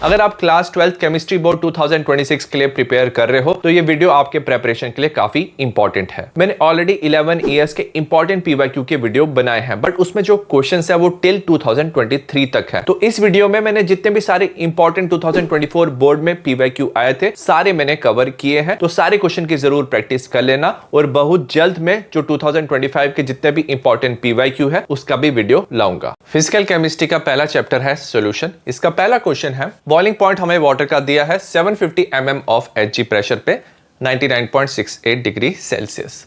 अगर आप class 12th chemistry board 2026 के लिए प्रिपेयर कर रहे हो तो ये वीडियो आपके प्रेपरेशन के लिए काफी इंपॉर्टेंट है। मैंने ऑलरेडी 11 ईयर्स के इंपॉर्टेंट पीवाईक्यू के वीडियो बनाए हैं, बट उसमें जो क्वेश्चंस है वो टिल 2023 तक है। तो इस वीडियो में मैंने जितने भी सारे इंपॉर्टेंट 2024 बोर्ड में पीवाईक्यू आए थे सारे मैंने कवर किए हैं। तो सारे क्वेश्चन की जरूर प्रैक्टिस कर लेना और बहुत जल्द में जो 2025 के जितने भी इंपॉर्टेंट पीवाईक्यू है उसका भी वीडियो लाऊंगा। फिजिकल केमिस्ट्री का पहला चैप्टर है सॉल्यूशन। इसका पहला क्वेश्चन है, बॉइलिंग पॉइंट हमें वाटर का दिया है 750 mm ऑफ Hg प्रेशर पे 99.68 डिग्री सेल्सियस।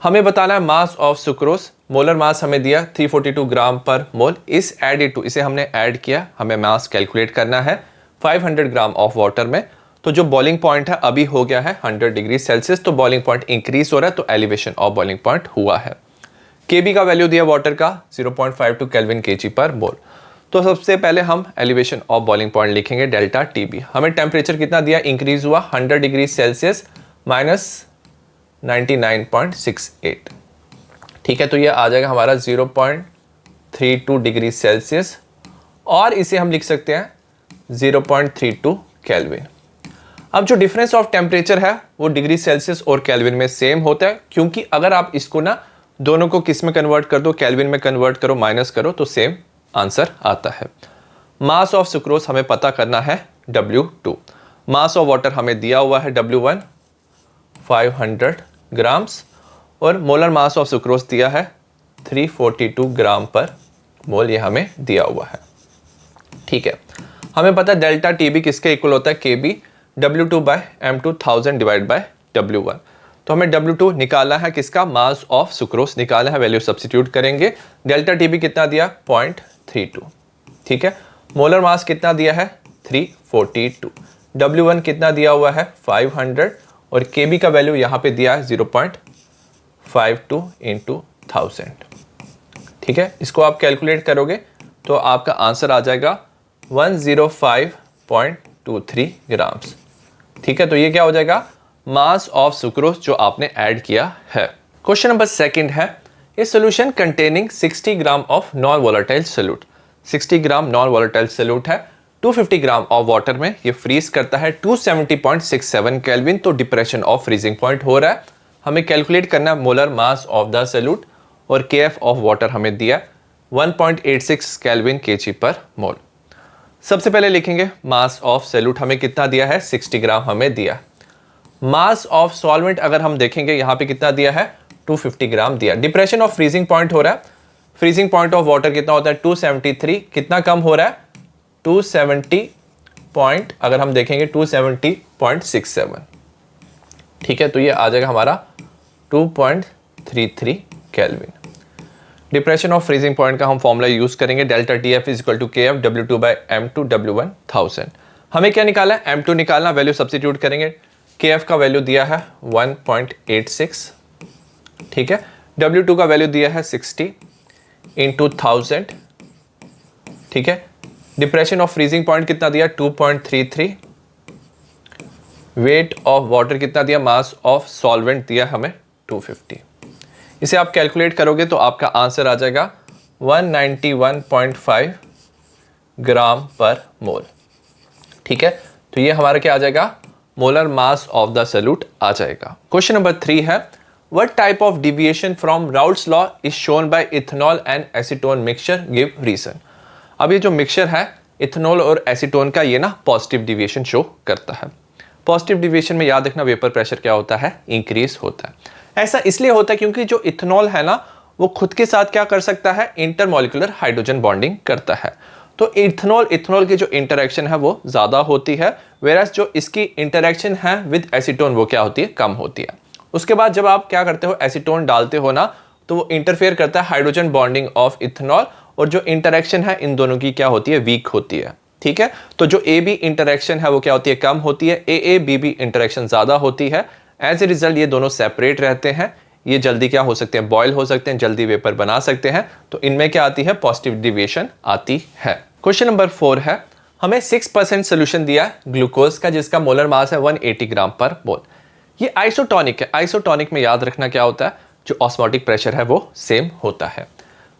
हमें बताना है mass of sucrose. Molar mass हमें दिया 342 ग्राम पर मोल। इस एडेड टू, इसे हमने ऐड किया, हमें मास कैलकुलेट करना है 500 ग्राम ऑफ वाटर में। तो जो बॉइलिंग पॉइंट है अभी हो गया है 100 डिग्री सेल्सियस, तो बॉइलिंग पॉइंट इंक्रीज हो रहा है, तो एलिवेशन ऑफ बॉइलिंग पॉइंट हुआ है। Kb का वैल्यू दिया वाटर का 0.52 केल्विन kg पर मोल। तो सबसे पहले हम एलिवेशन ऑफ बॉइलिंग पॉइंट लिखेंगे डेल्टा Tb। हमें टेम्परेचर कितना दिया, इंक्रीज हुआ 100 डिग्री सेल्सियस माइनस 99.68। ठीक है, तो ये आ जाएगा हमारा 0.32 डिग्री सेल्सियस और इसे हम लिख सकते हैं 0.32 केल्विन। अब जो डिफरेंस ऑफ टेम्परेचर है वो डिग्री सेल्सियस और केल्विन में सेम होता है, क्योंकि अगर आप इसको ना दोनों को किस में कन्वर्ट कर दो, केल्विन में कन्वर्ट करो, माइनस करो, तो सेम आंसर आता है। मास ऑफ सुक्रोज हमें पता करना है W2। मास ऑफ वाटर हमें दिया हुआ है W1 500 ग्राम्स और मोलर मास ऑफ सुक्रोज दिया है 342 ग्राम पर मोल, ये हमें दिया हुआ है। ठीक है, हमें पता है डेल्टा Tb किसके इक्वल होता है, Kb W2 by M2 1000 divide by W1। तो हमें W2 निकालना है, किसका, मास ऑफ सुक्रोज निकालना है, वैल्यू सब्स्टिट्यूट करेंगे। डेल्टा Tb कितना दिया, 0.32। ठीक है, मोलर मास कितना दिया है 342, W1 कितना दिया हुआ है 500 और Kb का वैल्यू यहाँ पे दिया है 0.52 इंटू 1000। ठीक है, इसको आप कैलकुलेट करोगे तो आपका आंसर आ जाएगा 105.23 ग्राम्स। ठीक है, तो ये क्या हो जाएगा, मास ऑफ सुक्रोज जो आपने ऐड किया है। क्वेश्चन नंबर सेकंड है, ए solution containing 60 gram of non volatile solute. 60 gram non volatile solute है 250 ग्राम ऑफ वाटर में, ये फ्रीज करता है 270.67 केल्विन, तो डिप्रेशन ऑफ फ्रीजिंग पॉइंट हो रहा है। हमें कैलकुलेट करना है molar mass of the solute और KF ऑफ वाटर हमें दिया 1.86 केल्विन kg पर मोल। सबसे पहले लिखेंगे मास ऑफ सॉल्यूट हमें कितना दिया है, 60 ग्राम हमें दिया। मास ऑफ सॉल्वेंट अगर हम देखेंगे यहाँ पे कितना दिया है, 250 ग्राम दिया। डिप्रेशन ऑफ फ्रीजिंग पॉइंट हो रहा है, फ्रीजिंग पॉइंट ऑफ वाटर कितना होता है 273, कितना कम हो रहा है 270 पॉइंट, अगर हम देखेंगे 270.67। ठीक है, तो ये आ जाएगा हमारा 2.33 kelvin. Depression of freezing point का हम फॉर्मूला यूज करेंगे, delta TF is equal to KF W2 by M2 W1 1000। हमें क्या निकाला है, M2 निकालना, वैल्यू सब्स्टिट्यूट करेंगे। KF का वैल्यू दिया है 1.86। ठीक है, W2 का वैल्यू दिया है 60 इंटू 1000। ठीक है, डिप्रेशन ऑफ फ्रीजिंग पॉइंट कितना दिया 2.33। वेट ऑफ वाटर कितना दिया, मास ऑफ सॉल्वेंट दिया हमें 250। इसे आप कैलकुलेट करोगे तो आपका आंसर आ जाएगा 191.5 ग्राम पर मोल। ठीक है, तो ये हमारा क्या आ जाएगा, molar mass of the solute आ जाएगा। क्वेश्चन नंबर 3 है, what type of deviation from Raoult's law is shown by ethanol and acetone mixture, give reason. अब ये जो मिक्सचर है इथेनॉल और एसीटोन का, ये ना पॉजिटिव डिविएशन शो करता है। पॉजिटिव डिविएशन में याद रखना वेपर प्रेशर क्या होता है, इंक्रीज होता है। ऐसा इसलिए होता है क्योंकि जो इथेनॉल है ना वो खुद के साथ क्या कर सकता है, इंटरमॉलिक्यूलर हाइड्रोजन बॉन्डिंग करता है। तो इथेनॉल की जो इंटरेक्शन है वो ज्यादा होती है, वेरस जो इसकी इंटरेक्शन है विद एसीटोन वो क्या होती है, कम होती है। उसके बाद जब आप क्या करते हो, एसीटोन डालते हो ना, तो वो इंटरफेयर करता है हाइड्रोजन बॉन्डिंग ऑफ इथेनॉल और जो इंटरेक्शन है इन दोनों की क्या होती है, वीक होती है। ठीक है, तो जो AB इंटरेक्शन है वो क्या होती है, कम होती है, AABB इंटरेक्शन ज्यादा होती है। एज ए रिजल्ट ये दोनों सेपरेट रहते हैं, ये जल्दी क्या हो सकते हैं, बॉयल हो सकते हैं, जल्दी वेपर बना सकते हैं। तो इनमें क्या आती है, पॉजिटिव डिविएशन आती है। क्वेश्चन नंबर 4 है, हमें 6% सोल्यूशन दिया ग्लूकोज का जिसका मोलर मास है 180 ग्राम पर मोल। ये आइसोटोनिक है। आइसोटोनिक में याद रखना क्या होता है, जो ऑस्मोटिक प्रेशर है वो सेम होता है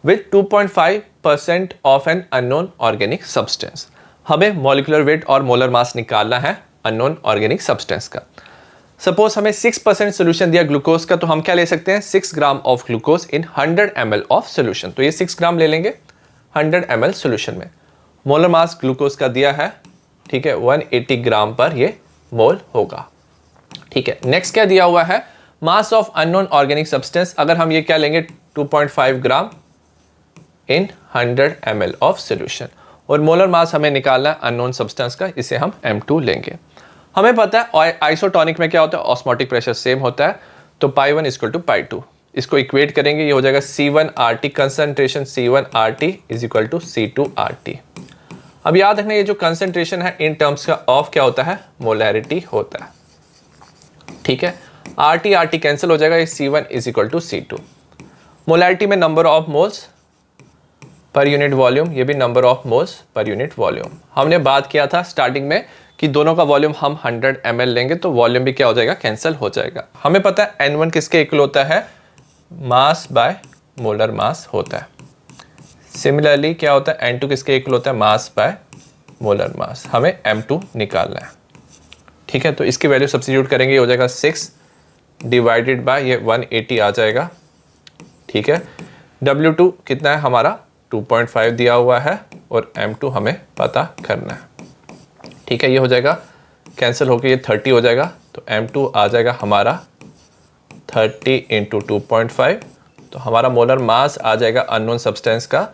with 2.5% of an unknown organic substance. हमें मॉलिक्यूलर वेट और मोलर मास निकालना है अननोन ऑर्गेनिक सब्सटेंस का। सपोज हमें 6% सोल्यूशन दिया ग्लूकोज का, तो हम क्या ले सकते हैं 6 gram of glucose in 100 ml of solution. तो ये 6 ग्राम ले लेंगे 100 ml सोल्यूशन में। मोलर मास ग्लूकोज का दिया है, ठीक है, 180 ग्राम पर ये मोल होगा। ठीक है, नेक्स्ट क्या दिया हुआ है, mass of unknown organic substance. अगर हम ये क्या लेंगे 2.5 ग्राम इन 100 ml ऑफ सोल्यूशन, और मोलर मास हमें निकालना है अननोन सब्सटेंस का, इसे हम M2 लेंगे। हमें पता है आइसोटोनिक में क्या होता है, ऑस्मोटिक प्रेशर सेम होता है, तो π1 इक्वल टू π2। इसको इक्वेट करेंगे, ये हो जाएगा C1RT, concentration C1RT is equal to C2RT। अब याद रखना ये जो कंसंट्रेशन है इन टर्म्स का ऑफ क्या होता है, मोलैरिटी होता है। ठीक है, RT कैंसिल हो जाएगा, ये C1 is equal to C2। Molarity में number of moles per unit volume, ये भी number of moles per unit volume. हमने बात किया था स्टार्टिंग में कि दोनों का वॉल्यूम हम 100 ml लेंगे तो वॉल्यूम भी क्या हो जाएगा, कैंसिल हो जाएगा। हमें पता है N1 किसके इक्वल होता है, मास बाय मोलर मास होता है। सिमिलरली क्या होता है, N2 किसके इक्वल होता है, मास बाय मोलर मास। हमें M2 निकालना है। ठीक है, तो इसकी वैल्यू सब्स्टिट्यूट करेंगे, ये हो जाएगा 6 डिवाइडेड बाय ये 180 आ जाएगा। ठीक है, W2 कितना है हमारा 2.5 दिया हुआ है, और M2 हमें पता करना है। ठीक है, ये हो जाएगा कैंसिल होकर ये 30 हो जाएगा, तो M2 आ जाएगा हमारा 30 इंटू 2.5, तो हमारा मोलर मास आ जाएगा अननोन सब्सटेंस का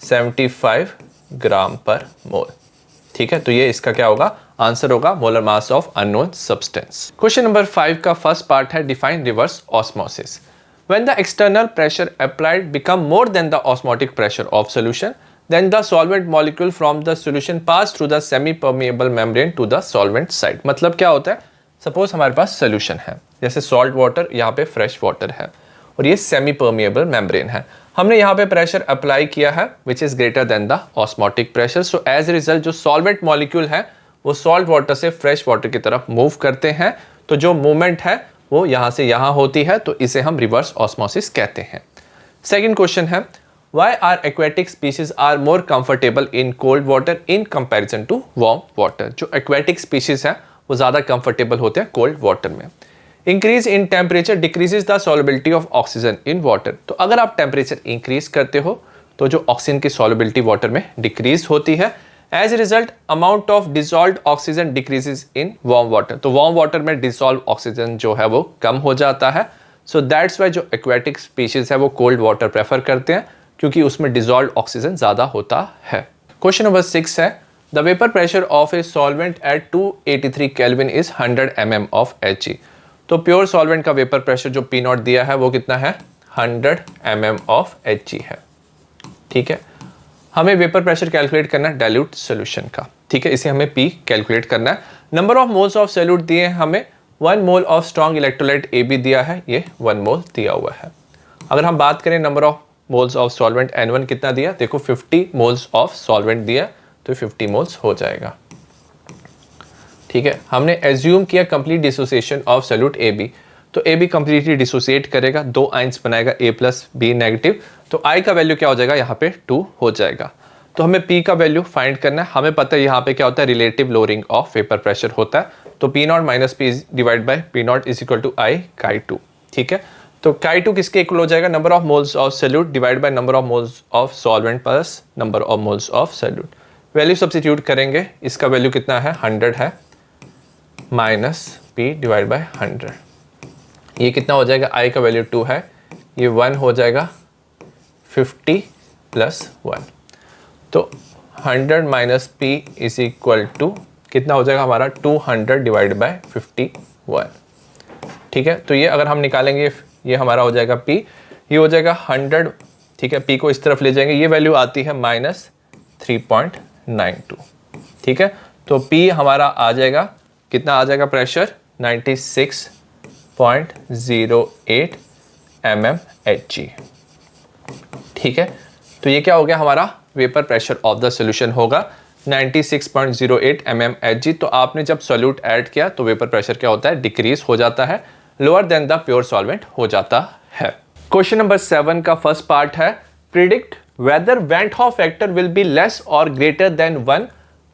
75 ग्राम पर मोल। ठीक है, तो ये इसका क्या होगा, आंसर होगा molar mass of unknown substance. Question number 5 का फर्स्ट पार्ट है define reverse osmosis. When the external pressure applied become more than the osmotic pressure of solution, then the solvent molecule from the solution pass through the semi-permeable membrane to the solvent side। मतलब क्या होता है, suppose हमारे पास solution है, जैसे salt water, यहाँ पे fresh water है, और ये सेमी परमिएबल मेम्ब्रेन है। हमने यहाँ पे प्रेशर अप्लाई किया है which is greater than the osmotic pressure. So as a result जो सॉल्वेंट मॉलिक्यूल है वो सॉल्ट वाटर से फ्रेश वाटर की तरफ मूव करते हैं, तो जो मूवमेंट है वो यहाँ से यहाँ होती है, तो इसे हम रिवर्स ऑस्मोसिस कहते हैं। सेकेंड क्वेश्चन है, why are aquatic species are more comfortable in cold water in comparison to warm water. जो एक्वेटिक स्पीशीज है वो ज़्यादा कंफर्टेबल होते हैं कोल्ड वाटर में। Increase in temperature decreases the solubility of oxygen in water. तो अगर आप टेम्परेचर इंक्रीज करते हो तो जो ऑक्सीजन की सॉल्युबिलिटी वाटर में डिक्रीज होती है। As a result amount of dissolved oxygen decreases in warm water. तो वार्म वाटर में डिसॉल्व ऑक्सीजन जो है वो कम हो जाता है। सो दैट्स वाई जो एक्वेटिक स्पीशीज है वो कोल्ड वाटर प्रेफर करते हैं, क्योंकि उसमें डिसॉल्व्ड ऑक्सीजन ज़्यादा होता है। क्वेश्चन नंबर 6 है, the vapour pressure of a solvent eight 283 kelvin is 100 mm of Hg। तो प्योर सॉल्वेंट का वेपर प्रेशर जो P नॉट दिया है वो कितना है, 100 mm ऑफ Hg है। ठीक है, हमें वेपर प्रेशर कैलकुलेट करना है डाइल्यूट सोल्यूशन का। ठीक है, इसे हमें P कैलकुलेट करना है। Number of moles of solute दिए हैं हमें, 1 mole of strong electrolyte AB दिया है, ये 1 मोल दिया हुआ है। अगर हम बात करें number of moles of solvent N1 कितना दिया, देखो 50 मोल्स ऑफ सॉल्वेंट दिया, तो 50 मोल्स हो जाएगा। ठीक है, हमने एज्यूम किया complete dissociation of solute AB, तो AB कंप्लीटली डिसोसिएट करेगा, 2 आइंस बनाएगा A प्लस B नेगेटिव, तो I का वैल्यू क्या हो जाएगा, यहाँ पे 2 हो जाएगा। तो हमें P का वैल्यू फाइंड करना है। हमें पता है यहाँ पे क्या होता है, relative lowering of vapour pressure होता है, तो P not minus P divide by P not is equal to I Chi2। ठीक है, तो Chi2 किसके इक्वल हो जाएगा, number of moles of solute divide by number of moles of solvent plus number of moles of solute. Value substitute करेंगे, इसका value कितना है, 100 है, माइनस P डिवाइड बाय 100, ये कितना हो जाएगा, I का वैल्यू 2 है, ये 1 हो जाएगा, 50 प्लस 1, तो 100 minus P is equal to कितना हो जाएगा हमारा, 200 डिवाइड बाय 51। ठीक है, तो ये अगर हम निकालेंगे ये हमारा हो जाएगा P, ये हो जाएगा 100। ठीक है, P को इस तरफ ले जाएंगे, ये वैल्यू आती है माइनस 3.92। ठीक है, तो P हमारा आ जाएगा, कितना आ जाएगा प्रेशर, 96.08 mm Hg। ठीक है, तो ये क्या हो गया, हमारा vapour pressure of the solution होगा 96.08 mm Hg। तो आपने जब सॉल्यूट ऐड किया तो वेपर प्रेशर क्या होता है, डिक्रीज हो जाता है, lower than the pure solvent हो जाता है। क्वेश्चन नंबर 7 का फर्स्ट पार्ट है, predict whether van't Hoff factor will be less और greater than 1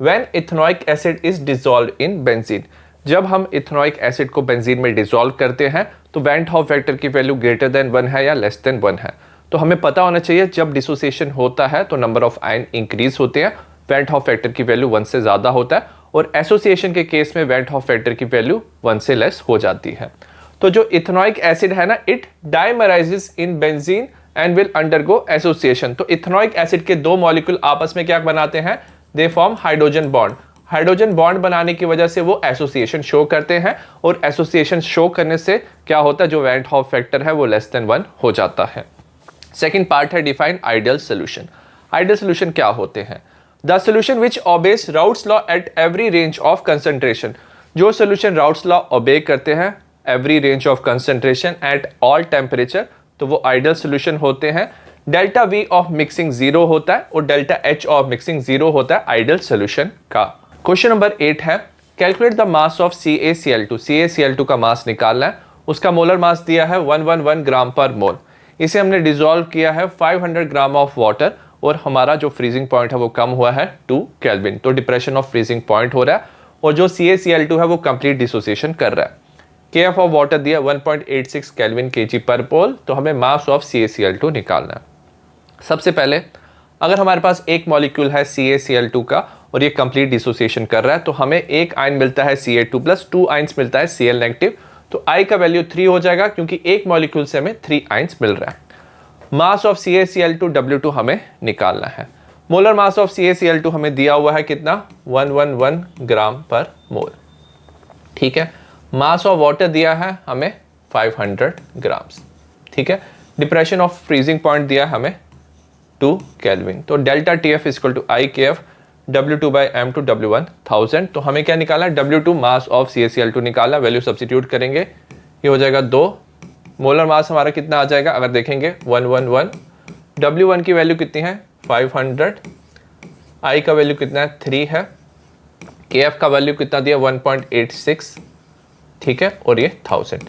when ethanoic acid is dissolve in benzene, जब हम इथेनॉइक एसिड को बेंजीन में डिसॉल्व करते हैं तो वेंट हॉफ फैक्टर की वैल्यू ग्रेटर देन 1 है या लेस देन 1 है। तो हमें पता होना चाहिए जब डिसोसिएशन होता है तो नंबर ऑफ आयन इंक्रीज होते हैं, वेंट हॉफ फैक्टर की वैल्यू 1 से ज़्यादा होता है, और एसोसिएशन के केस में वेंट हॉफ फैक्टर की वैल्यू 1 से लेस हो जाती है। तो जो इथेनॉइक एसिड है ना, it dimerises in benzene and will undergo association. तो इथेनॉइक एसिड के दो मॉलिक्यूल आपस में क्या बनाते हैं, they form hydrogen bond. Hydrogen bond बनाने की वजह से वो एसोसिएशन शो करते हैं, और एसोसिएशन शो करने से क्या होता है, जो वेंट हॉफ फैक्टर है वो लेस देन 1 हो जाता है। सेकेंड पार्ट है define ideal solution. Ideal solution क्या होते हैं, the solution which obeys routes law at every range of concentration. जो सोल्यूशन राउट्स लॉ ओबे करते हैं every range of concentration at all temperature, तो वो आइडियल सोल्यूशन होते हैं। डेल्टा वी ऑफ मिक्सिंग 0 होता है और डेल्टा एच ऑफ मिक्सिंग 0 होता है आइडियल सोल्यूशन का। क्वेश्चन नंबर 8 है calculate the mass of CaCl2। CaCl2 का मास निकालना है, उसका मोलर मास दिया है 111 ग्राम पर मोल। इसे हमने डिसॉल्व किया है 500 ग्राम ऑफ वाटर, और हमारा जो फ्रीजिंग पॉइंट है वो कम हुआ है 2 केल्विन। तो डिप्रेशन ऑफ फ्रीजिंग पॉइंट हो रहा है, और जो CaCl2 है वो कंप्लीट डिसोसिएशन कर रहा है। KF ऑफ वाटर दिया 1.86 केल्विन kg पर मोल। तो हमें मास ऑफ CaCl2 निकालना है। सबसे पहले अगर हमारे पास एक मॉलिक्यूल है CaCl2 का और ये कंप्लीट डिसोसिएशन कर रहा है, तो हमें एक आयन मिलता है Ca2+, 2 आयन्स मिलता है Cl नेगेटिव। तो I का वैल्यू 3 हो जाएगा, क्योंकि एक मॉलिक्यूल से हमें 3 आयन्स मिल रहा है। मास ऑफ CaCl2 W2 हमें निकालना है। मोलर मास ऑफ CaCl2 हमें दिया हुआ है कितना, 111 ग्राम पर मोल। ठीक है, मास ऑफ वाटर दिया है हमें 500 ग्राम्स। ठीक है, डिप्रेशन ऑफ फ्रीजिंग पॉइंट दिया हमें 2 केल्विन। तो delta TF equal to IKF W2/m2 W1 1000। तो हमें क्या निकालना है, W2 मास ऑफ CaCl2 निकालना, वैल्यू सब्स्टिट्यूट करेंगे, ये हो जाएगा 2। मोलर मास हमारा कितना आ जाएगा, अगर देखेंगे 111। W1 की वैल्यू कितनी है 500, I का वैल्यू कितना है 3 है, KF का वैल्यू कितना दिया 1.86। ठीक है, और ये 1000।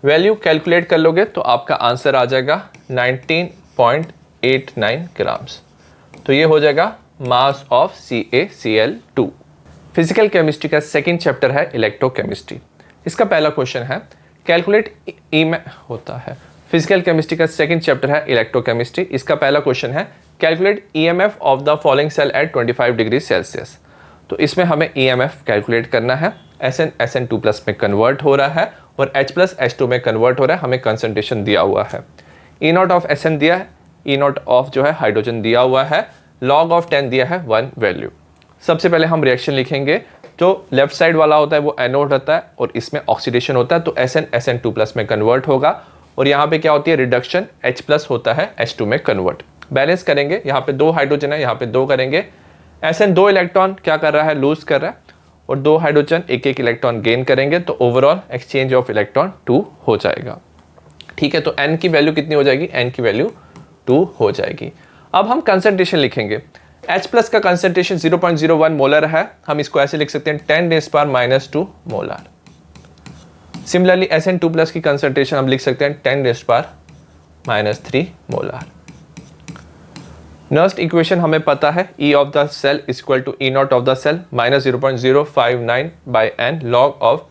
वैल्यू कैलकुलेट कर लोगे तो आपका आंसर आ जाएगा 19.89 ग्राम्स। तो ये हो जाएगा mass of CaCl2। Physical chemistry का सेकंड चैप्टर है इलेक्ट्रोकेमिस्ट्री। इसका पहला क्वेश्चन है कैलकुलेट होता है। फिजिकल केमिस्ट्री का सेकंड चैप्टर है इलेक्ट्रोकेमिस्ट्री। इसका पहला क्वेश्चन है calculate EMF of the following cell at 25 degree Celsius. तो इसमें हमें EMF कैलकुलेट करना है। SN2+ में कन्वर्ट हो रहा है और H+H2 में कन्वर्ट हो रहा है। हमें कंसंट्रेशन दिया हुआ है, E0 ऑफ SN दिया है, E0 ऑफ जो है हाइड्रोजन दिया हुआ है, log ऑफ 10 दिया है 1 वैल्यू। सबसे पहले हम रिएक्शन लिखेंगे। जो लेफ्ट साइड वाला होता है वो एनोड होता है और इसमें ऑक्सीडेशन होता है, तो SN2+ में कन्वर्ट होगा, और यहाँ पे क्या होती है रिडक्शन, H+ होता है H2 में कन्वर्ट। बैलेंस करेंगे, यहाँ पे 2 हाइड्रोजन है, यहाँ पे 2 करेंगे। SN 2 इलेक्ट्रॉन क्या कर रहा है, लूज कर रहा है, और 2 हाइड्रोजन 1-1 इलेक्ट्रॉन गेन करेंगे, तो ओवरऑल एक्सचेंज ऑफ इलेक्ट्रॉन 2 हो जाएगा। ठीक है, तो N की वैल्यू कितनी हो जाएगी, N की वैल्यू 2 हो जाएगी। अब हम कंसंट्रेशन लिखेंगे। H+ का कंसंट्रेशन 0.01 मोलर है, हम इसको ऐसे लिख सकते हैं 10⁻⁻² मोलर। सिमिलरली SN2+ की कंसंट्रेशन हम लिख सकते हैं 10⁻³ मोलर। नेक्स्ट इक्वेशन हमें पता है E of the cell equal to E0 of the cell -0.059/n log of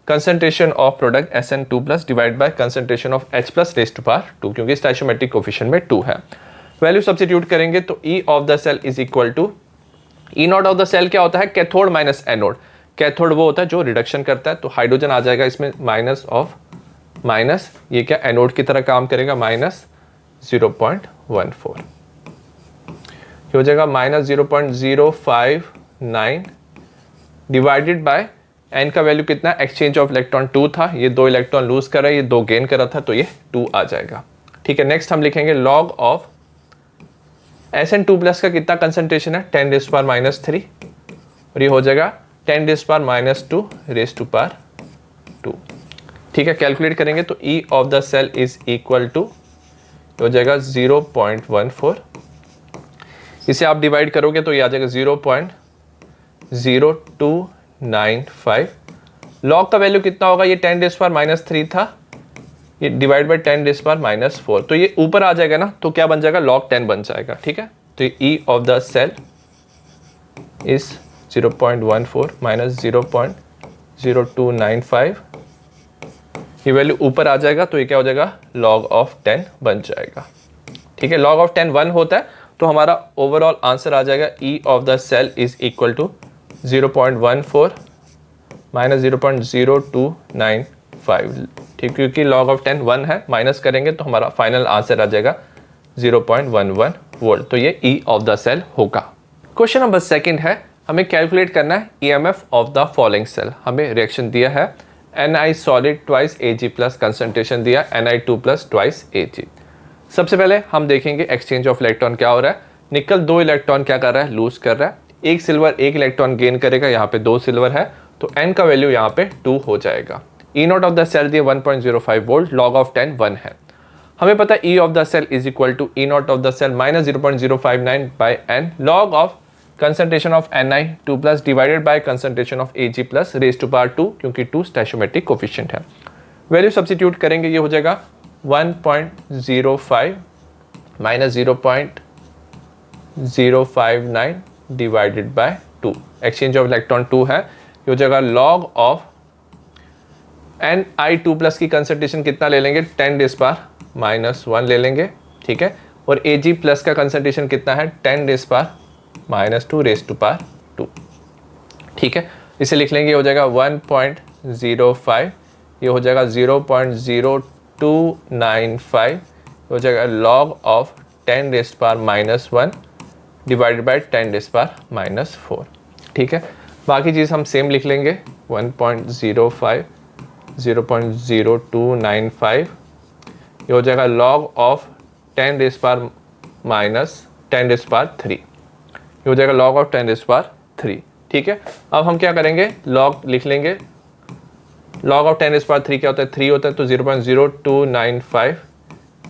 concentration of product SN2+ divide by concentration of H+⁻², क्योंकि स्टोइचोमेट्रिक कोफिशिएंट में 2 है। वैल्यू सब्स्टिट्यूट करेंगे तो E of the cell is equal to E0 of the cell क्या होता है, cathode minus anode. Cathode वो होता है जो रिडक्शन करता है, तो हाइड्रोजन आ जाएगा इसमें माइनस ऑफ माइनस, ये क्या एनोड की तरह काम करेगा, -0.14 हो जाएगा, -0.059 डिवाइडेड बाय एन का वैल्यू कितना, एक्सचेंज ऑफ इलेक्ट्रॉन 2 था, ये 2 इलेक्ट्रॉन लूज कर रहा है, ये 2 गेन कर रहा था, तो ये 2 आ जाएगा। ठीक है, नेक्स्ट हम लिखेंगे लॉग ऑफ SN2+ का कितना कंसंट्रेशन है, 10⁻³ और ये हो जाएगा 10⁻²⁵2। ठीक है, कैलकुलेट करेंगे तो E of the cell is equal to हो जाएगा 0.14। इसे आप डिवाइड करोगे तो ये आ जाएगा 0.0295। लॉग का वैल्यू कितना होगा, ये 10⁻³ था, ये डिवाइड बाय 10⁻⁻4, तो ये ऊपर आ जाएगा ना, तो क्या बन जाएगा, log 10 बन जाएगा। ठीक है, तो E of the cell is 0.14 minus 0.0295, ये वैल्यू ऊपर आ जाएगा तो ये क्या हो जाएगा, log of 10 बन जाएगा। ठीक है, log of 10 1 होता है तो हमारा ओवरऑल आंसर आ जाएगा E of the cell is equal to 0.14 minus 0.0295। ठीक, क्योंकि log of 10 1 है, माइनस करेंगे तो हमारा फाइनल आंसर आ जाएगा 0.11 वोल्ट। तो ये E ऑफ द सेल होगा। क्वेश्चन नंबर सेकंड है, हमें कैलकुलेट करना है EMF of the following cell. हमें रिएक्शन दिया है Ni solid twice Ag plus, concentration दिया Ni2 प्लस ट्वाइस Ag। सबसे पहले हम देखेंगे एक्सचेंज ऑफ इलेक्ट्रॉन क्या हो रहा है। निकल 2 इलेक्ट्रॉन क्या कर रहा है, लूज कर रहा है। एक सिल्वर 1 इलेक्ट्रॉन गेन करेगा, यहाँ पे 2 सिल्वर है तो n का वैल्यू यहाँ पे 2 हो जाएगा। E not of the cell दिए 1.05 वोल्ट, log ऑफ 10 1 है। हमें पता है E of the cell is equal to E not of the cell minus 0.059 by n, log of concentration of Ni2 plus divided by concentration of Ag plus raise to power 2, क्योंकि 2 stoichiometric coefficient है। Value substitute करेंगे, ये हो जाएगा 1.05 minus 0.059 divided by 2। Exchange of electron 2 है, ये हो जाएगा log ऑफ Ni2 प्लस की कंसंट्रेशन कितना ले लेंगे, 10 रेज़ पावर माइनस 1 ले लेंगे। ठीक है, और Ag प्लस का कंसंट्रेशन कितना है, 10 raise power minus 2 raise to power 2। ठीक है, इसे लिख लेंगे, ये हो जाएगा 1.05, ये हो जाएगा 0.0295, हो जाएगा log of 10 raise power minus 1 divided by 10 raise power minus 4। ठीक है, बाकी चीज़ हम सेम लिख लेंगे, 1.05 0.0295, ये हो जाएगा log of 10 raise power minus 10 raise power 3, ये हो जाएगा log ऑफ 10 रेज़ पावर 3। ठीक है, अब हम क्या करेंगे, log लिख लेंगे। log ऑफ 10 रेज़ पावर 3 क्या होता है, 3 होता है, तो 0.0295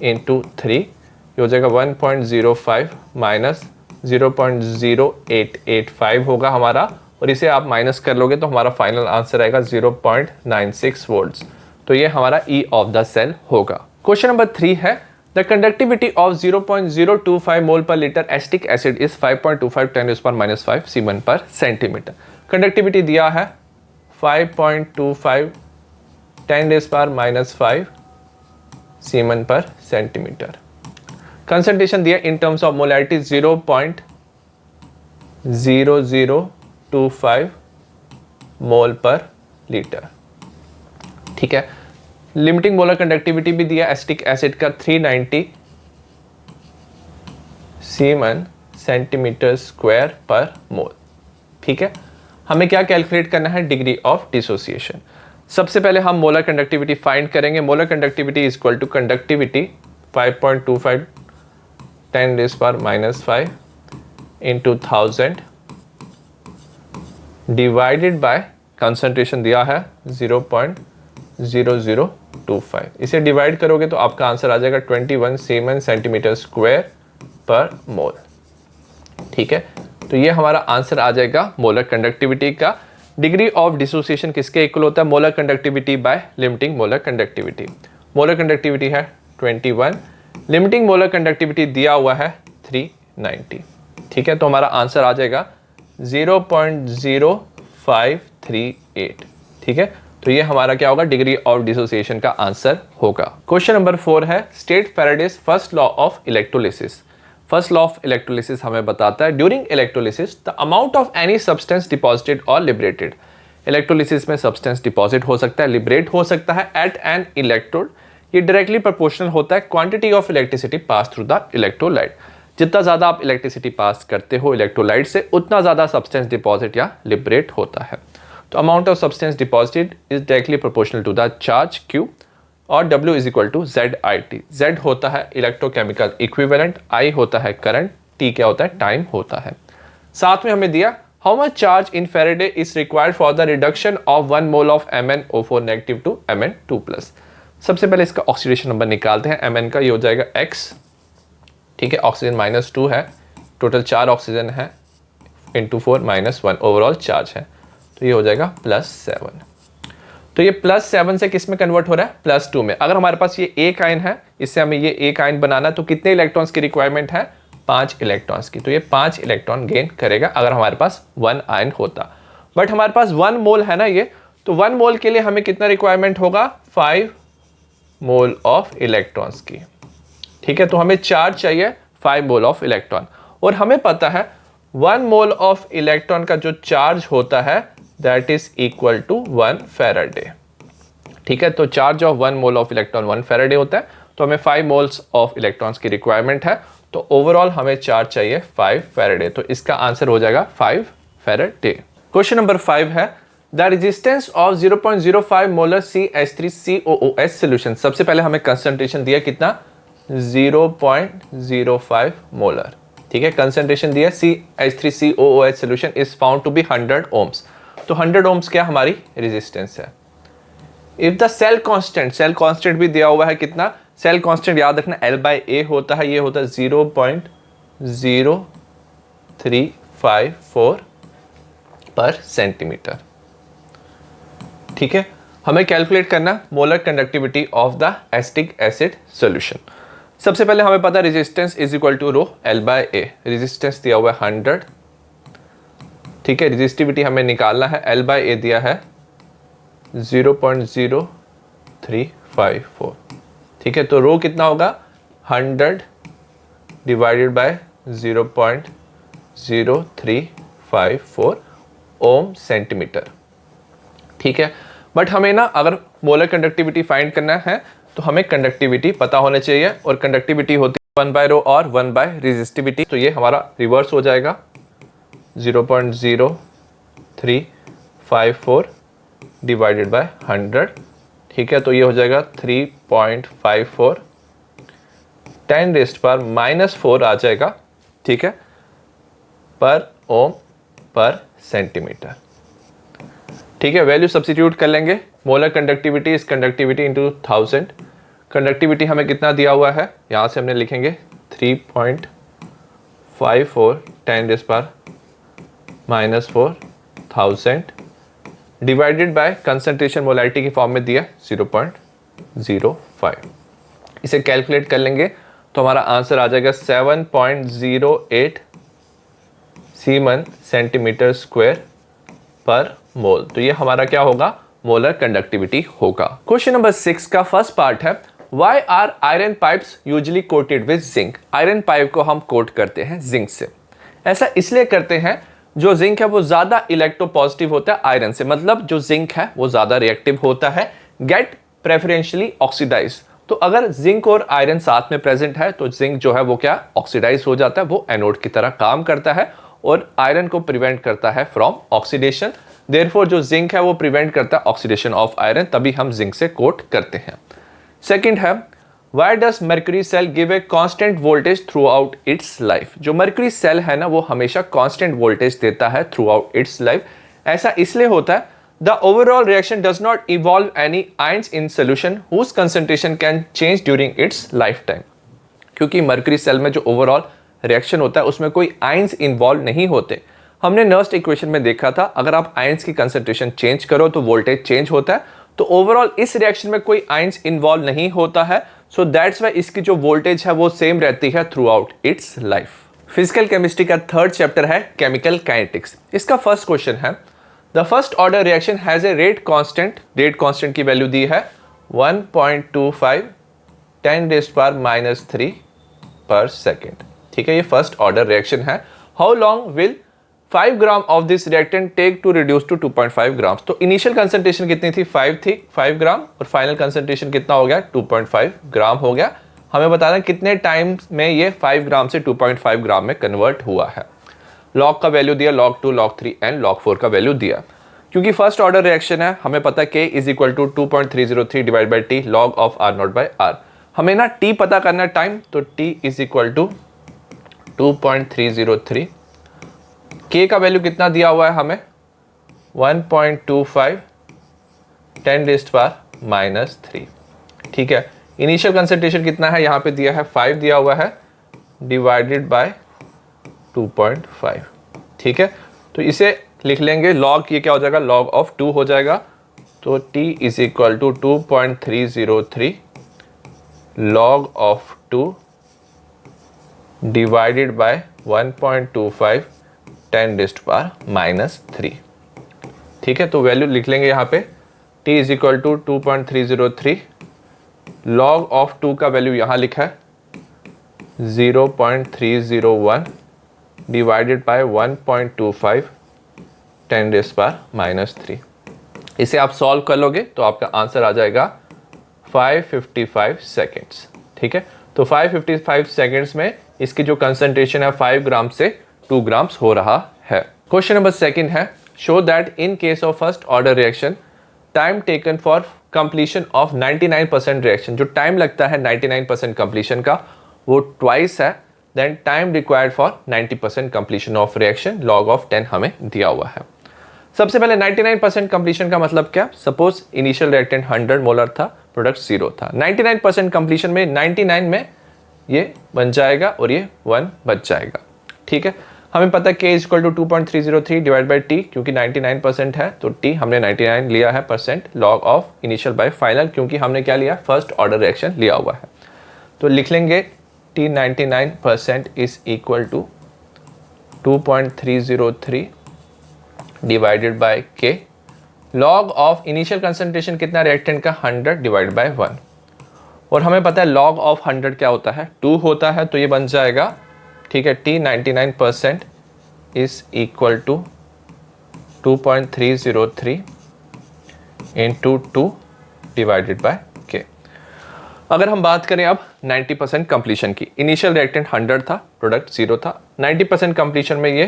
इंटू 3, ये हो जाएगा 1.05 माइनस 0.0885 होगा हमारा, और इसे आप माइनस कर लोगे तो हमारा फाइनल आंसर आएगा 0.96 वोल्ट्स। तो ये हमारा E ऑफ द सेल होगा। क्वेश्चन नंबर 3 है, द कंडक्टिविटी ऑफ 0.025 मोल पर लीटर एसिटिक एसिड इज 5.25 10⁻⁻5 सीमेन पर सेंटीमीटर। कंडक्टिविटी दिया है 5.25 10⁻⁻5 सीमेन पर सेंटीमीटर। कंसंट्रेशन दिया इन टर्म्स ऑफ मोलैरिटी 0.0025 मोल पर लीटर। ठीक है, लिमिटिंग मोलर कंडक्टिविटी भी दिया एसिटिक एसिड का 390 सीमेन सेंटीमीटर स्क्वायर पर मोल। ठीक है, हमें क्या कैलकुलेट करना है, डिग्री ऑफ डिसोसिएशन। सबसे पहले हम मोलर कंडक्टिविटी फाइंड करेंगे। Molar conductivity is equal to conductivity 5.25 10⁻⁻5 into 1000 divided by concentration दिया है 0.0025। इसे डिवाइड करोगे तो आपका आंसर आ जाएगा 21 सीमेन सेंटीमीटर स्क्वायर पर मोल। ठीक है, तो ये हमारा आंसर आ जाएगा मोलर कंडक्टिविटी का। डिग्री ऑफ डिसोसिएशन किसके इक्वल होता है, molar conductivity by limiting molar conductivity. Molar conductivity है 21, लिमिटिंग मोलर कंडक्टिविटी दिया हुआ है 390। ठीक है, तो हमारा आंसर आ जाएगा 0.0538। ठीक है, तो ये हमारा क्या होगा, डिग्री ऑफ डिसोसिएशन का आंसर होगा। क्वेश्चन नंबर 4 है, state Faraday's first law of electrolysis. First law of electrolysis हमें बताता है, during electrolysis the amount of any substance deposited और लिबरेटेड। इलेक्ट्रोलिसिस में सब्सटेंस डिपॉजिट हो सकता है, लिबरेट हो सकता है एट एन इलेक्ट्रोड। ये डायरेक्टली प्रोपोर्शनल होता है quantity of electricity pass through the electrolyte. जितना ज़्यादा आप इलेक्ट्रिसिटी पास करते हो इलेक्ट्रोलाइट से, उतना ज़्यादा सब्सटेंस डिपॉजिट या लिबरेट होता है। तो amount of substance deposited is directly proportional to the charge Q, और W is equal to ZIT। Z होता है इलेक्ट्रोकेमिकल इक्विवेलेंट, I होता है करंट, T क्या होता है, टाइम होता है। साथ में हमें दिया how much charge in faraday is required for the reduction of 1 mole of MnO4 negative to Mn2+। सबसे पहले इसका ऑक्सीडेशन नंबर निकालते हैं। Mn का ये हो जाएगा X। ठीक है, ऑक्सीजन -2 है, टोटल 4 ऑक्सीजन है, इंटू 4 -1 ओवरऑल चार्ज है, तो ये हो जाएगा +7। तो ये +7 से किस में कन्वर्ट हो रहा है, +2 में। अगर हमारे पास ये एक आयन है, इससे हमें ये एक आयन बनाना है, तो कितने इलेक्ट्रॉन्स की रिक्वायरमेंट है, 5 इलेक्ट्रॉन्स की। तो ये 5 इलेक्ट्रॉन गेन करेगा अगर हमारे पास 1 आयन होता। बट हमारे पास 1 मोल है ना ये, तो 1 मोल के लिए हमें कितना रिक्वायरमेंट होगा, 5 मोल ऑफ इलेक्ट्रॉन्स की। ठीक है, तो हमें चार्ज चाहिए 5 मोल ऑफ इलेक्ट्रॉन, और हमें पता है 1 मोल ऑफ इलेक्ट्रॉन का जो चार्ज होता है that is equal to 1 faraday. ठीक है, तो charge of 1 mole of electron 1 faraday होता है, तो हमें 5 मोल्स ऑफ इलेक्ट्रॉन्स की रिक्वायरमेंट है, तो ओवरऑल हमें चार्ज चाहिए 5 फैराडे। तो इसका आंसर हो जाएगा 5 फैराडे। क्वेश्चन नंबर 5 है the resistance of 0.05 molar CH3COOH solution. सबसे पहले हमें कंसंट्रेशन दिया कितना, 0.05 मोलर। ठीक है, कंसंट्रेशन दिया CH3COOH solution is found to be 100 ohms. तो 100 ओम्स क्या हमारी रेजिस्टेंस है। इफ द सेल कांस्टेंट भी दिया हुआ है कितना, सेल कांस्टेंट याद रखना L/A होता है, ये होता है 0.0354 पर सेंटीमीटर। ठीक है, हमें कैलकुलेट करना molar conductivity of the acetic acid solution. सबसे पहले हमें पता है resistance is equal to rho L/A। Resistance दिया हुआ है 100। ठीक है, रेजिस्टिविटी हमें निकालना है, L/A दिया है 0.0354। ठीक है, तो रो कितना होगा, 100 डिवाइडेड बाय 0.0354 ओम सेंटीमीटर। ठीक है, बट हमें ना अगर मोलर कंडक्टिविटी फाइंड करना है तो हमें कंडक्टिविटी पता होना चाहिए, और कंडक्टिविटी होती है 1 बाय रो और 1 बाय रेजिस्टिविटी। तो ये हमारा रिवर्स हो जाएगा 0.0354 डिवाइडेड बाय 100। ठीक है, तो ये हो जाएगा 3.54 10⁻⁻⁴ आ जाएगा। ठीक है, पर ओम पर सेंटीमीटर। ठीक है, वैल्यू सब्स्टिट्यूट कर लेंगे। Molar conductivity is conductivity into 1000। Conductivity हमें कितना दिया हुआ है, यहाँ से हमने लिखेंगे 3.54 10⁻⁻⁴ 1000 डिवाइडेड बाय कंसंट्रेशन मोलैरिटी की फॉर्म में दिया 0.05। इसे कैलकुलेट कर लेंगे तो हमारा आंसर आ जाएगा 7.08 सीमन सेंटीमीटर स्क्वायर पर मोल। तो ये हमारा क्या होगा, मोलर कंडक्टिविटी होगा। क्वेश्चन नंबर 6 का फर्स्ट पार्ट है why are iron pipes usually coated with zinc. Iron pipe को हम कोट करते हैं जिंक से। ऐसा इसलिए करते हैं, जो जिंक है वो ज्यादा इलेक्ट्रोपॉजिटिव होता है आयरन से, मतलब जो जिंक है वो ज्यादा रिएक्टिव होता है, गेट प्रेफरेंशियली ऑक्सीडाइज। तो अगर जिंक और आयरन साथ में प्रेजेंट है तो जिंक जो है वो क्या, ऑक्सीडाइज हो जाता है, वो एनोड की तरह काम करता है और आयरन को प्रिवेंट करता है फ्रॉम ऑक्सीडेशन। देयरफॉर जो जिंक है वो प्रिवेंट करता है ऑक्सीडेशन ऑफ आयरन, तभी हम जिंक से कोट करते हैं। सेकंड है Why does mercury cell give a constant voltage throughout its life? जो mercury cell है ना वो हमेशा constant voltage देता है throughout its life। ऐसा इसलिए होता है the overall reaction does not involve any ions in solution whose concentration can change during its lifetime। क्योंकि mercury cell में जो overall reaction होता है उसमें कोई ions involve नहीं होते। हमने नर्स्ट इक्वेशन में देखा था, अगर आप आयंस की कंसंट्रेशन चेंज करो तो वोल्टेज चेंज होता है। तो ओवरऑल इस रिएक्शन में कोई आयंस इन्वॉल्व नहीं होता है, सो दैट्स वाई इसकी जो वोल्टेज है वो सेम रहती है throughout its life. Physical chemistry का थर्ड चैप्टर है केमिकल काइनेटिक्स। इसका फर्स्ट क्वेश्चन है the first order reaction has a rate constant. Rate constant की वैल्यू दी है 1.25 10⁻³ पर सेकेंड। ठीक है, ये फर्स्ट ऑर्डर रिएक्शन है। How long will 5 gram of this reactant take to reduce to 2.5 gram. तो इनिशियल कंसंट्रेशन कितनी थी, 5 ग्राम, और फाइनल कंसंट्रेशन कितना हो गया, 2.5 ग्राम हो गया। हमें बताना कितने टाइम में ये 5 ग्राम से 2.5 ग्राम में कन्वर्ट हुआ है। लॉग का वैल्यू दिया, log 2, log 3 एंड log 4 का वैल्यू दिया। क्योंकि फर्स्ट ऑर्डर रिएक्शन है, हमें पता है K is equal to 2.303 divide by T log of R0 by R। हमें ना T पता करना है टाइम, तो T is equal to 2.303। K का वैल्यू कितना दिया हुआ है हमें, 1.25 10⁻⁻3। ठीक है, इनिशियल कंसंट्रेशन कितना है, यहाँ पे दिया है 5 दिया हुआ है, डिवाइडेड बाय 2.5। ठीक है, तो इसे लिख लेंगे, लॉग ये क्या हो जाएगा, लॉग ऑफ 2 हो जाएगा। तो T is equal to 2.303 log of 2 divided by 1.25 10⁻³ ठीक है, तो वैल्यू लिख लेंगे यहाँ पे t is equal to 2.303, log of 2 का वैल्यू यहाँ लिखा है 0.301 डिवाइडेड बाय 1.25 10⁻³ इसे आप सॉल्व कर लोगे तो आपका आंसर आ जाएगा 555 सेकेंड्स। ठीक है, तो 555 सेकेंड्स में इसकी जो कंसंट्रेशन है 5 ग्राम से 2 ग्राम्स हो रहा है। क्वेश्चन नंबर सेकंड है, show that in case of first order reaction time taken for completion of 99% reaction, जो टाइम लगता है 99% कंप्लीशन का वो ट्वाइस है than time required for 90% completion of reaction, log of 10 हमें दिया हुआ है। सबसे पहले 99% कंप्लीशन का मतलब क्या, सपोज इनिशियल रिएक्टेंट 100 मोलर था, प्रोडक्ट 0 था। 99% कंप्लीशन में 99 में ये बन जाएगा और ये 1 बच जाएगा। ठीक है, हमें पता है k equal to 2.303 divide by t, क्योंकि 99% है तो t हमने 99 लिया है percent, log of initial by final, क्योंकि हमने क्या लिया, फर्स्ट ऑर्डर रिएक्शन लिया हुआ है। तो लिख लेंगे t 99% is equal to 2.303 divided by k, log of initial concentration कितना रिएक्टेंट का 100 डिवाइड बाय 1, और हमें पता है लॉग ऑफ 100 क्या होता है, 2 होता है, तो ये बन जाएगा ठीक है t 99% is equal to 2.303 into 2 divided by k। अगर हम बात करें अब 90% कंप्लीशन की, इनिशियल रिएक्टेंट 100 था, प्रोडक्ट 0 था, 90% कंप्लीशन में ये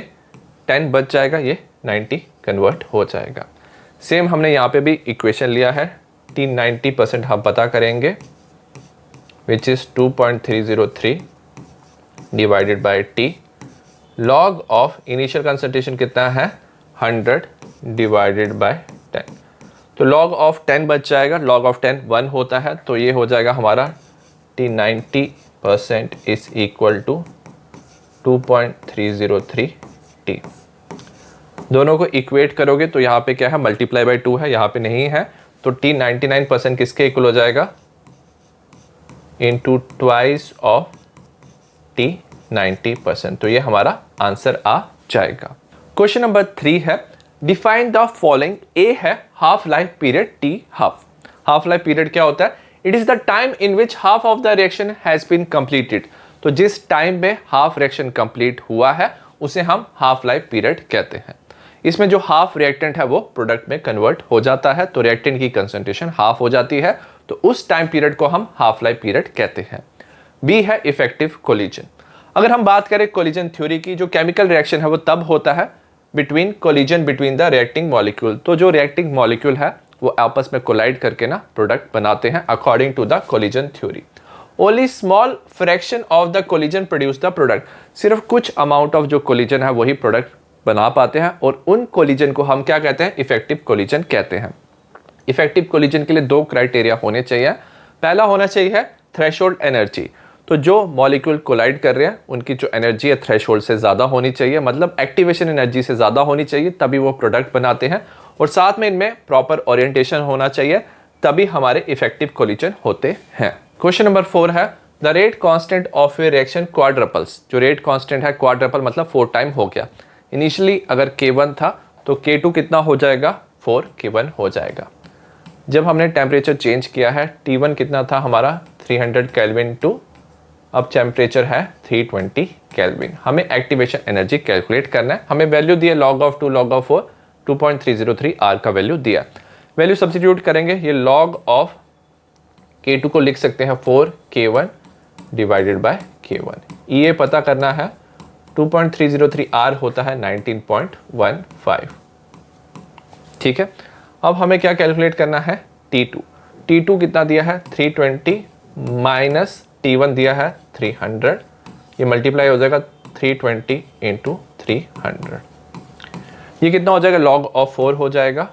10 बच जाएगा, ये 90 कन्वर्ट हो जाएगा। सेम हमने यहाँ पे भी इक्वेशन लिया है, t 90% हम पता करेंगे which is 2.303 divided bye t, log of initial concentration कितना है 100 डिवाइडेड बाय 10, तो log ऑफ 10 बच जाएगा, log ऑफ 10 1 होता है, तो ये हो जाएगा हमारा t 90% is equal to 2.303 t। दोनों को इक्वेट करोगे तो यहाँ पे क्या है, मल्टीप्लाई बाय 2 है, यहाँ पे नहीं है, तो t 99% किसके इक्वल हो जाएगा, इंटू ट्वाइस ऑफ t 90%, तो ये हमारा आंसर आ जाएगा। क्वेश्चन नंबर 3 है, डिफाइन द फॉलोइंग। ए है half life period, T half. Half life period क्या होता है, it is the time in which half of the reaction has been completed, तो जिस टाइम में हाफ रिएक्शन कंप्लीट हुआ है उसे हम हाफ लाइफ पीरियड कहते हैं। इसमें जो हाफ रिएक्टेंट है वो प्रोडक्ट में कन्वर्ट हो जाता है, तो रिएक्टेंट की कंसंट्रेशन हाफ हो जाती है, तो उस टाइम पीरियड को हम हाफ लाइफ पीरियड कहते हैं। बी है इफेक्टिव कोलिजन। अगर हम बात करें कोलिजन थ्योरी की, जो केमिकल रिएक्शन है वो तब होता है between collision between the reacting molecule, तो जो रिएक्टिंग मॉलिक्यूल है वो आपस में कोलाइड करके ना प्रोडक्ट बनाते हैं according to the collision theory. Only small fraction of the collision produce the product, सिर्फ कुछ अमाउंट ऑफ जो कोलिजन है वही प्रोडक्ट बना पाते हैं, और उन कोलिजन को हम क्या कहते हैं, इफेक्टिव कोलिजन कहते हैं। इफेक्टिव कोलिजन के लिए 2 क्राइटेरिया होने चाहिए। पहला होना चाहिए थ्रेशोल्ड एनर्जी, तो जो मॉलिक्यूल कोलाइड कर रहे हैं उनकी जो एनर्जी है थ्रेशोल्ड से ज़्यादा होनी चाहिए, मतलब एक्टिवेशन एनर्जी से ज़्यादा होनी चाहिए, तभी वो प्रोडक्ट बनाते हैं, और साथ में इनमें प्रॉपर ओरिएंटेशन होना चाहिए, तभी हमारे इफेक्टिव कोलिजन होते हैं। क्वेश्चन नंबर 4 है, the rate constant of a reaction quadruples. जो रेट कांस्टेंट है क्वाड्रपल मतलब 4 टाइम हो गया। इनिशियली अगर K1 था तो K2 कितना हो जाएगा, 4K1 हो जाएगा। जब हमने टेम्परेचर चेंज किया है, T1 कितना था हमारा 300 केल्विन टू अब टेम्परेचर है 320 केल्विन। हमें एक्टिवेशन एनर्जी कैलकुलेट करना है, हमें वैल्यू दिया log of 2 log of 4 2.303 R का वैल्यू दिया। वैल्यू सब्स्टिट्यूट करेंगे, ये log ऑफ K2 को लिख सकते हैं 4K1 डिवाइडेड बाय K1। ये पता करना है, 2.303 R होता है 19.15। ठीक है, अब हमें क्या कैलकुलेट करना है, T2। T2 कितना दिया है 320 माइनस T1 दिया है 300, ये मल्टीप्लाई हो जाएगा 320 इंटू 300, ये कितना हो जाएगा, log ऑफ 4 हो जाएगा,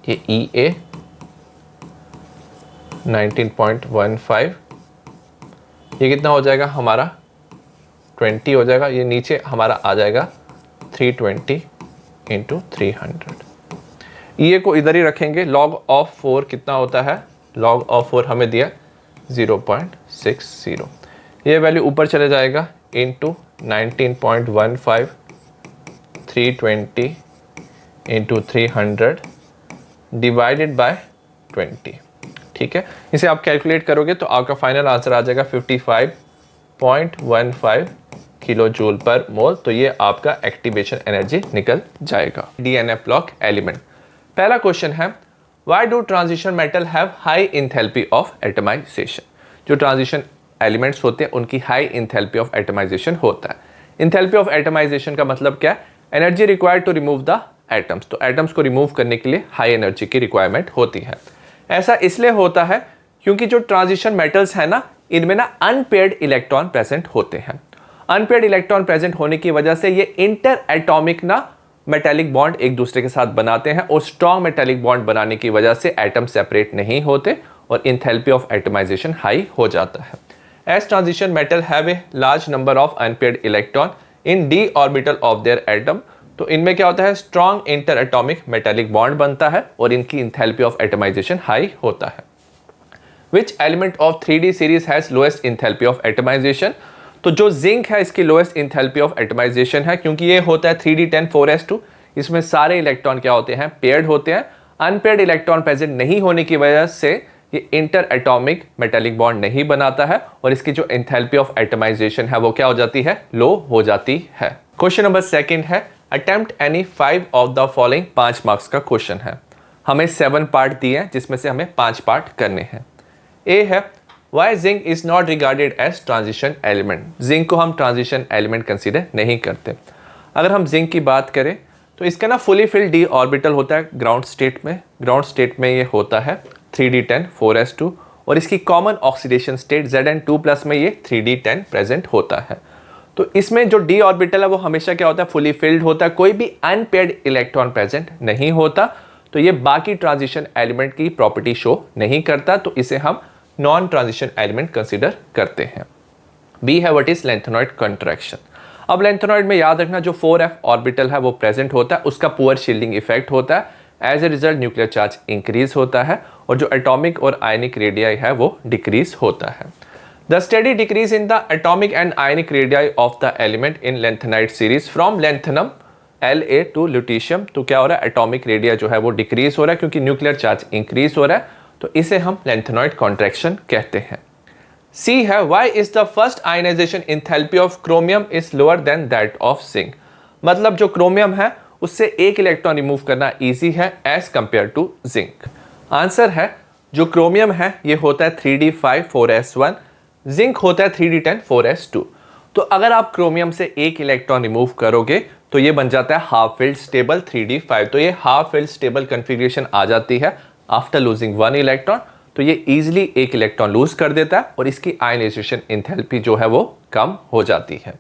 ये EA 19.15, ये कितना हो जाएगा हमारा 20 हो जाएगा, ये नीचे हमारा आ जाएगा 320 इंटू 300। ये को इधर ही रखेंगे, log ऑफ 4 कितना होता है, log ऑफ 4 हमें दिया 0.60। ये वैल्यू ऊपर चले जाएगा इंटू 19.15 320 इंटू 300 डिवाइडेड बाय 20। ठीक है, इसे आप कैलकुलेट करोगे तो आपका फाइनल आंसर आ जाएगा 55.15 किलो जूल पर मोल। तो ये आपका एक्टिवेशन एनर्जी निकल जाएगा। DNA block element. पहला क्वेश्चन है why do transition metal have high enthalpy of atomization. जो ट्रांजिशन एलिमेंट्स होते हैं उनकी हाई इंथैल्पी ऑफ एटमाइजेशन होता है। इंथैल्पी ऑफ एटमाइजेशन का मतलब क्या है? Energy required to remove the atoms. तो एटम्स को रिमूव करने के लिए हाई एनर्जी की रिक्वायरमेंट होती है। ऐसा इसलिए होता है क्योंकि जो ट्रांजिशन मेटल्स है ना, इनमें ना अनपेयर्ड इलेक्ट्रॉन प्रेजेंट होते हैं। अनपेयर्ड इलेक्ट्रॉन प्रेजेंट होने की वजह से ये इंटर एटॉमिक ना मेटालिक बॉन्ड एक दूसरे के साथ बनाते हैं और स्ट्रॉन्ग मेटालिक बॉन्ड बनाने की वजह से एटम सेपरेट नहीं होते और इंथैल्पी ऑफ एटमाइजेशन हाई हो जाता है। As transition metal have a large number of unpaired electron in d orbital of their atom. तो इनमें क्या होता है? Strong interatomic metallic bond बनता है और इनकी इंथैल्पी ऑफ एटमाइजेशन हाई होता है। Which element of 3D series has lowest enthalpy of atomization. तो जो जिंक है इसकी लोएस्ट इंथैल्पी ऑफ एटमाइजेशन है क्योंकि ये होता है 3D10 4s2। इसमें सारे इलेक्ट्रॉन क्या होते हैं? पेयर्ड होते हैं। अनपेयर्ड इलेक्ट्रॉन प्रेजेंट नहीं होने की वजह से ये इंटर एटॉमिक मेटालिक बॉन्ड नहीं बनाता है और इसकी जो इंथैल्पी ऑफ एटमाइजेशन है वो क्या हो जाती है? लो हो जाती है। क्वेश्चन नंबर सेकंड है attempt any 5 of the following. 5 marks का क्वेश्चन है। हमें 7 पार्ट दिए हैं जिसमें से हमें 5 पार्ट करने हैं। ए है why zinc is not regarded as transition element. Zinc को हम ट्रांजिशन एलिमेंट कंसीडर नहीं करते। अगर हम जिंक की बात करें तो इसका ना फुली फिल्ड डी ऑर्बिटल होता है ग्राउंड स्टेट में। ग्राउंड स्टेट में ये होता है 3D10 4s2 और इसकी कॉमन ऑक्सीडेशन स्टेट Zn2+ में ये 3D10 प्रेजेंट होता है। तो इसमें जो डी ऑर्बिटल है वो हमेशा क्या होता है? फुली फिल्ड होता है। कोई भी अनपेयर्ड इलेक्ट्रॉन प्रेजेंट नहीं होता। तो ये बाकी ट्रांजिशन एलिमेंट की प्रॉपर्टी शो नहीं करता, तो इसे हम नॉन ट्रांजिशन एलिमेंट कंसीडर करते हैं। बी है व्हाट इज लेंथेनॉइड कंट्रैक्शन। अब लेंथेनॉइड में याद रखना जो 4f ऑर्बिटल है वो प्रेजेंट होता है, उसका पुअर शील्डिंग इफेक्ट होता है। As a result nuclear charge increase होता है और जो एटॉमिक और आयनिक रेडियाई है वो डिक्रीज होता है। The steady decrease in the atomic and ionic radii of the element in lanthanide series from lanthanum La to lutetium. तो क्या हो रहा है? एटॉमिक रेडिया जो है वो डिक्रीज हो रहा है क्योंकि न्यूक्लियर चार्ज इंक्रीज हो रहा है, तो इसे हम लेंथेनॉइड कॉन्ट्रैक्शन कहते हैं। सी है why is the first ionization enthalpy of chromium is lower than that of zinc. मतलब जो क्रोमियम है उससे एक इलेक्ट्रॉन रिमूव करना इजी है as compare to zinc. Answer है जो क्रोमियम है ये होता है 3D5 4s1, जिंक होता है 3D10 4s2। तो अगर आप क्रोमियम से एक इलेक्ट्रॉन रिमूव करोगे तो ये बन जाता है हाफ फिल्ड स्टेबल 3D5। तो ये हाफ फिल्ड स्टेबल कॉन्फ़िगरेशन आ जाती है आफ्टर लूजिंग 1 इलेक्ट्रॉन। तो ये इजीली एक इलेक्ट्रॉन लूज कर देता है और इसकी आयनाइजेशन इंथैल्पी जो है वो कम हो जाती है।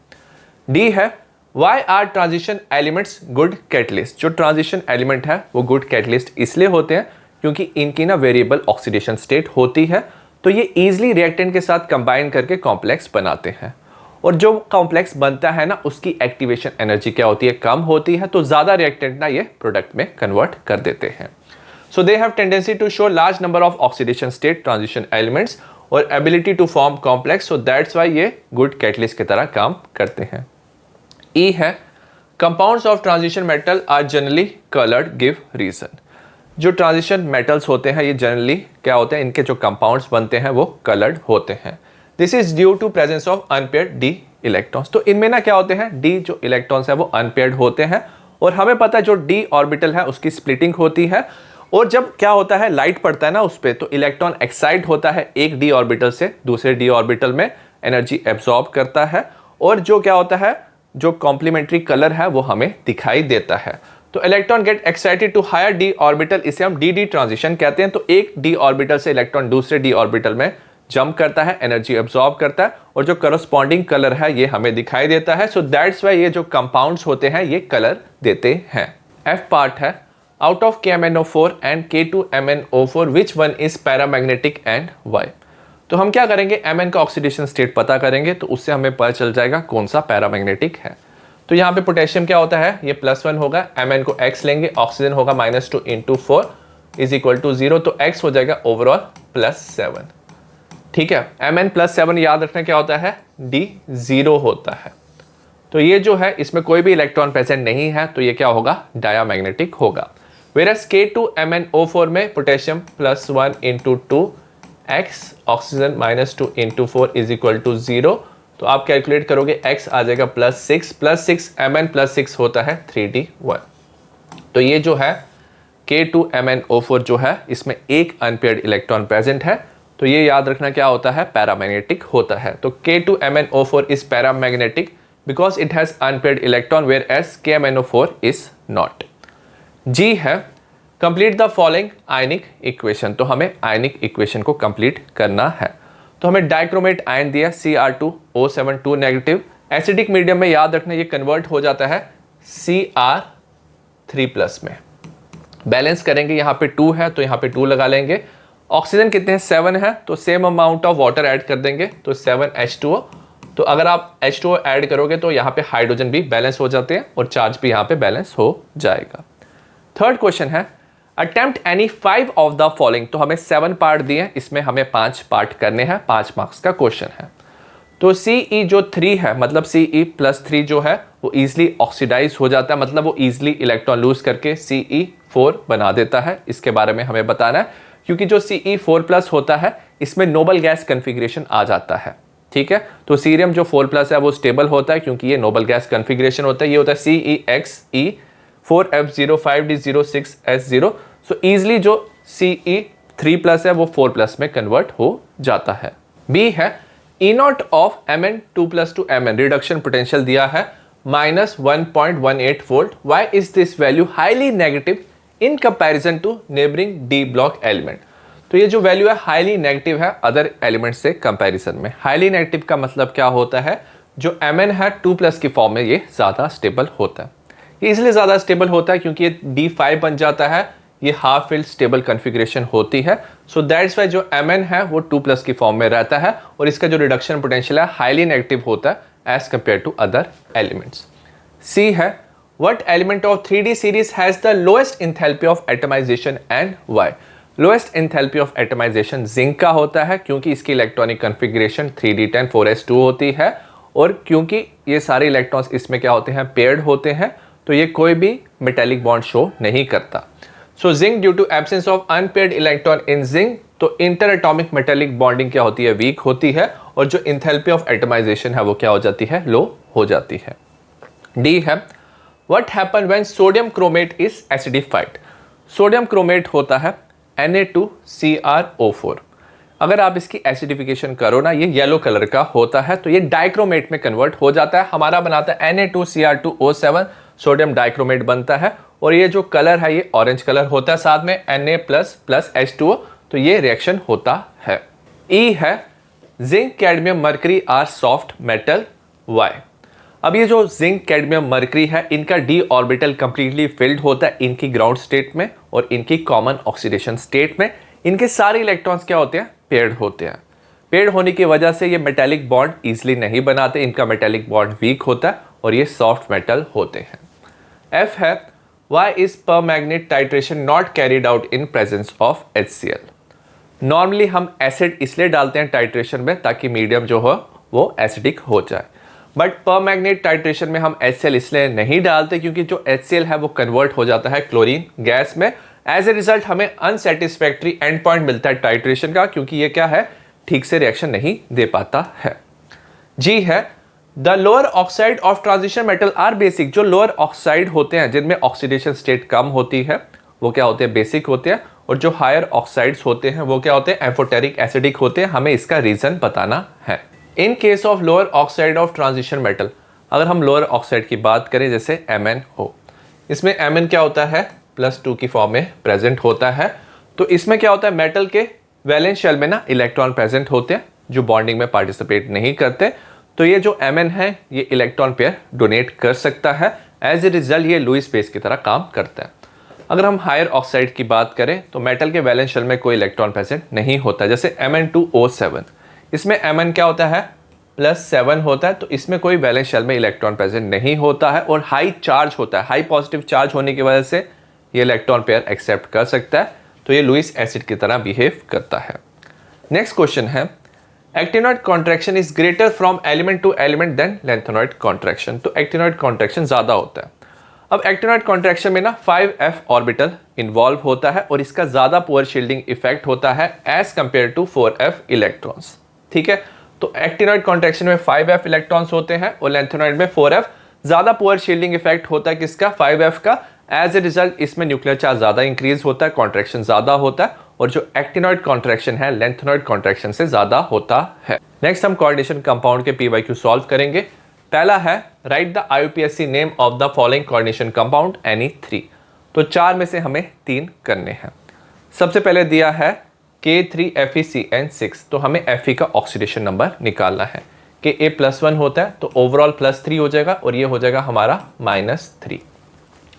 डी है why are transition elements good catalyst. जो ट्रांजिशन एलिमेंट है वो गुड कैटलिस्ट इसलिए होते हैं क्योंकि इनकी ना वेरिएबल ऑक्सीडेशन स्टेट होती है, तो ये इजीली रिएक्टेंट के साथ कंबाइन करके कॉम्प्लेक्स बनाते हैं और जो कॉम्प्लेक्स बनता है ना उसकी एक्टिवेशन एनर्जी क्या होती है? कम होती है। तो ज़्यादा रिएक्टेंट ना ये प्रोडक्ट में कन्वर्ट कर देते हैं। So they have tendency to show large number of oxidation state transition elements और ability to form complex. So that's why ये गुड कैटलिस्ट की तरह काम करते हैं। ई है compounds of transition metal are generally coloured give reason. जो transition metals होते हैं ये जनरली क्या होते हैं? इनके जो कंपाउंड्स बनते हैं वो कलर्ड होते हैं। This is due to presence of unpaired d electrons. तो इनमें ना क्या होते हैं? डी जो इलेक्ट्रॉन्स है वो अनपेयर्ड होते हैं और हमें पता है जो डी ऑर्बिटल है उसकी स्प्लिटिंग होती है और जब क्या होता है लाइट पड़ता है ना उस पर, तो इलेक्ट्रॉन एक्साइट होता है एक डी ऑर्बिटल से दूसरे डी ऑर्बिटल में, एनर्जी एब्जॉर्ब करता है और जो क्या होता है जो कॉम्प्लीमेंट्री कलर है वो हमें दिखाई देता है। तो electron get excited to higher d orbital, इसे हम डी डी ट्रांजिशन कहते हैं। तो एक डी ऑर्बिटल से इलेक्ट्रॉन दूसरे डी ऑर्बिटल में जंप करता है, एनर्जी एब्जॉर्ब करता है और जो करस्पॉन्डिंग कलर है ये हमें दिखाई देता है। सो दैट्स वाई ये जो कंपाउंड्स होते हैं ये कलर देते हैं। एफ पार्ट है out of KMnO4 and K2MnO4 which one is paramagnetic and why. तो हम क्या करेंगे? Mn का ऑक्सीडेशन स्टेट पता करेंगे तो उससे हमें पता चल जाएगा कौन सा पैरामैग्नेटिक है। तो यहाँ पे पोटेशियम क्या होता है? ये +1 होगा, Mn को x लेंगे, ऑक्सीजन होगा -2 × 4 = 0, तो x हो जाएगा ओवरऑल +7। ठीक है, Mn +7 याद रखना क्या होता है? डी 0 होता है। तो ये जो है इसमें कोई भी इलेक्ट्रॉन प्रेजेंट नहीं है, तो ये क्या होगा, डायामैग्नेटिक होगा। वेरस K2MnO4 में potassium +1 × 2x oxygen -2 × 4 is equal to 0। तो आप कैलकुलेट करोगे x आ जाएगा +6 Mn+6 होता है 3d1। तो ये जो है K2MnO4 जो है इसमें एक अनपेयर्ड इलेक्ट्रॉन प्रेजेंट है, तो ये याद रखना क्या होता है, पैरामैग्नेटिक होता है। तो K2MnO4 is paramagnetic because it has unpaired electron whereas KMnO4 is not. G है complete the following ionic equation. तो हमें आयनिक इक्वेशन को कंप्लीट करना है। तो हमें डाइक्रोमेट आयन दिया Cr2O7 2 नेगेटिव। एसिडिक मीडियम में याद रखना ये कन्वर्ट हो जाता है Cr3+ में। बैलेंस करेंगे, यहाँ पे 2 है तो यहाँ पे 2 लगा लेंगे। ऑक्सीजन कितने हैं, 7 है, तो same amount of water add कर देंगे, तो 7H2O। तो अगर आप H2O ऐड करोगे तो यहाँ पे हाइड्रोजन भी बैलेंस हो जाते हैं और चार्ज भी यहाँ पे बैलेंस हो जाएगा। थर्ड क्वेश्चन है attempt any 5 of the following. तो हमें 7 पार्ट दिए हैं, इसमें हमें 5 पार्ट करने हैं, 5 मार्क्स का क्वेश्चन है। तो Ce जो 3 है, मतलब Ce+3 जो है वो ईजिली ऑक्सीडाइज हो जाता है, मतलब वो ईजिली इलेक्ट्रॉन लूज करके Ce4 बना देता है। इसके बारे में हमें बताना है, क्योंकि जो Ce4+ होता है इसमें नोबल गैस कन्फिग्रेशन आ जाता है। ठीक है, तो सीरियम जो 4+ है वो स्टेबल होता है क्योंकि ये नोबल गैस कन्फिग्रेशन होता है। ये होता है CeXe4f05d06s0। सो ईजिली जो Ce3+ है वो 4+ में कन्वर्ट हो जाता है। बी है E0 of Mn2+2 Mn reduction potential दिया है -1.18 volt. Why is this value highly negative in comparison to neighbouring d block element. तो ये जो वैल्यू है हाईली नेगेटिव है अदर एलिमेंट से कंपैरिजन में। हाईली नेगेटिव का मतलब क्या होता है, जो Mn है 2+ की फॉर्म में ये ज़्यादा स्टेबल होता है। ये इसलिए ज़्यादा स्टेबल होता है क्योंकि ये D5 बन जाता है, ये हाफ फील्ड स्टेबल कन्फिग्रेशन होती है। सो दैट्स वाई जो Mn है वो 2+ की फॉर्म में रहता है और इसका जो रिडक्शन पोटेंशियल है हाईली नेगेटिव होता है as compare to other elements. C है what element of 3D series has the lowest enthalpy of atomisation and why. Lowest enthalpy of atomisation zinc का होता है क्योंकि इसकी इलेक्ट्रॉनिक कन्फिग्रेशन 3d10 4s2 होती है और क्योंकि ये सारे इलेक्ट्रॉन्स इसमें क्या होते हैं, पेयर्ड होते हैं, तो ये कोई भी मेटेलिक बॉन्ड शो नहीं करता। So zinc due to absence of unpaired electron in zinc, तो इंटर एटॉमिक मेटेलिक बॉन्डिंग क्या होती है, वीक होती है और जो एंथैल्पी ऑफ एटमाइजेशन है वो क्या हो जाती है, लो हो जाती है। डी है what happen when sodium chromate is acidified. Sodium chromate होता है Na2CrO4। अगर आप इसकी एसिडिफिकेशन करो ना, ये येलो कलर का होता है, तो ये डाइक्रोमेट में कन्वर्ट हो जाता है, हमारा बनाता है Na2Cr2O7, सोडियम डाइक्रोमेट बनता है और ये जो कलर है ये ऑरेंज कलर होता है, साथ में Na++H2O, तो ये रिएक्शन होता है। ई है zinc cadmium mercury are soft metal why. अब ये जो जिंक कैडमियम मरकरी है इनका d ऑर्बिटल कंप्लीटली फिल्ड होता है इनकी ग्राउंड स्टेट में और इनकी कॉमन ऑक्सीडेशन स्टेट में। इनके सारे इलेक्ट्रॉन्स क्या होते हैं, पेयर्ड होते हैं। पेयर्ड होने की वजह से ये मेटेलिक बॉन्ड इजीली नहीं बनाते, इनका मेटेलिक बॉन्ड वीक होता है और ये सॉफ्ट मेटल होते हैं। एफ है why is permanganate titration not carried out in presence of HCl। Normally हम एसिड इसलिए डालते हैं टाइट्रेशन में ताकि मीडियम जो हो वो एसिडिक हो जाए, बट परमैग्नेट टाइट्रेशन में हम HCl इसलिए नहीं डालते क्योंकि जो HCl है वो कन्वर्ट हो जाता है क्लोरीन गैस में। एज ए रिजल्ट हमें अनसेटिस्फैक्ट्री एंड पॉइंट मिलता है टाइट्रेशन का, क्योंकि ये क्या है, ठीक से रिएक्शन नहीं दे पाता है। जी है the lower oxide of transition metal are basic. जो लोअर ऑक्साइड होते हैं जिनमें ऑक्सीडेशन स्टेट कम होती है वो क्या होते हैं, बेसिक होते हैं, और जो हायर ऑक्साइड्स होते हैं वो क्या होते हैं, एम्फोटेरिक एसिडिक होते हैं। हमें इसका रीजन बताना है। इन case of lower oxide of transition metal, अगर हम लोअर ऑक्साइड की बात करें जैसे Mn हो, इसमें Mn क्या होता है, +2 की फॉर्म में प्रेजेंट होता है। तो इसमें क्या होता है, मेटल के वैलेंस शेल में ना इलेक्ट्रॉन प्रेजेंट होते हैं जो बॉन्डिंग में पार्टिसिपेट नहीं करते। तो ये जो Mn है ये इलेक्ट्रॉन पेयर डोनेट कर सकता है, एज ए रिजल्ट ये लुईस पेस की तरह काम करता है। अगर हम हायर ऑक्साइड की बात करें तो मेटल के वैलेंस शेल में कोई इलेक्ट्रॉन प्रेजेंट नहीं होता, जैसे Mn2O7, इसमें Mn क्या होता है, +7 होता है, तो इसमें कोई वैलेंस शेल में इलेक्ट्रॉन प्रेजेंट नहीं होता है और हाई चार्ज होता है। हाई पॉजिटिव चार्ज होने की वजह से ये इलेक्ट्रॉन पेयर एक्सेप्ट कर सकता है, तो ये लुईस एसिड की तरह बिहेव करता है। नेक्स्ट क्वेश्चन है actinoid contraction is greater from element to element than lanthanoid contraction. तो एक्टिनोइड कॉन्ट्रैक्शन ज़्यादा होता है। अब एक्टिनोइड कॉन्ट्रैक्शन में ना 5f ऑर्बिटल इन्वॉल्व होता है और इसका ज़्यादा पुअर शील्डिंग इफेक्ट होता है as compare to 4f electrons. ठीक है, तो एक्टिनोइड कॉन्ट्रैक्शन में 5f इलेक्ट्रॉन्स होते हैं और लेंथेनॉइड में 4f। ज़्यादा पुअर शील्डिंग इफेक्ट होता है किसका? 5f का। एज ए रिजल्ट इसमें न्यूक्लियर चार्ज ज़्यादा इंक्रीज होता है, कॉन्ट्रैक्शन ज़्यादा होता है, और जो एक्टिनोइड कॉन्ट्रैक्शन है लेंथेनॉइड कॉन्ट्रैक्शन से ज़्यादा होता है। नेक्स्ट हम कोऑर्डिनेशन कंपाउंड के PYQ सॉल्व करेंगे। पहला है write the IUPAC name of the following coordination compound Ni3। तो 4 में से हमें 3 करने हैं। सबसे पहले दिया है K3FeCN6, तो हमें Fe का ऑक्सीडेशन नंबर निकालना है। Ka+1 होता है तो ओवरऑल +3 हो जाएगा और ये हो जाएगा हमारा -3।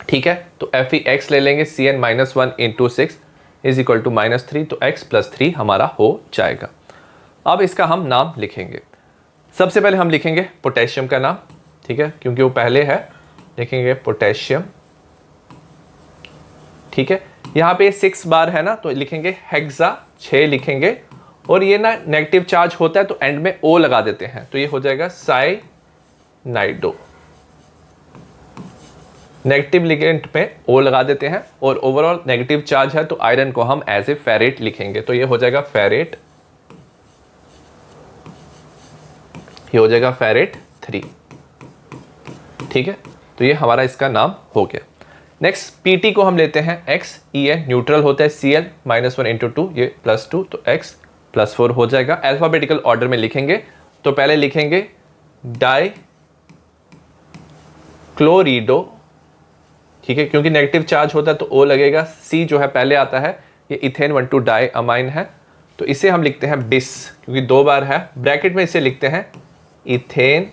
ठीक है, तो FeX ले लेंगे, Cn-1 into 6 is equal to -3, तो x+3 हमारा हो जाएगा। अब इसका हम नाम लिखेंगे। सबसे पहले हम लिखेंगे पोटेशियम का नाम, ठीक है, क्योंकि वो पहले है, लिखेंगे पोटेशियम। ठीक है, यहाँ पे 6 बार है ना, तो लिखेंगे हेक्सा, 6 लिखेंगे, और ये ना नेगेटिव चार्ज होता है तो एंड में O लगा देते हैं, तो ये हो जाएगा साइनाइडो। नेगेटिव लिगेंड में O लगा देते हैं और ओवरऑल नेगेटिव चार्ज है तो आयरन को हम एज ए फेरेट लिखेंगे, तो ये हो जाएगा फेरेट, ये हो जाएगा फेरेट 3। ठीक है, तो ये हमारा इसका नाम हो गया। नेक्स्ट Pt को हम लेते हैं X, En न्यूट्रल होता है, Cl-1 इंटू 2, ये +2, तो x+4 हो जाएगा। अल्फाबेटिकल ऑर्डर में लिखेंगे, तो पहले लिखेंगे डाई क्लोरिडो। ठीक है, क्योंकि नेगेटिव चार्ज होता है तो O लगेगा। C जो है पहले आता है, ये इथेन 1,2 डाई अमाइन है, तो इसे हम लिखते हैं बिस, क्योंकि 2 बार है। ब्रैकेट में इसे लिखते हैं इथेन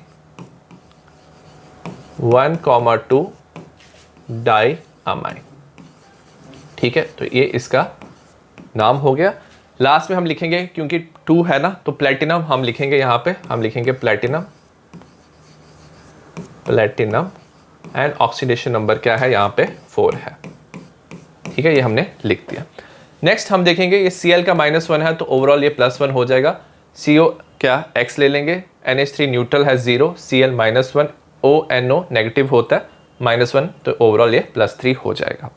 1,2 डाई अमाइन। ठीक है, तो ये इसका नाम हो गया। लास्ट में हम लिखेंगे, क्योंकि 2 है ना, तो प्लेटिनम हम लिखेंगे, यहाँ पे हम लिखेंगे platinum, platinum, and oxidation number क्या है यहाँ पे 4 है। ठीक है, ये हमने लिख दिया। नेक्स्ट हम देखेंगे, ये Cl का -1 है तो ओवरऑल ये +1 हो जाएगा। CO क्या X ले लेंगे, NH3 न्यूट्रल है 0, Cl-1, ONO नेगेटिव होता है -1, तो ओवरऑल ये +3 हो जाएगा।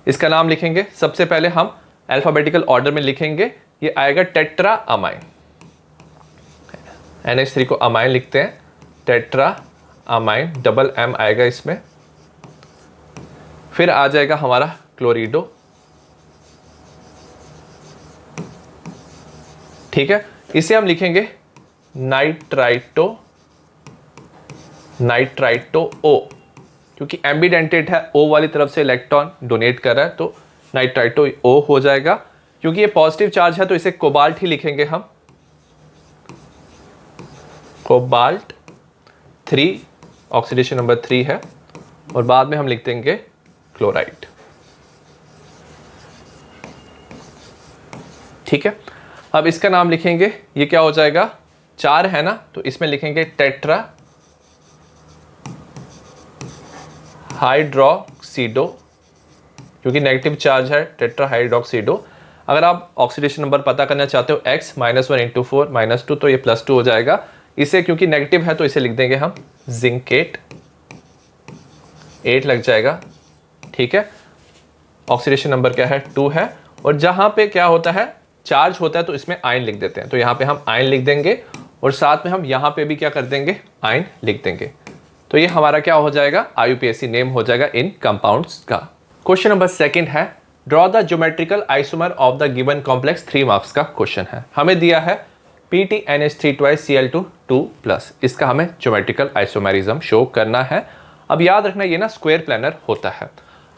इसका नाम लिखेंगे, सबसे पहले हम अल्फाबेटिकल ऑर्डर में लिखेंगे, ये आएगा टेट्रा अमाइन। NH3 को अमाइन लिखते हैं, टेट्रा अमाइन, डबल M आएगा इसमें। फिर आ जाएगा हमारा क्लोरिडो। ठीक है, इसे हम लिखेंगे नाइट्राइटो, नाइट्राइटो O, क्योंकि एम्बिडेंटेड है, O वाली तरफ से इलेक्ट्रॉन डोनेट कर रहा है, तो नाइट्राइटो O हो जाएगा। क्योंकि ये पॉजिटिव चार्ज है तो इसे कोबाल्ट ही लिखेंगे हम, कोबाल्ट 3, ऑक्सीडेशन नंबर 3 है, और बाद में हम लिख देंगे क्लोराइड। ठीक है, अब इसका नाम लिखेंगे, ये क्या हो जाएगा, 4 है ना, तो इसमें लिखेंगे टेट्रा हाइड्रोक्सीडो, क्योंकि नेगेटिव चार्ज है, टेट्रा हाइड्रोक्सीडो। अगर आप ऑक्सीडेशन नंबर पता करना चाहते हो X-1 इंटू 4 -2, तो ये +2 हो जाएगा। इसे क्योंकि नेगेटिव है तो इसे लिख देंगे हम जिंकेट, 8 लग जाएगा। ठीक है, ऑक्सीडेशन नंबर क्या है 2 है, और जहां पे क्या होता है चार्ज होता है तो इसमें आयन लिख देते हैं, तो यहाँ पे हम आयन लिख देंगे, और साथ में हम यहाँ पे भी क्या कर देंगे, आयन लिख देंगे। तो ये हमारा क्या हो जाएगा, IUPAC नेम हो जाएगा इन कंपाउंड्स का। क्वेश्चन नंबर 2 है draw the geometrical isomer of the given complex, 3 marks का क्वेश्चन है। हमें दिया है PTNH3 twice Cl2 2+, इसका हमें ज्योमेट्रिकल आइसोमेरिज्म शो करना है। अब याद रखना ये ना स्क्वायर प्लानर होता है।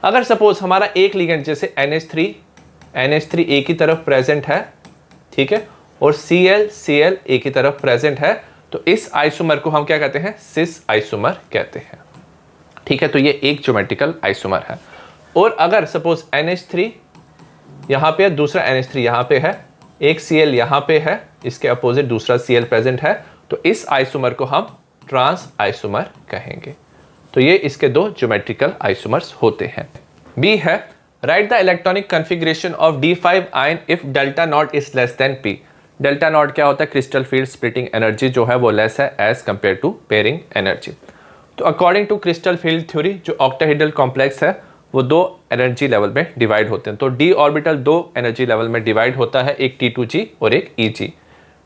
अगर सपोज हमारा एक लिगेंड जैसे NH3 एक ही तरफ प्रेजेंट है, ठीक है, और Cl एक ही तरफ प्रेजेंट है, तो इस आइसोमर को हम क्या कहते हैं, सिस आइसोमर कहते हैं। ठीक है, तो ये एक ज्योमेट्रिकल आइसोमर है। और अगर सपोज NH3 यहाँ पे है, दूसरा NH3 यहाँ पे है, एक Cl यहाँ पे है, इसके अपोजिट दूसरा Cl प्रेजेंट है, तो इस आइसोमर को हम ट्रांस आइसोमर कहेंगे। तो ये इसके 2 ज्योमेट्रिकल आइसोमर्स होते हैं। बी है write the electronic configuration of D5 ion if delta not is less than P। Delta not क्या होता है, क्रिस्टल फील्ड स्प्लिटिंग एनर्जी जो है वो लेस है as compare to pairing energy. तो according to crystal field theory जो octahedral complex है वो दो एनर्जी लेवल में डिवाइड होते हैं। तो डी ऑर्बिटल दो एनर्जी लेवल में डिवाइड होता है, एक T2G और एक EG।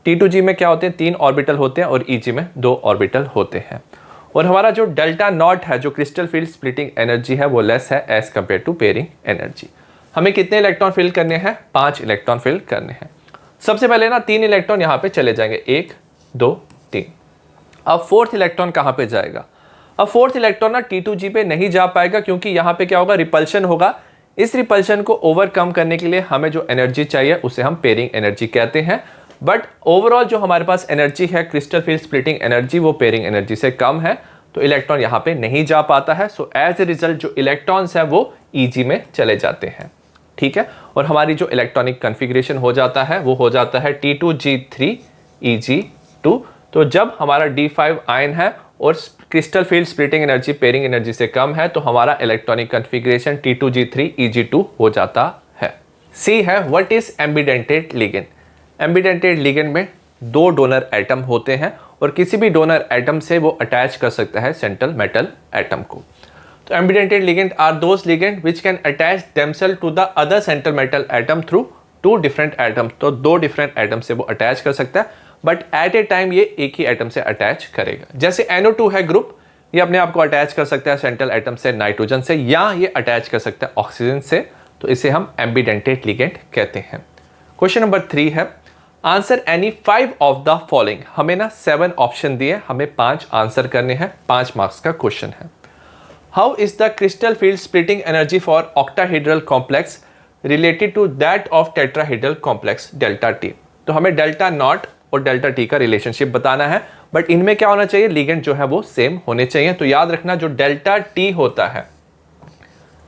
T2G में क्या होते हैं, 3 ऑर्बिटल होते हैं और EG में 2 ऑर्बिटल होते हैं। और हमारा जो डेल्टा नॉट है जो क्रिस्टल फील्ड स्प्लिटिंग एनर्जी है वो लेस है as compare to pairing energy. हमें कितने इलेक्ट्रॉन फिल करने हैं, 5 इलेक्ट्रॉन फिल करने हैं। सबसे पहले ना 3 इलेक्ट्रॉन यहाँ पे चले जाएंगे, 1 2 3। अब 4th इलेक्ट्रॉन कहाँ पे जाएगा, अब 4th इलेक्ट्रॉन ना T2G पे नहीं जा पाएगा क्योंकि यहाँ पे क्या होगा, रिपल्शन होगा। इस रिपल्शन को ओवरकम करने के लिए हमें जो एनर्जी चाहिए उसे हम पेयरिंग एनर्जी कहते हैं। बट ओवरऑल जो हमारे पास एनर्जी है क्रिस्टल फील्ड स्प्लिटिंग एनर्जी वो पेयरिंग एनर्जी से कम है, तो इलेक्ट्रॉन यहाँ पे नहीं जा पाता है। सो एज ए रिजल्ट जो इलेक्ट्रॉन्स है वो EG में चले जाते हैं। ठीक है, और हमारी जो इलेक्ट्रॉनिक कन्फिग्रेशन हो जाता है वो हो जाता है T2G3 EG2। तो जब हमारा D5 आयन है और crystal field splitting energy pairing energy से कम है तो हमारा इलेक्ट्रॉनिक कन्फिग्रेशन T2G3 EG2 हो जाता है। सी है what is ambidentate ligand. Ambidentate ligand में 2 डोनर एटम होते हैं और किसी भी डोनर एटम से वो अटैच कर सकता है सेंट्रल मेटल एटम को। तो ambidentate ligand are those ligand which can attach themselves to the other central metal atom through 2 different atom. तो 2 डिफरेंट एटम से वो अटैच कर सकता है, बट एट ए टाइम ये एक ही एटम से अटैच करेगा। जैसे NO2 है ग्रुप, ये अपने आप को अटैच कर सकता है सेंट्रल एटम से नाइट्रोजन से, या ये अटैच कर सकता है ऑक्सीजन से, तो इसे हम एम्बिडेंटेड लिगेंड कहते हैं। क्वेश्चन नंबर 3 है answer any 5 of the following. हमें ना 7 ऑप्शन दिए, हमें 5 आंसर करने हैं, 5 मार्क्स का क्वेश्चन है। How is the crystal field splitting energy for octahedral complex related to that of tetrahedral complex delta t. तो हमें डेल्टा नॉट और डेल्टा टी का रिलेशनशिप बताना है, बट इनमें क्या होना चाहिए, लिगेंड जो है वो सेम होने चाहिए। तो याद रखना जो डेल्टा टी होता है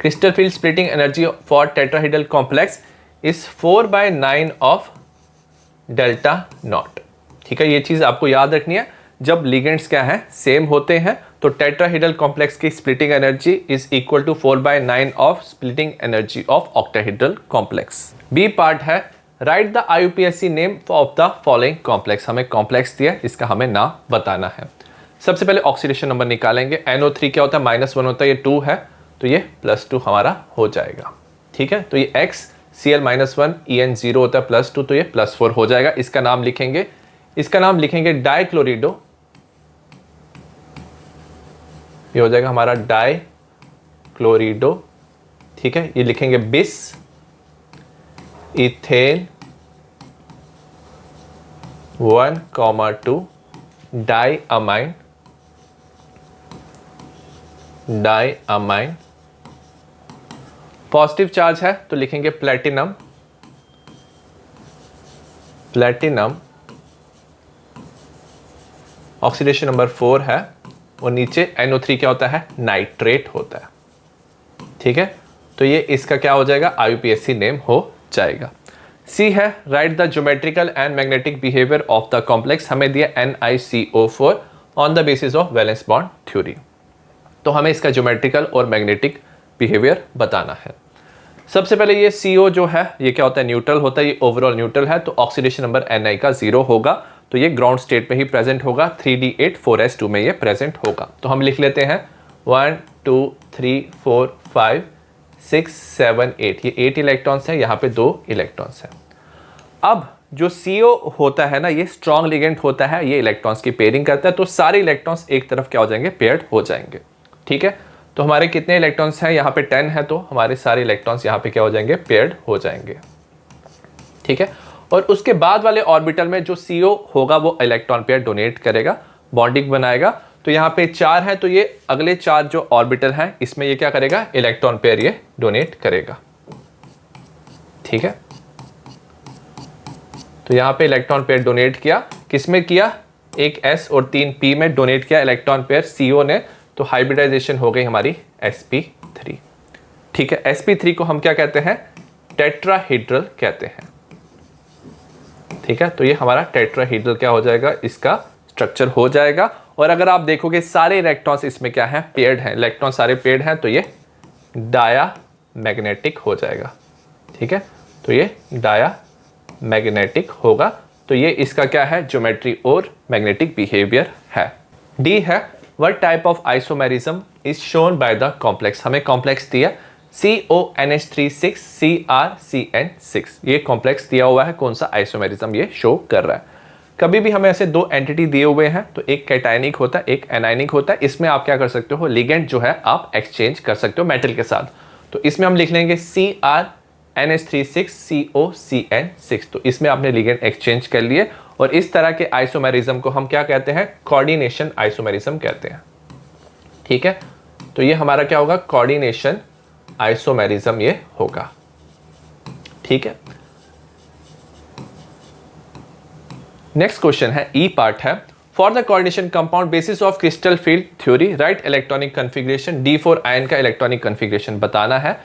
crystal field splitting energy for tetrahedral complex is 4/9 of delta not. ठीक है, ये चीज आपको याद रखनी है। जब लिगेंड्स क्या है, सेम होते हैं, तो टेट्राहेड्रल कॉम्प्लेक्स की splitting energy is equal to 4/9 of splitting energy of octahedral complex. B part है write the IUPAC name of the following complex. हमें कॉम्प्लेक्स दिया, इसका हमें नाम बताना है। सबसे पहले ऑक्सीडेशन नंबर निकालेंगे। NO3 क्या होता है, -1 होता है, ये 2 है, तो ये +2 हमारा हो जाएगा। ठीक है, तो ये X Cl-1 En0 होता है +2, तो ये +4 हो जाएगा। इसका नाम लिखेंगे, इसका नाम लिखेंगे डाइक्लोरिडो, ये हो जाएगा हमारा डाइक्लोरिडो। ठीक है, ये लिखेंगे बिस इथेन 1,2 डाइअमाइन पॉजिटिव चार्ज है तो लिखेंगे प्लेटिनम ऑक्सीडेशन नंबर 4 है, और नीचे NO3 क्या होता है, नाइट्रेट होता है। ठीक है, तो ये इसका क्या हो जाएगा, IUPAC नेम हो जाएगा। सी है write the geometrical and magnetic behaviour of the complex. हमें दिया NiCO4 on the basis of valence bond theory. तो हमें इसका ज्योमेट्रिकल और मैग्नेटिक बिहेवियर बताना है। सबसे पहले ये CO जो है ये क्या होता है, न्यूट्रल होता है, ये ओवरऑल न्यूट्रल है, तो ऑक्सीडेशन नंबर Ni का 0 होगा, तो ये ग्राउंड स्टेट में ही प्रेजेंट होगा। 3D8 4s2 में ये प्रेजेंट होगा। तो हम लिख लेते हैं 1 2 3 4 5 6 7 8, ये 8 इलेक्ट्रॉन्स हैं, यहाँ पे 2 इलेक्ट्रॉन्स हैं। अब जो CO होता है ना, ये स्ट्रॉन्ग लिगेंड होता है, ये इलेक्ट्रॉन्स की पेयरिंग करता है, तो सारे इलेक्ट्रॉन्स एक तरफ क्या हो जाएंगे, पेयर्ड हो जाएंगे। ठीक है, तो हमारे कितने इलेक्ट्रॉन्स हैं, यहाँ पे 10 है, तो हमारे सारे इलेक्ट्रॉन्स यहाँ पे क्या हो जाएंगे, पेयर्ड हो जाएंगे। ठीक है, और उसके बाद वाले ऑर्बिटल में जो CO होगा वो इलेक्ट्रॉन पेयर डोनेट करेगा, बॉन्डिंग बनाएगा। तो यहाँ पे 4 है, तो ये अगले 4 जो ऑर्बिटल हैं इसमें ये क्या करेगा, इलेक्ट्रॉन पेयर ये डोनेट करेगा। ठीक है, तो यहाँ पे इलेक्ट्रॉन पेयर डोनेट किया, किसमें किया, एक S और 3 P में डोनेट किया इलेक्ट्रॉन पेयर CO ने, तो हाइब्रिडाइजेशन हो गई हमारी sp3। ठीक है, sp3 को हम क्या कहते हैं, टेट्राहेड्रल कहते हैं। ठीक है, तो ये हमारा टेट्राहेड्रल क्या हो जाएगा, इसका स्ट्रक्चर हो जाएगा। और अगर आप देखोगे सारे इलेक्ट्रॉन्स इसमें क्या है, पेयर्ड हैं, इलेक्ट्रॉन सारे पेयर्ड हैं, तो ये डाया मैग्नेटिक हो जाएगा। ठीक है, तो ये डाया मैग्नेटिक होगा, तो ये इसका क्या है, ज्योमेट्री और मैग्नेटिक बिहेवियर है। डी है what type of isomerism is shown by the complex. हमें कॉम्प्लेक्स दिया CONH36 CrCN6, ये कॉम्प्लेक्स दिया हुआ है, कौन सा आइसोमेरिज्म ये शो कर रहा है। कभी भी हमें ऐसे दो एंटिटी दिए हुए हैं तो एक कैटायनिक होता है, एक एनायनिक होता है, इसमें आप क्या कर सकते हो, लिगेंड जो है आप एक्सचेंज कर सकते हो मेटल के साथ। तो इसमें हम लिख लेंगे CrNH36 COCN6, तो इसमें आपने लिगेंड एक्सचेंज कर लिए। और इस तरह के आइसोमेरिज्म को हम क्या कहते हैं, कोऑर्डिनेशन आइसोमेरिज्म कहते हैं। ठीक है, तो ये हमारा क्या होगा, कोऑर्डिनेशन आइसोमेरिज्म ये होगा। ठीक है, नेक्स्ट क्वेश्चन है, ई पार्ट है, for the coordination compound basis of crystal field theory right electronic configuration. D4 ion का इलेक्ट्रॉनिक कन्फिग्रेशन बताना है।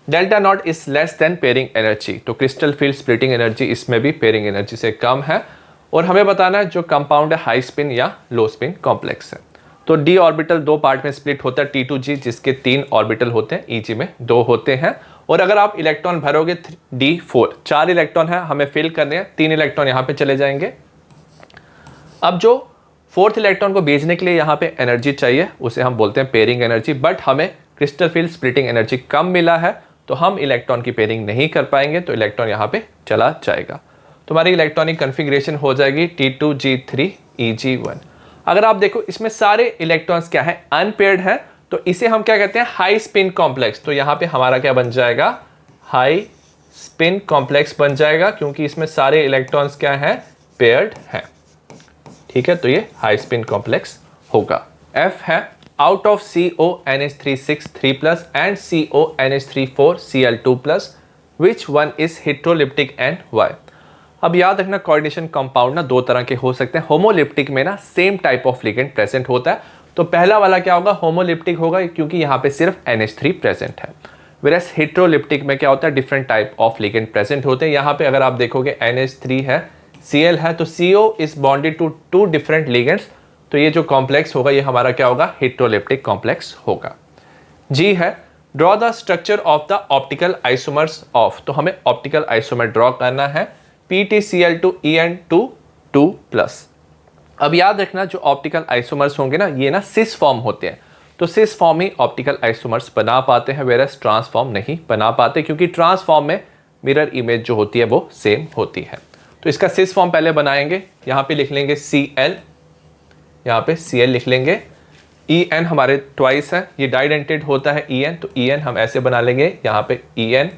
Delta not is less than pairing energy, तो क्रिस्टल फील्ड स्प्लिटिंग एनर्जी इसमें भी पेयरिंग एनर्जी से कम है। और हमें बताना है जो कंपाउंड है हाई स्पिन या लो स्पिन कॉम्प्लेक्स है। तो डी ऑर्बिटल दो पार्ट में स्प्लिट होता है, T2G जिसके 3 ऑर्बिटल होते हैं, EG में 2 होते हैं। और अगर आप इलेक्ट्रॉन भरोगे D4, 4 इलेक्ट्रॉन है हमें फिल करने हैं, 3 इलेक्ट्रॉन यहाँ पे चले जाएंगे। अब जो 4th इलेक्ट्रॉन को भेजने के लिए यहाँ पे एनर्जी चाहिए, उसे हम बोलते हैं पेयरिंग एनर्जी, बट हमें क्रिस्टल फील्ड स्प्लिटिंग एनर्जी कम मिला है, तो हम इलेक्ट्रॉन की पेयरिंग नहीं कर पाएंगे, तो इलेक्ट्रॉन यहाँ पे चला जाएगा। तुम्हारी इलेक्ट्रॉनिक कन्फिग्रेशन हो जाएगी T2G3 EG1। अगर आप देखो इसमें सारे इलेक्ट्रॉन्स क्या है, अनपेयर्ड है, तो इसे हम क्या कहते हैं, हाई स्पिन कॉम्प्लेक्स। तो यहाँ पे हमारा क्या बन जाएगा, हाई स्पिन कॉम्प्लेक्स बन जाएगा, क्योंकि इसमें सारे इलेक्ट्रॉन्स क्या है, पेयर्ड है। ठीक है, तो ये हाई स्पिन कॉम्प्लेक्स होगा। F है, out of CONH36 3+ and CONH34 Cl2+, which one is heteroleptic and why. अब याद रखना कोऑर्डिनेशन कंपाउंड ना दो तरह के हो सकते हैं। होमोलिप्टिक में ना same type of ligand present होता है, तो पहला वाला क्या होगा, होमोलिप्टिक होगा, क्योंकि यहाँ पे सिर्फ NH3 प्रेजेंट है। वेरएस हेट्रोलिप्टिक में क्या होता है, different type of ligand present होते हैं। यहाँ पे अगर आप देखोगे NH3 है, Cl है, तो CO is bonded to 2 different ligands, तो ये जो कॉम्प्लेक्स होगा ये हमारा क्या होगा, हेट्रोलिप्टिक कॉम्प्लेक्स होगा। G है, draw the structure of the optical isomers of, तो हमें ऑप्टिकल आइसोमर ड्रॉ करना है PTCl2En2+। अब याद रखना जो ऑप्टिकल आइसोमर्स होंगे ना, ये ना सिस फॉर्म होते हैं, तो सिस फॉर्म ही ऑप्टिकल आइसोमर्स बना पाते हैं, वेरस ट्रांसफॉर्म नहीं बना पाते, क्योंकि ट्रांसफॉर्म में मिरर इमेज जो होती है वो सेम होती है। तो इसका सिस फॉर्म पहले बनाएंगे, यहाँ पे लिख लेंगे Cl, यहाँ पे Cl लिख लेंगे। En हमारे ट्वाइस है, ये डाइडेंटेड होता है En, तो En हम ऐसे बना लेंगे, यहाँ पे En,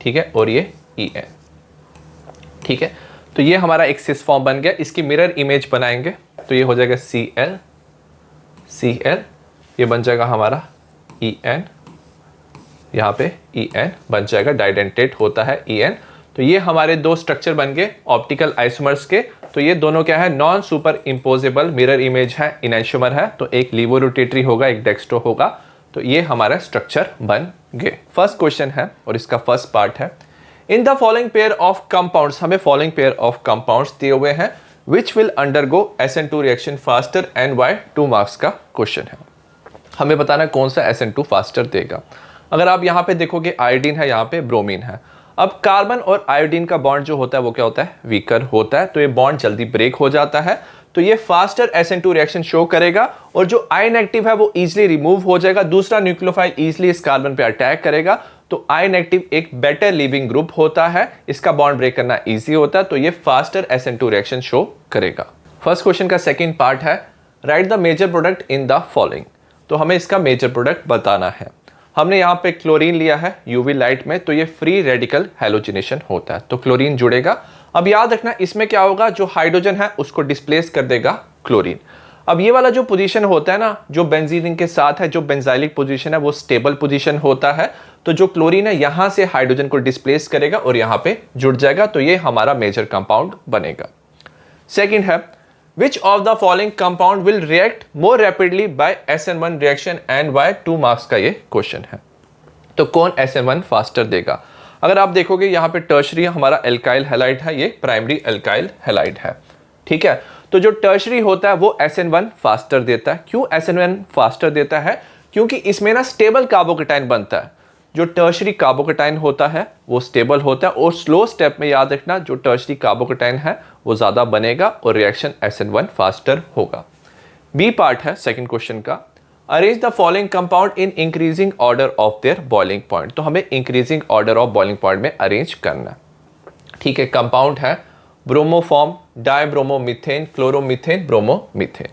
ठीक है, और ये En। ठीक है, तो ये हमारा एक सिस फॉर्म बन गया। इसकी मिरर इमेज बनाएंगे, तो ये हो जाएगा Cl, ये बन जाएगा हमारा En, यहाँ पे En बन जाएगा, डाइडेंटेड होता है En। तो ये हमारे दो स्ट्रक्चर बन गए ऑप्टिकल आइसोमर्स के। तो ये दोनों क्या है, non super imposable mirror image है, इनैंशियोमर है, तो एक लीवो रोटेटरी होगा, एक डेक्स्ट्रो होगा। तो ये हमारा स्ट्रक्चर बन गए। फर्स्ट क्वेश्चन है और इसका फर्स्ट पार्ट है, in the following pair of compounds, हमें फॉलोइंग पेयर ऑफ कंपाउंड्स दिए हुए हैं, which will undergo SN2 reaction faster and why, 2 marks का क्वेश्चन है। हमें बताना कौन सा SN2 फास्टर देगा। अगर आप यहाँ पे देखोगे आयोडीन है, यहाँ पे ब्रोमीन है। अब कार्बन और आयोडीन का बॉन्ड जो होता है वो क्या होता है, वीकर होता है, तो ये बॉन्ड जल्दी ब्रेक हो जाता है, तो ये फास्टर SN2 रिएक्शन शो करेगा। और जो आयन एक्टिव है वो इजीली रिमूव हो जाएगा, दूसरा न्यूक्लियोफाइल इजीली इस कार्बन पे अटैक करेगा, तो आयन एक्टिव एक बेटर लिविंग ग्रुप होता है, इसका बॉन्ड ब्रेक करना इजी होता है, तो ये फास्टर SN2 रिएक्शन शो करेगा। फर्स्ट क्वेश्चन का सेकंड पार्ट है, write the major product in the following, तो हमें इसका मेजर प्रोडक्ट बताना है। हमने यहाँ पे क्लोरीन लिया है यूवी लाइट में, तो ये फ्री रेडिकल हैलोजिनेशन होता है, तो क्लोरीन जुड़ेगा। अब याद रखना इसमें क्या होगा, जो हाइड्रोजन है उसको डिस्प्लेस कर देगा क्लोरीन। अब ये वाला जो पोजीशन होता है ना, जो बेंजीन के साथ है, जो बेंजाइलिक पोजीशन है वो स्टेबल पोजीशन होता है, तो जो क्लोरीन है यहाँ से हाइड्रोजन को डिस्प्लेस करेगा और यहाँ पे जुड़ जाएगा, तो ये हमारा मेजर कंपाउंड बनेगा। सेकेंड है, Which of the following compound will react more rapidly by SN1 reaction and why, 2 marks का ये क्वेश्चन है। तो कौन SN1 फास्टर देगा। अगर आप देखोगे यहाँ पे टर्शरी हमारा एल्काइल हैलाइड है, ये प्राइमरी एल्काइल हैलाइड है। ठीक है, तो जो टर्शरी होता है वो SN1 फास्टर देता है। क्यों SN1 फास्टर देता है, क्योंकि इसमें ना स्टेबल कार्बोकेटाइन बनता है। जो टर्शरी कार्बोकेटाइन होता है वो स्टेबल होता है, और स्लो स्टेप में याद रखना जो टर्शरी कार्बोकेटाइन है वो ज़्यादा बनेगा और रिएक्शन SN1 फास्टर होगा। बी पार्ट है सेकंड क्वेश्चन का, arrange the following compound in increasing order of their boiling point. तो हमें increasing order of boiling point में अरेंज करना। ठीक है, कंपाउंड है ब्रोमोफॉर्म, डायब्रोमोमीथेन, क्लोरोमीथेन, ब्रोमोमीथेन।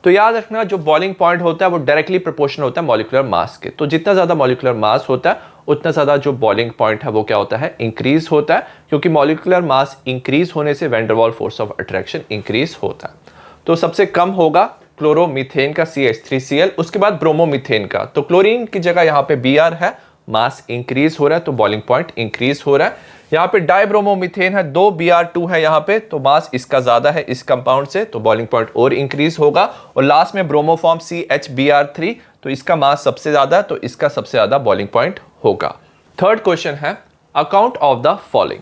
तो याद रखना जो बॉइलिंग पॉइंट होता है वो डायरेक्टली प्रोपोर्शनल होता है मॉलिक्यूलर मास के। तो जितना ज़्यादा मॉलिक्यूलर मास होता है उतना ज़्यादा जो बॉइलिंग पॉइंट है वो क्या होता है, इंक्रीज होता है, क्योंकि मॉलिक्यूलर मास इंक्रीज होने से van der Waals force of attraction increase होता है। तो सबसे कम होगा क्लोरोमीथेन का CH3Cl, उसके बाद ब्रोमोमीथेन का। तो क्लोरीन की जगह यहाँ पे Br है, मास इंक्रीज हो रहा है तो बॉइलिंग पॉइंट इंक्रीज हो रहा है। यहाँ पे डाइब्रोमोमीथेन है, 2 Br2 है यहाँ पे, तो मास इसका ज्यादा है इस कंपाउंड से, तो बॉइलिंग पॉइंट और इंक्रीज होगा। और लास्ट में ब्रोमोफॉर्म CHBr3, तो इसका मास सबसे ज्यादा है तो इसका सबसे ज्यादा बॉइलिंग पॉइंट होगा। थर्ड क्वेश्चन है अकाउंट ऑफ द फॉलोइंग।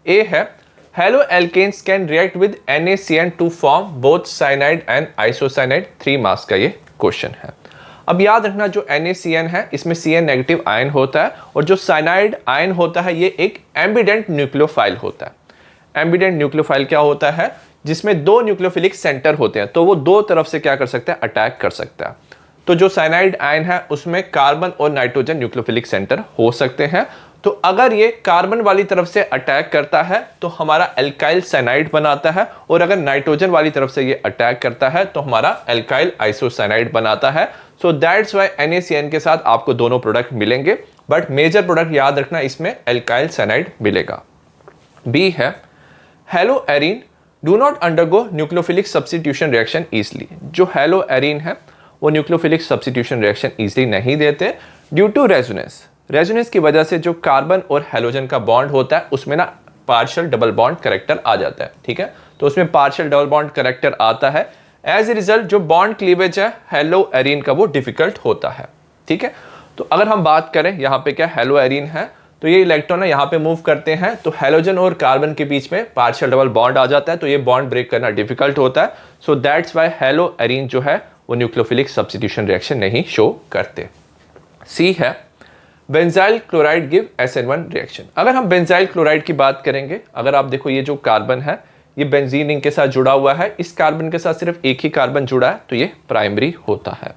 ए है haloalkanes can react with NaCN to form both cyanide and isocyanide. 3 marks का ये क्वेश्चन है। अब याद रखना जो NaCN है इसमें Cn नेगेटिव आयन होता है, और जो साइनाइड आयन होता है ये एक एम्बिडेंट न्यूक्लियोफाइल होता है। एम्बिडेंट न्यूक्लियोफाइल क्या होता है, जिसमें 2 न्यूक्लियोफिलिक सेंटर होते हैं, तो वो 2 तरफ से क्या कर सकता है, अटैक कर सकता है। तो जो साइनाइड आयन है उसमें कार्बन और नाइट्रोजन न्यूक्लियोफिलिक सेंटर हो सकते हैं। तो अगर ये कार्बन वाली तरफ से अटैक करता है तो हमारा एल्काइल साइनाइड बनाता है, और अगर नाइट्रोजन वाली तरफ से ये अटैक करता है तो हमारा एल्काइल आइसोसाइनाइड बनाता है। सो दैट्स व्हाई NaCN के साथ आपको दोनों प्रोडक्ट मिलेंगे, बट मेजर प्रोडक्ट याद रखना इसमें एल्काइल साइनाइड मिलेगा। बी है hello arene do not undergo nucleophilic substitution reaction easily. जो हेलो एरीन है वो न्यूक्लियोफिलिक सब्स्टिट्यूशन रिएक्शन इजली नहीं देते ड्यू टू रेजोनेंस। रेजोनेंस की वजह से जो कार्बन और हेलोजन का बॉन्ड होता है उसमें ना पार्शियल डबल बॉन्ड कैरेक्टर आ जाता है। ठीक है, तो उसमें पार्शियल डबल बॉन्ड कैरेक्टर आता है, एज ए रिजल्ट जो बॉन्ड क्लीवेज है हेलो एरीन का वो डिफिकल्ट होता है। ठीक है, तो अगर हम बात करें यहाँ पे क्या हेलो एरीन है, तो ये इलेक्ट्रॉन यहाँ पे मूव करते हैं तो हेलोजन और कार्बन के बीच में पार्शियल डबल बॉन्ड आ जाता है, तो ये बॉन्ड ब्रेक करना डिफिकल्ट होता है। So that's Y hello arene जो है वो न्यूक्लियोफिलिक सब्स्टिट्यूशन रिएक्शन नहीं शो करते। सी है benzyl chloride give SN1 reaction. अगर हम बेंजाइल क्लोराइड की बात करेंगे, अगर आप देखो ये जो कार्बन है ये बेंजीन रिंग के साथ जुड़ा हुआ है, इस कार्बन के साथ सिर्फ एक ही कार्बन जुड़ा है तो ये प्राइमरी होता है,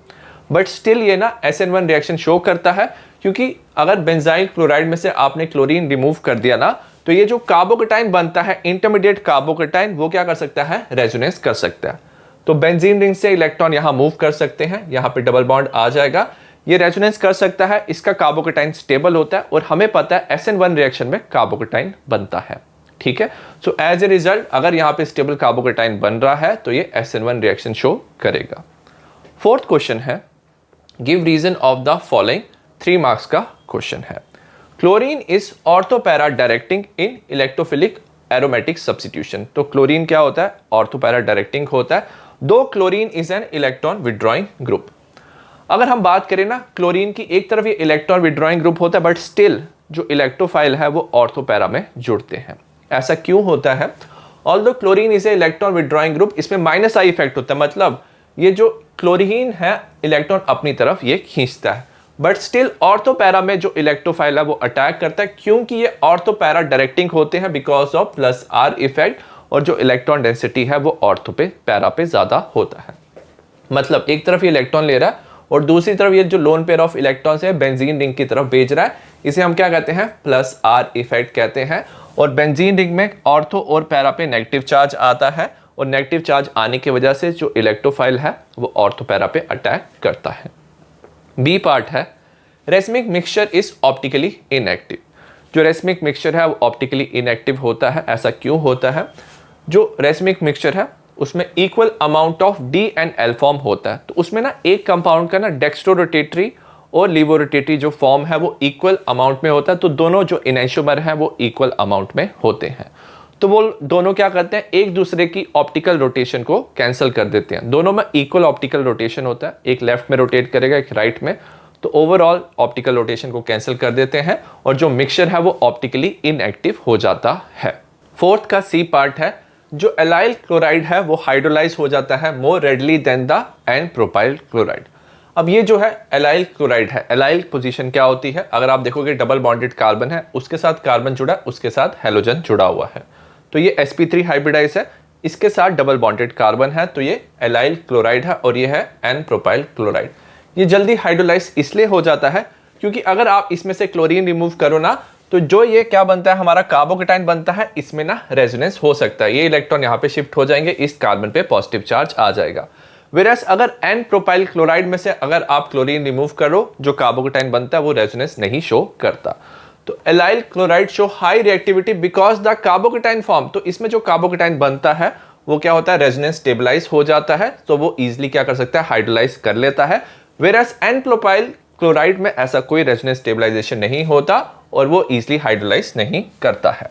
बट स्टिल ये ना SN1 रिएक्शन शो करता है, क्योंकि अगर बेंजाइल क्लोराइड में से आपने क्लोरीन रिमूव कर दिया ना तो ये जो कार्बोकेटाइन बनता है इंटरमीडिएट कार्बोकेटाइन वो क्या कर सकता है, रेजोनेंस कर सकता है। तो बेंजीन रिंग से इलेक्ट्रॉन यहां मूव कर सकते हैं, यहां पे डबल बॉन्ड आ जाएगा, ये रेजोनेंस कर सकता है, इसका कार्बोकेटाइन स्टेबल होता है, और हमें पता है SN1 रिएक्शन में कार्बोकेटाइन बनता है। ठीक है, सो एज ए रिजल्ट अगर यहाँ पे स्टेबल कार्बोकेटाइन बन रहा है तो ये SN1 रिएक्शन शो करेगा। फोर्थ क्वेश्चन है give reason of the following. 3 marks का क्वेश्चन है। Chlorine is ortho para directing in electrophilic aromatic substitution. तो क्लोरीन क्या होता है, ऑर्थोपैरा डायरेक्टिंग होता है, though chlorine is an electron withdrawing group. अगर हम बात करें ना क्लोरीन की, एक तरफ ये इलेक्ट्रॉन विड्रॉइंग ग्रुप होता है, बट स्टिल जो इलेक्ट्रोफाइल है वो ऑर्थोपैरा में जुड़ते हैं। ऐसा क्यों होता है, although chlorine is a electron withdrawing group, इसमें माइनस आई इफेक्ट होता है, मतलब ये जो क्लोरीन है इलेक्ट्रॉन अपनी तरफ ये खींचता है, बट स्टिल ऑर्थोपैरा में जो इलेक्ट्रोफाइल है वो अटैक करता है, क्योंकि ये ऑर्थोपैरा डायरेक्टिंग होते हैं because of plus are effect, और जो इलेक्ट्रॉन डेंसिटी है वो ऑर्थोपैरा पे ज्यादा होता है। मतलब एक तरफ ये इलेक्ट्रॉन ले रहा है और दूसरी तरफ ये जो लोन पेयर ऑफ इलेक्ट्रॉन्स है बेंजीन रिंग की तरफ भेज रहा है, इसे हम क्या कहते हैं, प्लस आर इफेक्ट कहते हैं। और बेंजीन रिंग में ऑर्थो और पैरा पे नेगेटिव चार्ज आता है, और नेगेटिव चार्ज आने की वजह से जो इलेक्ट्रोफाइल है वो ऑर्थो पैरा पे अटैक करता है। बी पार्ट है racemic mixture is optically inactive. जो रेसमिक मिक्सचर है वो ऑप्टिकली इनएक्टिव होता है। ऐसा क्यों होता है, जो रेसमिक मिक्सचर है उसमें equal amount of D and L form होता है, तो उसमें ना एक कंपाउंड का ना डेक्स्ट्रो रोटेटरी और लीवो रोटेटरी जो फॉर्म है वो इक्वल अमाउंट में होता है, तो दोनों जो इनैंशियोमर हैं वो इक्वल अमाउंट में होते हैं। तो वो दोनों क्या करते हैं, एक दूसरे की ऑप्टिकल रोटेशन को कैंसिल कर देते हैं। दोनों में इक्वल ऑप्टिकल रोटेशन होता है, एक लेफ्ट में रोटेट करेगा एक राइट में, तो ओवरऑल ऑप्टिकल रोटेशन को कैंसिल कर देते हैं और जो मिक्सचर है वो ऑप्टिकली इनएक्टिव हो जाता है। फोर्थ का सी पार्ट है, जो एलाइल क्लोराइड है वो हाइड्रोलाइज हो जाता है more readily than the n propyl chloride. अब ये जो है एलाइल क्लोराइड है, एलाइल पोजीशन क्या होती है, अगर आप देखोगे डबल बॉन्डेड कार्बन है, उसके साथ कार्बन जुड़ा, उसके साथ हेलोजन जुड़ा हुआ है, तो ये sp3 हाइब्रिडाइज है, इसके साथ डबल बॉन्डेड कार्बन है, तो ये एलाइल क्लोराइड है और ये है एन प्रोपाइल क्लोराइड। ये जल्दी हाइड्रोलाइज इसलिए हो जाता है क्योंकि अगर आप इसमें से क्लोरीन रिमूव करो ना, तो जो ये क्या बनता है, हमारा कार्बोकेटाइन बनता है, इसमें ना रेजोनेंस हो सकता है, ये इलेक्ट्रॉन यहाँ पे शिफ्ट हो जाएंगे, इस कार्बन पे पॉजिटिव चार्ज आ जाएगा। वेरस अगर एन प्रोपाइल क्लोराइड में से अगर आप क्लोरीन रिमूव करो, जो कार्बोकेटाइन बनता है वो रेजोनेंस नहीं शो करता। तो allyl chloride show high reactivity because the carbocation form, तो इसमें जो कार्बोकेटाइन बनता है वो क्या होता है, रेजोनेंस स्टेबलाइज हो जाता है, तो वो इजीली क्या कर सकता है, हाइड्रोलाइज कर लेता है। वेरस एन प्रोपाइल क्लोराइड में ऐसा कोई रेजोनेंस स्टेबलाइजेशन नहीं होता और वो इजीली हाइड्रोलाइज नहीं करता है।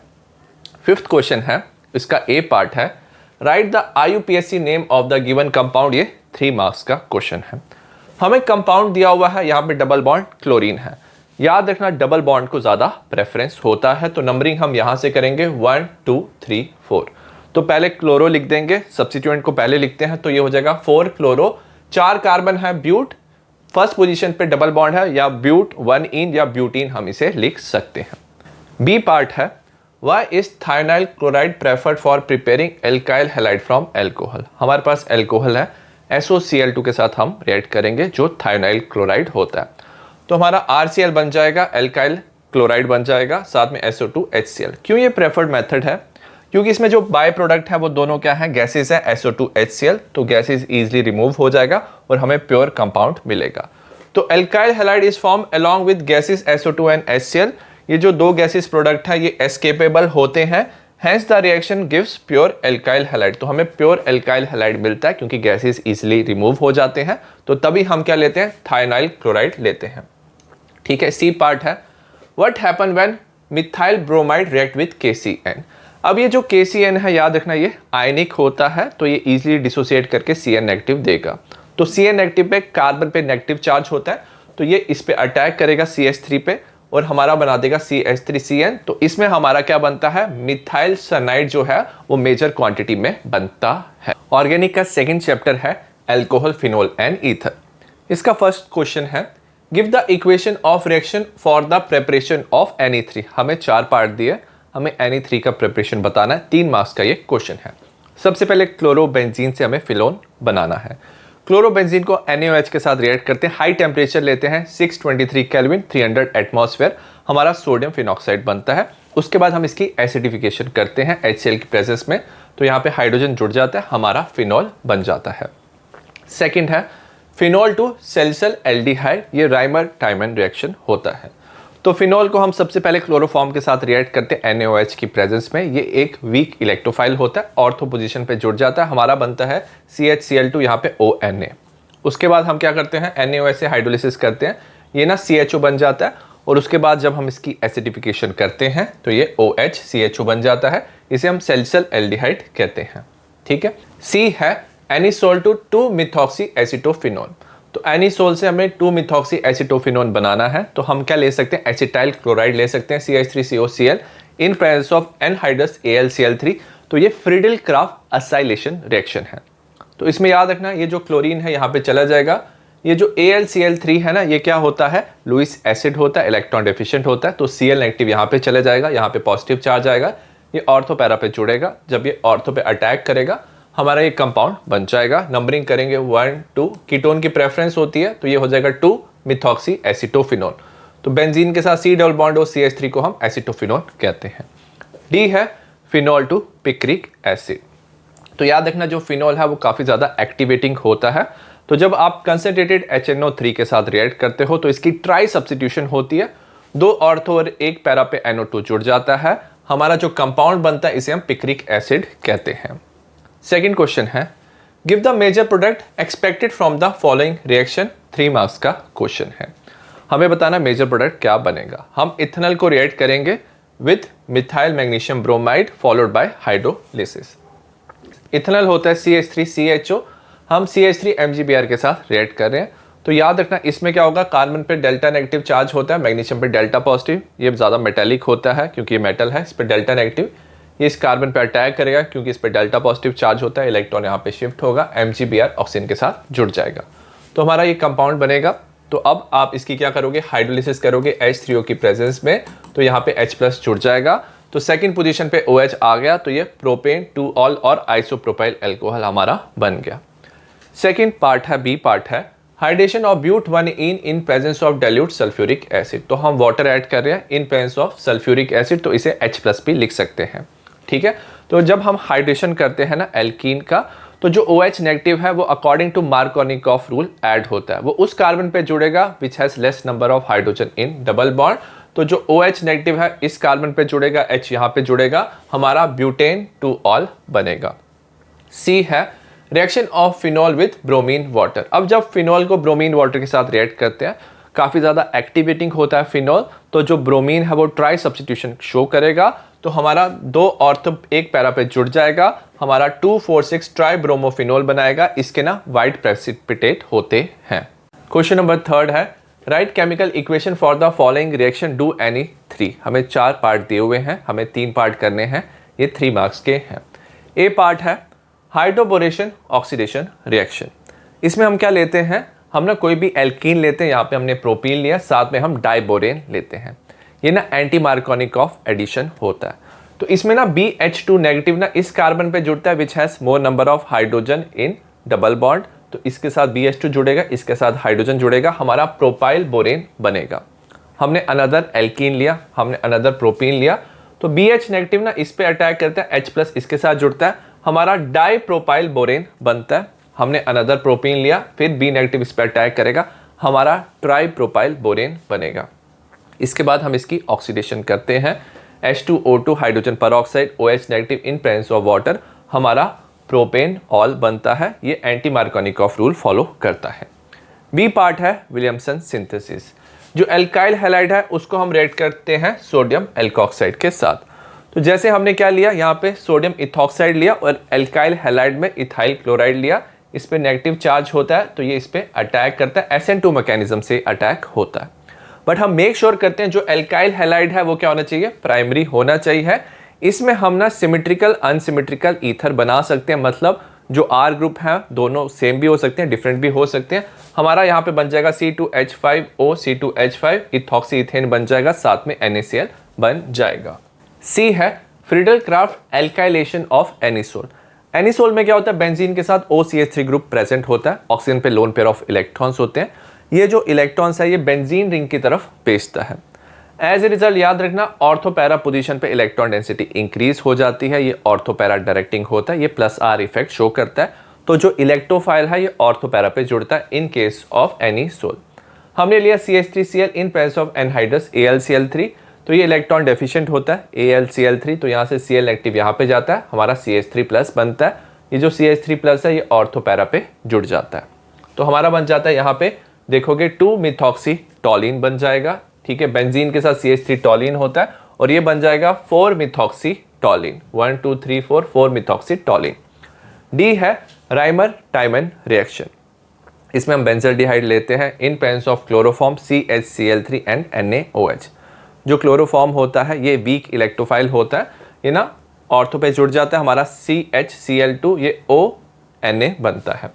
फिफ्थ क्वेश्चन है, इसका ए पार्ट है, write the IUPAC name of the given compound, ये 3 मार्क्स का क्वेश्चन है। हमें कंपाउंड दिया हुआ है, यहाँ पे डबल बॉन्ड क्लोरीन है, याद रखना डबल बॉन्ड को ज्यादा प्रेफरेंस होता है, तो नंबरिंग हम यहां से करेंगे 1 2 3 4। तो पहले क्लोरो लिख देंगे, सब्स्टिट्यूएंट को पहले लिखते हैं, तो ये हो जाएगा 4 क्लोरो, 4 कार्बन है, ब्यूट फर्स्ट पोजीशन पे डबल बॉन्ड है, या ब्यूट 1 इन या ब्यूटीन हम इसे लिख सकते हैं। बी पार्ट है, why is thionyl chloride preferred for preparing alkyl halide from alcohol. हमारे पास एल्कोहल है, SOCl2 के साथ हम रिएक्ट करेंगे जो थायोनाइल क्लोराइड होता है, तो हमारा RCl बन जाएगा, एल्काइल क्लोराइड बन जाएगा, साथ में SO2HCl। क्यों ये प्रेफर्ड मेथड है, क्योंकि इसमें जो बाय प्रोडक्ट है वो दोनों क्या है, गैसेस है, SO2HCl, तो गैसेस इजीली रिमूव हो जाएगा और हमें प्योर कंपाउंड मिलेगा। तो alkyl halide is form along with gases SO2 and HCl, ये जो दो गैसेस प्रोडक्ट है ये एस्केपेबल होते हैं, hence the reaction gives pure alkyl halide, तो हमें प्योर एल्काइल हैलाइड मिलता है क्योंकि गैसेस इजीली रिमूव हो जाते हैं, तो तभी हम क्या लेते हैं, थायोनाइल क्लोराइड लेते हैं। ठीक है, सी पार्ट है, what happen when methyl bromide react with KCN। अब ये जो KCN है, याद रखना ये आयनिक होता है, तो ये इजीली डिसोसिएट करके Cn नेगेटिव देगा, तो Cn नेगेटिव पे कार्बन पे नेगेटिव चार्ज होता है, तो ये इस पे अटैक करेगा CH3 पे और हमारा बना देगा CH3Cn, तो इसमें हमारा क्या बनता है, मिथाइल साइनाइड जो है वो मेजर क्वांटिटी में बनता है। ऑर्गेनिक का सेकंड चैप्टर है अल्कोहल, फिनोल एंड ईथर। इसका फर्स्ट क्वेश्चन है, give the equation of reaction for the preparation of Ne3। हमें 4 पार्ट दिए, हमें Ne3 का प्रिपरेशन बताना है, 3 मार्क्स का ये क्वेश्चन है। सबसे पहले क्लोरोबेंजीन से हमें फिनोल बनाना है। क्लोरोबेंजीन को NaOH के साथ रिएक्ट करते हैं, हाई टेम्परेचर लेते हैं 623 केल्विन 300 एटमॉस्फेयर, हमारा सोडियम फिनॉक्साइड बनता है। उसके बाद हम इसकी एसिडिफिकेशन करते हैं HCl की प्रेजेंस में, तो यहाँ पे हाइड्रोजन जुड़ जाता है, हमारा फिनोल बन जाता है। सेकेंड है फिनोल टू सैलिसिल एल्डिहाइड, ये राइमर टाइमन रिएक्शन होता है। तो फिनोल को हम सबसे पहले क्लोरोफॉर्म के साथ रिएक्ट करते हैं NaOH की प्रेजेंस में, ये एक वीक इलेक्ट्रोफाइल होता है, ऑर्थो पोजीशन पे जुड़ जाता है, हमारा बनता है CHCl2, यहाँ पे ONA। उसके बाद हम क्या करते हैं, NaOH से हाइड्रोलिसिस करते हैं, ये ना CHO बन जाता है, और उसके बाद जब हम इसकी एसिडिफिकेशन करते हैं तो ये OHCHO बन जाता है, इसे हम सैलिसिल एल्डिहाइड कहते हैं। ठीक है, C है एनिसोल टू 2-मिथॉक्सी एसिटोफिनोल। तो एनिसोल से हमें 2-मिथॉक्सी एसिटोफिनोल बनाना है, तो हम क्या ले सकते हैं, एसिटाइल क्लोराइड ले सकते हैं CH3COCl in presence of anhydrous AlCl3, तो ये फ्रीडल क्राफ्ट असाइलेशन रिएक्शन है। तो इसमें याद रखना ये जो क्लोरीन है यहाँ पे चला जाएगा, ये जो AlCl3 है ना, ये क्या होता है, लुईस एसिड होता है, इलेक्ट्रॉन डेफिशिएंट होता है, तो Cl नेगेटिव यहाँ पे चले जाएगा, यहाँ पे पॉजिटिव चार्ज आएगा, ये ऑर्थो पैरा पे जुड़ेगा, जब ये ऑर्थो पे अटैक करेगा हमारा ये कंपाउंड बन जाएगा। नंबरिंग करेंगे 1 2, कीटोन की प्रेफरेंस होती है, तो ये हो जाएगा 2-मिथॉक्सी एसिटोफिनोल, तो बेंजीन के साथ C डबल बॉन्ड हो CH3 को हम एसिटोफिनोल कहते हैं। D है फिनोल टू पिक्रिक एसिड। तो याद रखना जो फिनोल है वो काफ़ी ज़्यादा एक्टिवेटिंग होता है, तो जब आप कंसनट्रेटेड HNO3 के साथ रिएक्ट करते हो तो इसकी ट्राई सब्स्टिट्यूशन होती है, 2 ऑर्थो और 1 पैरा पे NO2 जुड़ जाता है, हमारा जो कंपाउंड बनता है इसे हम पिक्रिक एसिड कहते हैं। सेकेंड क्वेश्चन है, give the major product expected from the following reaction, 3 marks का क्वेश्चन है। हमें बताना मेजर प्रोडक्ट क्या बनेगा। हम इथेनॉल को रिएक्ट करेंगे with methyl magnesium bromide followed by hydrolysis. Ethanol होता है CH3CHO, हम CH3 MgBr के साथ रिएक्ट कर रहे हैं, तो याद रखना इसमें क्या होगा, कार्बन पे डेल्टा नेगेटिव चार्ज होता है, मैग्नीशियम पे डेल्टा पॉजिटिव, ये ज़्यादा मेटेलिक होता है क्योंकि ये मेटल है, इस पे डेल्टा नेगेटिव, ये इस कार्बन पे अटैक करेगा क्योंकि इस पे डेल्टा पॉजिटिव चार्ज होता है, इलेक्ट्रॉन यहाँ पे शिफ्ट होगा, MgBr ऑक्सीजन के साथ जुड़ जाएगा। तो हमारा ये कंपाउंड बनेगा। तो अब आप इसकी क्या करोगे, हाइड्रोलिसिस करोगे H3O की प्रेजेंस में, तो यहाँ पे H+ जुड़ जाएगा। तो सेकंड पोजीशन पे OH आ गया, तो ये प्रोपेन 2-ऑल और आइसोप्रोपाइल अल्कोहल हमारा बन गया। सेकंड पार्ट है, बी पार्ट है, हाइड्रेशन ऑफ ब्यूट-1-ene in presence of dilute sulphuric acid. तो हम वाटर ऐड कर रहे हैं in presence of sulphuric acid, तो इसे H+ भी लिख सकते हैं। ठीक है, तो जब हम हाइड्रेशन करते हैं ना एल्कीन का, तो जो OH नेगेटिव है वो according to Markovnikov rule add होता है, वो उस कार्बन पे जुड़ेगा which has less number of hydrogen in double bond. तो जो OH नेगेटिव है इस कार्बन पे जुड़ेगा, H यहाँ पे जुड़ेगा, हमारा ब्यूटेन 2-ऑल बनेगा। सी है reaction of phenol with bromine water. अब जब फिनॉल को ब्रोमीन वाटर के साथ रिएक्ट करते हैं, काफ़ी ज़्यादा एक्टिवेटिंग होता है फिनॉल, तो जो ब्रोमीन है वो ट्राई सब्स्टिट्यूशन शो करेगा, तो हमारा 2 ऑर्थो एक पैरा पे जुड़ जाएगा, हमारा 2,4,6 ट्राई ब्रोमोफिनॉल बनाएगा। इसके ना वाइट प्रेसिपिटेट होते हैं। क्वेश्चन नंबर 3 है, right chemical equation for the following reaction do any 3। हमें 4 पार्ट दिए हुए हैं, हमें 3 पार्ट करने हैं, ये 3 मार्क्स के हैं। ए पार्ट है हाइड्रोबोरेशन ऑक्सीडेशन रिएक्शन। इसमें हम क्या लेते हैं, हम ना कोई भी एल्कीन लेते हैं, यहाँ पे हमने प्रोपीन लिया, साथ में हम डाइबोरेन लेते हैं। ये ना एंटी मार्कोनिकॉफ एडिशन होता है। तो इसमें ना BH2 नेगेटिव ना इस कार्बन पे जुड़ता है which has more number of hydrogen in double bond, तो इसके साथ BH2 जुड़ेगा, इसके साथ हाइड्रोजन जुड़ेगा, हमारा प्रोपाइल बोरेन बनेगा। हमने अनदर एल्कीन लिया, हमने अनदर प्रोपीन लिया, तो BH नेगेटिव ना इस पे अटैक करता है, H+ इसके साथ जुड़ता है, हमारा डाई प्रोपाइल बोरेन बनता है। हमने अनदर प्रोपीन लिया, फिर B नेगेटिव इस पे अटैक करेगा, हमारा ट्राई प्रोपाइल बोरेन बनेगा। इसके बाद हम इसकी ऑक्सीडेशन करते हैं, H2O2 hydrogen peroxide OH negative in presence of water, हमारा प्रोपेन ऑल बनता है। ये एंटी मार्कोनिकॉफ रूल फॉलो करता है। बी पार्ट है विलियमसन सिंथेसिस। जो एल्काइल हैलाइड है उसको हम रेड करते हैं सोडियम एल्कोक्साइड के साथ। तो जैसे हमने क्या लिया, यहाँ पे सोडियम इथॉक्साइड लिया और एल्काइल हैलाइड में इथाइल क्लोराइड लिया, इस पे नेगेटिव चार्ज होता है, तो ये इस पे अटैक करता है, SN2 मैकेनिज्म से अटैक होता है। बट हम मेक श्योर करते हैं जो एल्काइल हैलाइड है वो क्या होना चाहिए, प्राइमरी होना चाहिए। इसमें हम ना सिमेट्रिकल अनसिमेट्रिकल ईथर बना सकते हैं, मतलब जो R ग्रुप है दोनों सेम भी हो सकते हैं, डिफरेंट भी हो सकते हैं। हमारा यहाँ पे बन जाएगा C2H5O C2H5 इथॉक्सी इथेन बन जाएगा, साथ में NaCl बन जाएगा। C है Friedel craft alkylation of anisole. Anisole में क्या होता है, बेंजीन के साथ OCH3 ग्रुप प्रेजेंट होता है, ऑक्सीजन पे लोन पेयर ऑफ इलेक्ट्रॉन्स होते हैं। ये जो इलेक्ट्रॉन्स है ये बेंजीन रिंग की तरफ भेजता है। एज ए रिजल्ट याद रखना ऑर्थोपैरा पोजीशन पे इलेक्ट्रॉन डेंसिटी इंक्रीज हो जाती है, ये ऑर्थोपैरा डायरेक्टिंग होता है, ये +R इफेक्ट शो करता है। तो जो इलेक्ट्रोफाइल है ये ऑर्थोपैरा पे जुड़ता है इन केस ऑफ एनिसोल। हमने लिया CH3Cl in presence of anhydrous AlCl3, तो ये इलेक्ट्रॉन डेफिशिएंट होता है AlCl3, तो यहाँ से Cl नेगेटिव यहाँ पे जाता है, हमारा CH3+ बनता है। ये जो CH3+ है ये ऑर्थोपैरा पे जुड़ जाता है, तो हमारा बन जाता है यहाँ पे देखोगे 2-मिथॉक्सी टॉलिन बन जाएगा। ठीक है, बेंजीन के साथ CH3 टॉलिन होता है और ये बन जाएगा 4-मिथॉक्सी टॉलिन, 1 2 3 4 4-मिथॉक्सी टॉलिन। डी है राइमर टाइमन रिएक्शन। इसमें हम बेंजल्डिहाइड लेते हैं in presence of chloroform CHCl3 and NaOH। जो क्लोरोफॉर्म होता है ये वीक इलेक्ट्रोफाइल होता है, ये ना ऑर्थो पे जुड़ जाता है, हमारा CHCl2 ये ONa बनता है।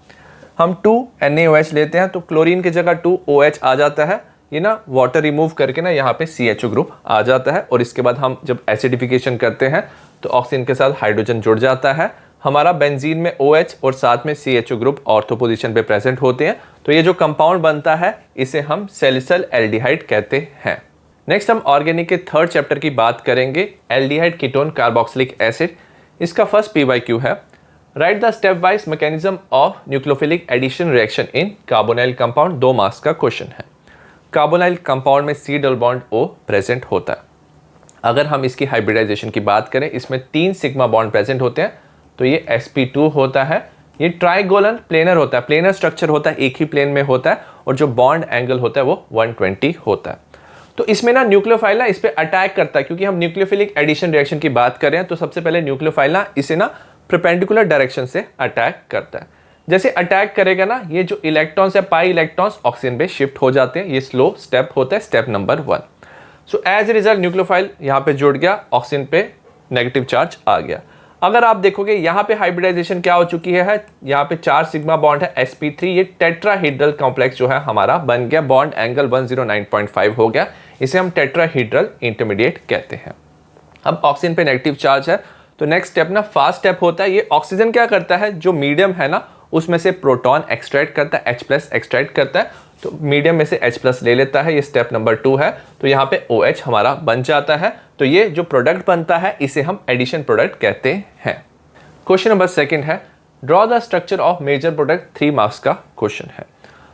हम 2NaOH लेते हैं, तो क्लोरीन की जगह 2OH आ जाता है, ये ना वाटर रिमूव करके ना यहाँ पे CHO ग्रुप आ जाता है, और इसके बाद हम जब एसिडिफिकेशन करते हैं तो ऑक्सीजन के साथ हाइड्रोजन जुड़ जाता है, हमारा बेंजीन में OH और साथ में CHO ग्रुप ऑर्थो पोजीशन पे प्रेजेंट होते हैं। तो ये जो कंपाउंड बनता है इसे हम सैलिसिल एल्डिहाइड कहते हैं। नेक्स्ट हम ऑर्गेनिक के 3rd चैप्टर की बात करेंगे, एल्डिहाइड कीटोन कार्बोक्सिलिक एसिड। इसका फर्स्ट PYQ है, write the step wise mechanism of nucleophilic addition reaction in carbonyl compound. 2 marks का क्वेश्चन है। कार्बोनाइल कंपाउंड में C double bond O present होता है। अगर हम इसकी हाइब्रिडाइजेशन की बात करें, इसमें 3 सिग्मा बॉन्ड प्रेजेंट होते हैं, तो ये sp2 होता है। ये ट्राइगोनल प्लेनर होता है, प्लेनर स्ट्रक्चर होता है, एक ही प्लेन में होता है, और जो बॉन्ड एंगल होता है वो 120 होता है। तो इसमें ना न्यूक्लियोफाइल ना इस पे अटैक करता है, क्योंकि हम न्यूक्लियोफिलिक एडिशन रिएक्शन की बात कर रहे हैं, तो सबसे पहले न्यूक्लियोफाइल ना इसे ना परपेंडिकुलर डायरेक्शन से अटैक करता है। जैसे अटैक करेगा ना, ये जो इलेक्ट्रॉन्स है पाई इलेक्ट्रॉन्स ऑक्सीजन पे शिफ्ट हो जाते हैं, ये स्लो स्टेप होता है, step number 1। So as a result nucleophile यहाँ पे जुड़ गया, ऑक्सीजन पे नेगेटिव चार्ज आ गया। अगर आप देखोगे यहाँ पे हाइब्रिडाइजेशन क्या हो चुकी है, यहाँ पे 4 सिग्मा बॉन्ड है sp3, ये टेट्राहीड्रल कॉम्प्लेक्स जो है हमारा बन गया, बॉन्ड एंगल 109.5 हो गया, इसे हम टेट्राहीड्रल इंटरमीडिएट कहते हैं। अब ऑक्सीजन पे नेगेटिव चार्ज है, तो नेक्स्ट स्टेप ना फास्ट स्टेप होता है। ये ऑक्सीजन क्या करता है, जो मीडियम है ना उसमें से प्रोटॉन एक्सट्रैक्ट करता है, H+ एक्सट्रैक्ट करता है, तो मीडियम में से H+ ले लेता है, ये स्टेप नंबर 2 है। तो यहाँ पे OH हमारा बन जाता है, तो ये जो प्रोडक्ट बनता है इसे हम एडिशन प्रोडक्ट कहते हैं। क्वेश्चन नंबर 2 है, draw the structure of major product, 3 marks का क्वेश्चन है।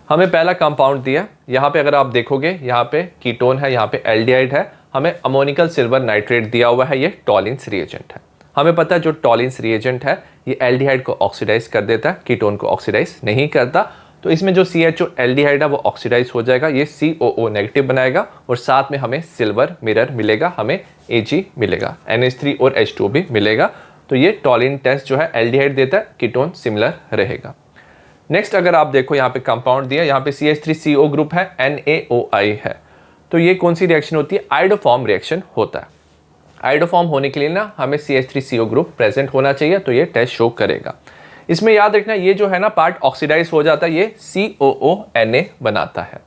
हमें पहला कंपाउंड दिया, यहाँ पे अगर आप देखोगे यहाँ पे कीटोन है, यहाँ पे एल्डिहाइड है, हमें अमोनिकल सिल्वर नाइट्रेट दिया हुआ है, ये टॉलिन्स रिएजेंट है। हमें पता है जो टॉलिन्स रिएजेंट है ये एल्डिहाइड को ऑक्सीडाइज कर देता है, कीटोन को ऑक्सीडाइज नहीं करता, तो इसमें जो CHO एल्डिहाइड है वो ऑक्सीडाइज हो जाएगा, ये COO नेगेटिव बनाएगा और साथ में हमें सिल्वर मिरर मिलेगा, हमें Ag मिलेगा, NH3 और H2 भी मिलेगा। तो ये टॉलिन टेस्ट जो है एल्डिहाइड देता है, कीटोन सिमिलर रहेगा। नेक्स्ट अगर आप देखो यहाँ पे कंपाउंड दिया, यहाँ पे CH3CO ग्रुप है, NaOI है, तो ये कौन सी रिएक्शन होती है, आयोडोफॉर्म रिएक्शन होता है। आयोडोफॉर्म होने के लिए ना हमें CH3CO ग्रुप प्रेजेंट होना चाहिए, तो ये टेस्ट शो करेगा। इसमें याद रखना ये जो है ना पार्ट ऑक्सीडाइज हो जाता है, ये COONA बनाता है,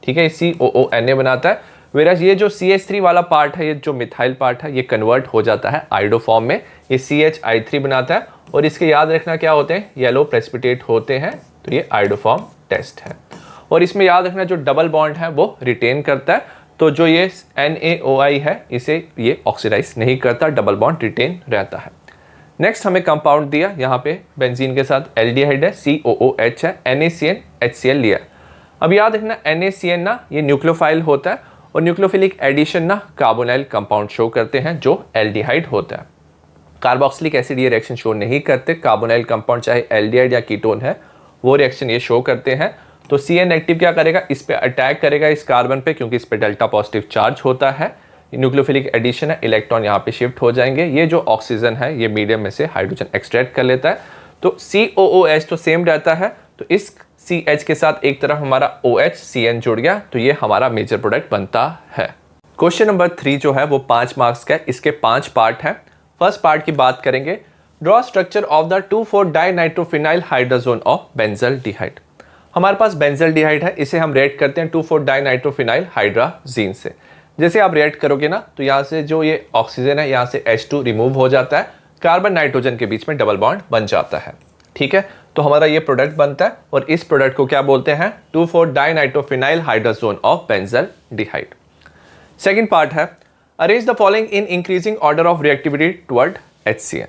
ठीक है, ये COONA बनाता है। वेराज ये जो CH3 वाला पार्ट है, ये जो मिथाइल पार्ट है, ये कन्वर्ट हो जाता है आयोडोफॉर्म में, ये CHI3 बनाता है, और इसके याद रखना क्या होते हैं, येलो प्रेसिपिटेट होते हैं, तो ये आयोडोफॉर्म टेस्ट है। और इसमें याद रखना जो डबल बॉन्ड है वो रिटेन करता है, तो जो ये NaOI है इसे ये ऑक्सीडाइज नहीं करता, डबल बॉन्ड रिटेन रहता है। नेक्स्ट हमें कंपाउंड दिया, यहाँ पे बेंजीन के साथ एल्डिहाइड है, COOH है, NaCN HCl लिया। अब याद रखना NaCN ना ये न्यूक्लियोफाइल होता है, और न्यूक्लियोफिलिक एडिशन ना कार्बोनाइल कंपाउंड शो करते हैं जो एल्डिहाइड होता है। कार्बोक्सिलिक एसिड ये रिएक्शन शो नहीं करते, कार्बोनाइल कंपाउंड चाहे एल्डिहाइड या कीटोन है वो रिएक्शन ये शो करते हैं। तो CN नेगेटिव क्या करेगा, इस पे अटैक करेगा, इस कार्बन पे, क्योंकि इस पे डेल्टा पॉजिटिव चार्ज होता है, न्यूक्लियोफिलिक एडिशन है, इलेक्ट्रॉन यहाँ पे शिफ्ट हो जाएंगे। ये जो ऑक्सीजन है ये मीडियम में से हाइड्रोजन एक्सट्रैक्ट कर लेता है, तो COOH तो सेम रहता है, तो इस CH के साथ एक तरफ हमारा OH CN जुड़ गया, तो ये हमारा मेजर प्रोडक्ट बनता है। क्वेश्चन नंबर 3 जो है वो 5 मार्क्स का है, इसके 5 पार्ट है। फर्स्ट पार्ट की बात करेंगे, ड्रॉ स्ट्रक्चर ऑफ द 2,4-डाइनाइट्रोफिनाइल हाइड्रोजोन ऑफ बेंजल्डिहाइड। हमारे पास बेंजल्डिहाइड है, इसे हम रेट करते हैं 2,4-डाइनाइट्रोफिनाइल हाइड्राजीन से। जैसे आप रेट करोगे ना, तो यहाँ से जो ये ऑक्सीजन है यहाँ से H2 रिमूव हो जाता है, कार्बन नाइट्रोजन के बीच में डबल बॉन्ड बन जाता है, ठीक है, तो हमारा ये प्रोडक्ट बनता है, और इस प्रोडक्ट को क्या बोलते हैं, 2,4-डाइनाइट्रोफिनाइल hydrazone of benzaldehyde. Second part है, arrange the following in increasing order of reactivity toward HCN।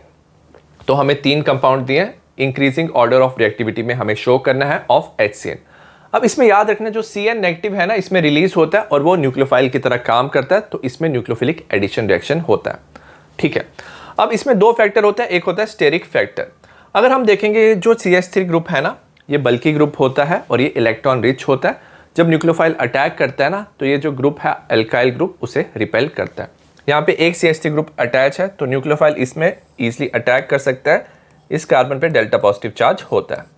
तो हमें 3 कंपाउंड दिए हैं, इंक्रीजिंग ऑर्डर ऑफ रिएक्टिविटी में हमें शो करना है ऑफ HCN। अब इसमें याद रखना जो CN नेगेटिव है ना इसमें रिलीज होता है और वो न्यूक्लियोफाइल की तरह काम करता है, तो इसमें न्यूक्लियोफिलिक एडिशन रिएक्शन होता है, ठीक है। अब इसमें 2 फैक्टर होते हैं, एक होता है स्टेरिक फैक्टर। अगर हम देखेंगे जो CH3 ग्रुप है ना ये बल्की ग्रुप होता है और ये इलेक्ट्रॉन रिच होता है। जब न्यूक्लियोफाइल अटैक करता है ना तो ये जो ग्रुप है एल्काइल ग्रुप उसे रिपेल करता है। यहाँ पे एक CH3 ग्रुप अटैच है तो न्यूक्लियोफाइल इसमें इजीली अटैक कर सकता है, इस कार्बन पे डेल्टा पॉजिटिव चार्ज होता है।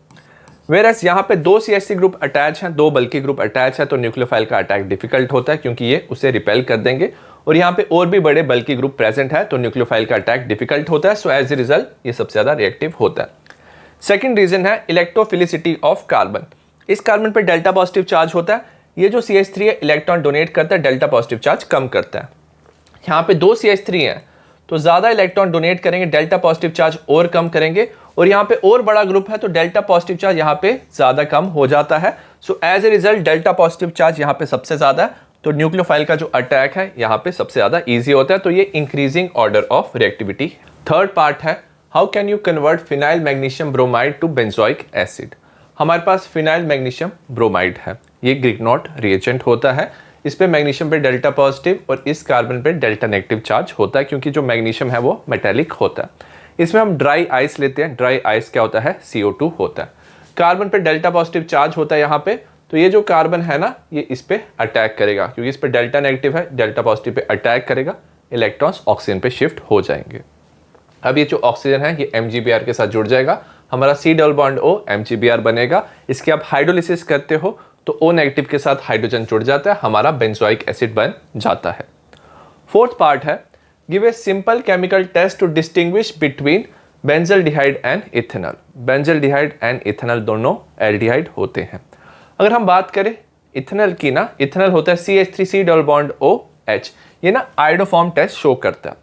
वेरस यहाँ पे 2 CH3 ग्रुप अटैच हैं, 2 बल्की ग्रुप अटैच है, तो न्यूक्लियोफाइल का अटैक डिफिकल्ट होता है क्योंकि ये उसे रिपेल कर देंगे। और यहाँ पे और भी बड़े बल्की ग्रुप प्रेजेंट है तो न्यूक्लियोफाइल का अटैक डिफिकल्ट होता है, सो एज ए रिजल्ट ये सबसे ज्यादा रिएक्टिव होता है। सेकंड रीजन है इलेक्ट्रोफिलिसिटी ऑफ कार्बन। इस कार्बन पे डेल्टा पॉजिटिव चार्ज होता है, ये जो CH3 है इलेक्ट्रॉन डोनेट करता है, डेल्टा पॉजिटिव चार्ज कम करता है। यहाँ पे 2 CH3 हैं तो ज्यादा इलेक्ट्रॉन डोनेट करेंगे, डेल्टा पॉजिटिव चार्ज और कम करेंगे, और यहाँ पे और बड़ा ग्रुप है तो डेल्टा पॉजिटिव चार्ज यहाँ पे ज्यादा कम हो जाता है। So as a result delta positive charge यहाँ पे सबसे ज्यादा है, तो न्यूक्लियोफाइल का जो अटैक है यहाँ पे सबसे ज्यादा इजी होता है, तो ये increasing order of reactivity. Third part है how can you convert phenyl magnesium bromide to benzoic acid. हमारे पास फिनाइल मैग्नीशियम ब्रोमाइड है, ये ग्रिग्नॉट रिएजेंट होता है, इस पे मैग्नीशियम पे डेल्टा पॉजिटिव और इस कार्बन पे डेल्टा नेगेटिव चार्ज होता है क्योंकि जो मैग्नीशियम है वो मेटेलिक होता है। इसमें हम ड्राई आइस लेते हैं, ड्राई आइस क्या होता है CO2 होता है। कार्बन पे डेल्टा पॉजिटिव चार्ज होता है यहाँ पे, तो ये जो कार्बन है ना ये इस पे अटैक करेगा क्योंकि इस पे डेल्टा नेगेटिव है, डेल्टा पॉजिटिव पे अटैक करेगा, इलेक्ट्रॉन्स ऑक्सीजन पे शिफ्ट हो जाएंगे। अब ये जो ऑक्सीजन है ये MgBr के साथ जुड़ जाएगा, हमारा C double bond O MgBr बनेगा। इसके आप हाइड्रोलिसिस करते हो तो O नेगेटिव के साथ हाइड्रोजन जुड़ जाता है, हमारा बेंजोइक एसिड बन जाता है। फोर्थ पार्ट है give a simple chemical test to distinguish between benzaldehyde and ethanal. Benzaldehyde and ethanal दोनों एल्डिहाइड होते हैं। अगर हम बात करें इथेनॉल की ना, इथेनॉल होता है CH3C डबल बॉन्ड OH। ये ना आयोडोफॉर्म टेस्ट शो करता है,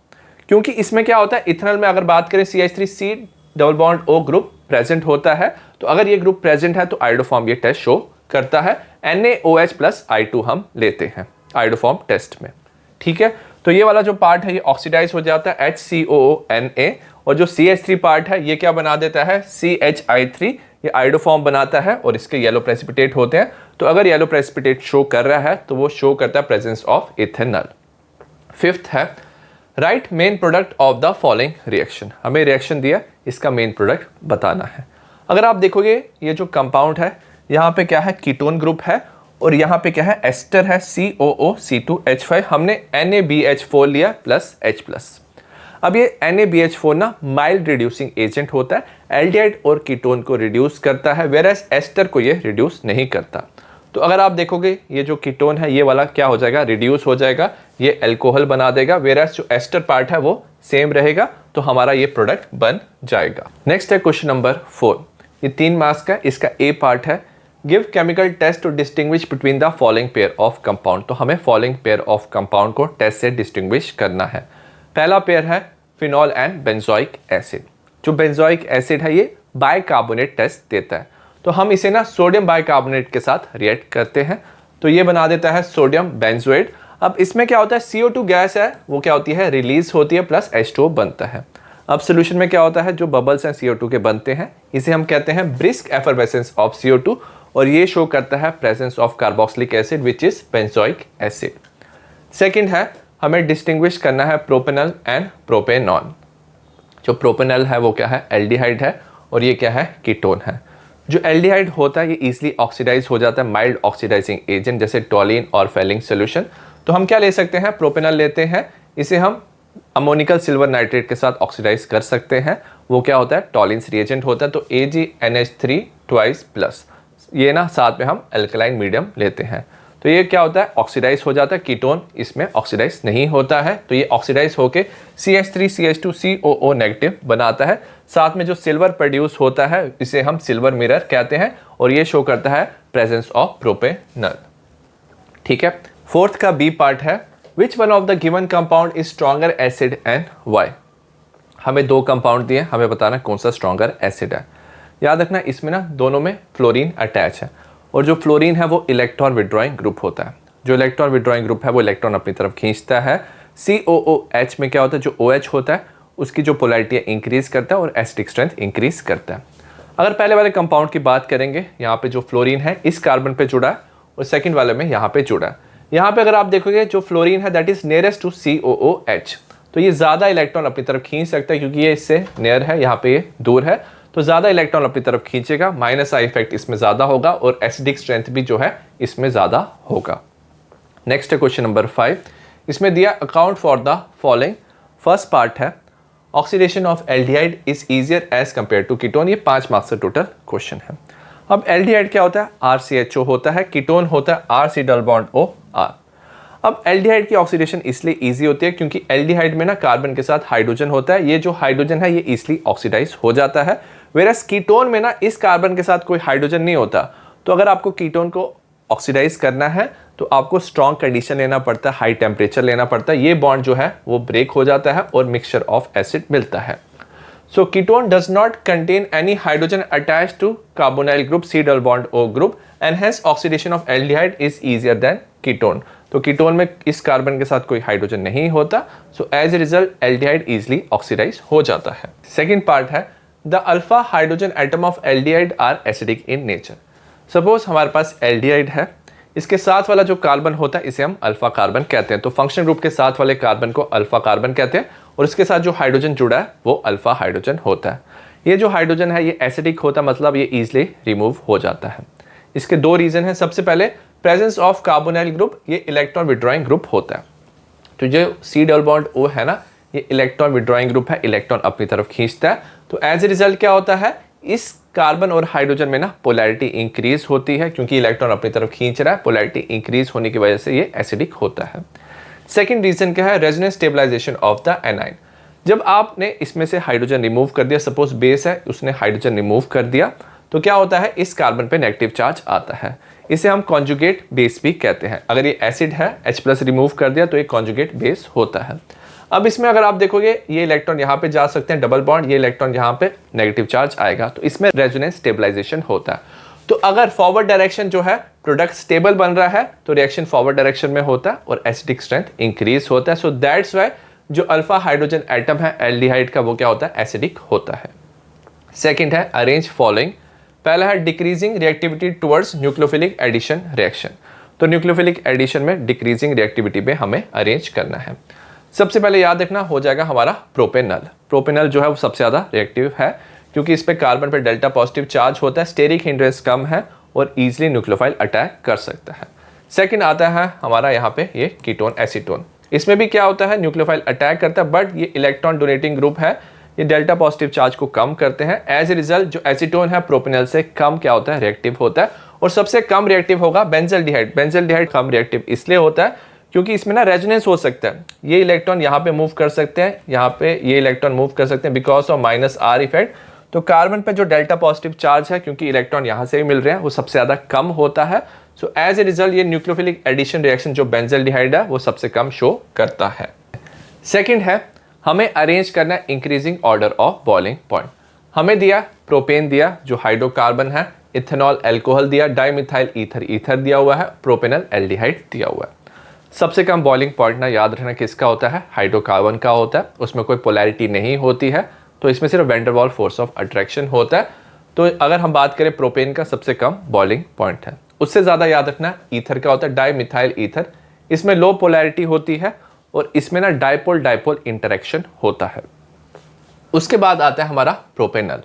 क्योंकि इसमें क्या होता है, इथेनॉल में अगर बात करें CH3C double bond O group present होता है, तो अगर ये ग्रुप प्रेजेंट है तो आयोडोफॉर्म ये टेस्ट शो करता है। NaOH प्लस I2 हम लेते हैं आयोडोफॉर्म टेस्ट में, ठीक है। तो ये वाला जो पार्ट है ये ऑक्सीडाइज हो जाता है HCOONA, और जो CH3 पार्ट है ये क्या बना देता है CHI3, ये आयोडोफॉर्म बनाता है और इसके येलो प्रेसिपिटेट होते हैं। तो अगर येलो प्रेसिपिटेट शो कर रहा है तो वो शो करता है प्रेजेंस ऑफ इथेनॉल। फिफ्थ है right main product of the following reaction. हमें रिएक्शन दिया, इसका मेन प्रोडक्ट बताना है। अगर आप देखोगे ये जो कंपाउंड है यहाँ पे क्या है, कीटोन ग्रुप है, और यहाँ पे क्या है, एस्टर है COOC2H5। हमने NaBH4 लिया प्लस H+। अब ये NaBH4 ना माइल्ड रिड्यूसिंग एजेंट होता है, एल्डिहाइड और कीटोन को रिड्यूस करता है, वेरएज एस्टर को ये रिड्यूस नहीं करता। तो अगर आप देखोगे ये जो कीटोन है ये वाला क्या हो जाएगा, रिड्यूस हो जाएगा, ये अल्कोहल बना देगा, वेरएज जो एस्टर पार्ट है वो सेम रहेगा, तो हमारा ये प्रोडक्ट बन जाएगा। नेक्स्ट है क्वेश्चन नंबर 4। ये 3 मार्क्स का, इसका ए पार्ट है, give chemical test to distinguish between the following pair of compound. तो हमें फॉलोइंग पेयर ऑफ कंपाउंड को टेस्ट से डिस्टिंग्विश करना है। पहला पेयर है फिनॉल एंड बेंजोइक एसिड। जो बेंजोइक एसिड है ये बाइकार्बोनेट टेस्ट देता है, तो हम इसे ना सोडियम बाइकार्बोनेट के साथ रिएक्ट करते हैं, तो ये बना देता है सोडियम बेंजोएट। अब इसमें क्या होता है, CO2 गैस है वो क्या होती है, रिलीज होती है, प्लस H2O बनता है। अब सोल्यूशन में क्या होता है, जो बबल्स हैं CO2 के बनते हैं, इसे हम कहते हैं ब्रिस्क एफरवेसेंस ऑफ CO2, और ये शो करता है presence of carboxylic acid which is benzoic acid. Second है, हमें डिस्टिंग्विश करना है प्रोपेनॉल एंड प्रोपेनॉन। जो प्रोपेनॉल है वो क्या है, एल्डिहाइड है, और ये क्या है, कीटोन है। जो एल्डिहाइड होता है ये इजीली ऑक्सीडाइज हो जाता है, माइल्ड ऑक्सीडाइजिंग एजेंट जैसे टॉलिन और फेलिंग सोल्यूशन। तो हम क्या ले सकते हैं, प्रोपेनॉल लेते हैं, इसे हम अमोनिकल सिल्वर नाइट्रेट के साथ ऑक्सीडाइज कर सकते हैं, वो क्या होता है, टॉलिन्स रिएजेंट होता है। तो AgNH3 ट्वाइस प्लस, ये ना साथ में हम अल्कलाइन मीडियम लेते हैं, तो ये क्या होता है, ऑक्सीडाइज हो जाता है। कीटोन इसमें ऑक्सीडाइज नहीं होता है, तो ये ऑक्सीडाइज होके CH3CH2COO नेगेटिव बनाता है। साथ में जो सिल्वर प्रोड्यूस होता है इसे हम सिल्वर मिरर कहते हैं, और ये शो करता है प्रेजेंस ऑफ प्रोपेनॉल, ठीक है। फोर्थ का बी पार्ट है, which one of the given compound is stronger acid and why. हमें 2 कंपाउंड दिए, हमें बताना कौन सा स्ट्रॉन्गर एसिड है। याद रखना इसमें ना दोनों में फ्लोरीन अटैच है, और जो फ्लोरीन है वो इलेक्ट्रॉन विड्रॉइंग ग्रुप होता है। जो इलेक्ट्रॉन विड्रॉइंग ग्रुप है वो इलेक्ट्रॉन अपनी तरफ खींचता है। COOH में क्या होता है, जो OH होता है उसकी जो पोलैरिटी इंक्रीज करता है और एसिडिक स्ट्रेंथ इंक्रीज करता है। अगर पहले वाले कंपाउंड की बात करेंगे, यहाँ पे जो फ्लोरीन है इस कार्बन पे जुड़ा है, और सेकंड वाले में यहाँ पे जुड़ा है। यहाँ पे अगर आप देखोगे जो फ्लोरीन है that is nearest to COOH, तो ये ज़्यादा इलेक्ट्रॉन अपनी तरफ खींच सकता है, क्योंकि ये इससे नियर है, यहाँ पे ये दूर है, तो ज़्यादा इलेक्ट्रॉन अपनी तरफ खींचेगा, माइनस आई इफेक्ट इसमें ज़्यादा होगा, और एसिडिक स्ट्रेंथ भी जो है इसमें ज़्यादा होगा। नेक्स्ट है क्वेश्चन नंबर 5। इसमें दिया account for the following. First part है oxidation of aldehyde is easier as compare to ketone. ये 5 मार्क्स का टोटल क्वेश्चन है। अब एल्डिहाइड क्या होता है, RCHO होता है, कीटोन होता है RC डबल बॉन्ड OR। अब एल्डिहाइड की ऑक्सीडेशन इसलिए इजी होती है क्योंकि एल्डिहाइड में ना कार्बन के साथ हाइड्रोजन होता है, ये जो हाइड्रोजन है ये इजीली ऑक्सीडाइज हो जाता है, वेरस कीटोन में ना इस कार्बन के साथ कोई हाइड्रोजन नहीं होता। तो अगर आपको कीटोन को ऑक्सीडाइज करना है तो आपको स्ट्रॉन्ग कंडीशन लेना पड़ता है, हाई टेम्परेचर लेना पड़ता है, ये बॉन्ड जो है वो ब्रेक हो जाता है और मिक्सचर ऑफ एसिड मिलता है। So ketone does not contain any hydrogen attach to carbonyl group C double bond O group, and hence oxidation of aldehyde is easier than ketone. तो कीटोन में इस कार्बन के साथ कोई हाइड्रोजन नहीं होता, so as a result aldehyde easily oxidise हो जाता है। सेकेंड पार्ट है the alpha hydrogen atom of aldehyde are acidic in nature. Suppose हमारे पास एल्डिहाइड है, इसके साथ वाला जो कार्बन होता है इसे हम अल्फा कार्बन कहते हैं, तो फंक्शन ग्रुप के साथ वाले कार्बन को अल्फा कार्बन कहते हैं, और इसके साथ जो हाइड्रोजन जुड़ा है वो अल्फा हाइड्रोजन होता है। ये जो हाइड्रोजन है ये एसिडिक होता है, मतलब ये इजिली रिमूव हो जाता है। इसके 2 रीजन है। सबसे पहले प्रेजेंस ऑफ कार्बोनाइल ग्रुप, ये इलेक्ट्रॉन विड्रॉइंग ग्रुप होता है, तो जो C डबल बॉन्ड O है ना ये इलेक्ट्रॉन विड्रॉइंग ग्रुप है, इलेक्ट्रॉन अपनी तरफ खींचता है, तो एज ए रिजल्ट क्या होता है, इस कार्बन और हाइड्रोजन में ना पोलैरिटी इंक्रीज होती है, क्योंकि इलेक्ट्रॉन अपनी तरफ खींच रहा है, पोलैरिटी इंक्रीज होने की वजह से ये एसिडिक होता है। सेकंड रीजन क्या है, resonance stabilization of the anion. जब आपने इसमें से हाइड्रोजन रिमूव कर दिया, सपोज बेस है उसने हाइड्रोजन रिमूव कर दिया, तो क्या होता है, इस कार्बन पे नेगेटिव चार्ज आता है। इसे हम कॉन्जुगेट बेस भी कहते हैं। अगर ये एसिड है, H+ रिमूव कर दिया तो ये कॉन्जुगेट बेस होता है। अब इसमें अगर आप देखोगे ये इलेक्ट्रॉन यहाँ पे जा सकते हैं डबल बॉन्ड, ये इलेक्ट्रॉन यहाँ पे नेगेटिव चार्ज आएगा, तो इसमें रेजोनेंस स्टेबलाइजेशन होता है। तो अगर फॉरवर्ड डायरेक्शन जो है प्रोडक्ट स्टेबल बन रहा है तो रिएक्शन फॉरवर्ड डायरेक्शन में होता है और एसिडिक स्ट्रेंथ इंक्रीज होता है। सो दैट्स वाई जो अल्फा हाइड्रोजन एटम है एल्डिहाइड का, वो क्या होता है, एसिडिक होता है। सेकेंड है अरेंज फॉलोइंग। पहला है decreasing reactivity towards nucleophilic addition reaction. तो न्यूक्लियोफिलिक एडिशन में डिक्रीजिंग रिएक्टिविटी पे हमें अरेंज करना है। सबसे पहले याद रखना हो जाएगा हमारा प्रोपेनल। प्रोपेनल जो है वो सबसे ज़्यादा रिएक्टिव है क्योंकि इस पे कार्बन पे डेल्टा पॉजिटिव चार्ज होता है, स्टेरिक हिंड्रेंस कम है और इजीली न्यूक्लियोफाइल अटैक कर सकता है। सेकंड आता है हमारा यहाँ पे ये कीटोन एसीटोन। इसमें भी क्या होता है, न्यूक्लियोफाइल अटैक करता है बट ये इलेक्ट्रॉन डोनेटिंग ग्रुप है, ये डेल्टा पॉजिटिव चार्ज को कम करते हैं। एज ए रिजल्ट जो एसीटोन है प्रोपेनल से कम क्या होता है, रिएक्टिव होता है। और सबसे कम रिएक्टिव होगा बेंजल्डिहाइड। बेंजल्डिहाइड कम रिएक्टिव इसलिए होता है क्योंकि इसमें ना रेजोनेंस हो सकता है, ये इलेक्ट्रॉन यहाँ पे मूव कर सकते हैं, यहाँ पे ये इलेक्ट्रॉन मूव कर सकते हैं बिकॉज ऑफ -R इफेक्ट। तो कार्बन पे जो डेल्टा पॉजिटिव चार्ज है क्योंकि इलेक्ट्रॉन यहाँ से भी मिल रहे हैं वो सबसे ज़्यादा कम होता है। सो एज ए रिजल्ट ये न्यूक्लियोफिलिक एडिशन रिएक्शन जो बेंजल्डिहाइड है वो सबसे कम शो करता है। सेकेंड है हमें अरेंज करना है increasing order of boiling point. हमें दिया प्रोपेन दिया जो हाइड्रोकार्बन है, इथेनॉल एल्कोहल दिया, डाइमिथाइल ईथर ईथर दिया हुआ है, प्रोपेनल एल्डिहाइड दिया हुआ है। सबसे कम बॉइलिंग पॉइंट ना याद रखना किसका होता है, हाइड्रोकार्बन का होता है। उसमें कोई पोलैरिटी नहीं होती है तो इसमें सिर्फ van der Waals force of attraction होता है। तो अगर हम बात करें प्रोपेन का सबसे कम बॉइलिंग पॉइंट है। उससे ज़्यादा याद रखना ईथर का होता है, डाइमिथाइल ईथर। इसमें लो पोलैरिटी होती है और इसमें ना डाइपोल डाइपोल इंटरेक्शन होता है। उसके बाद आता है हमारा प्रोपेनल।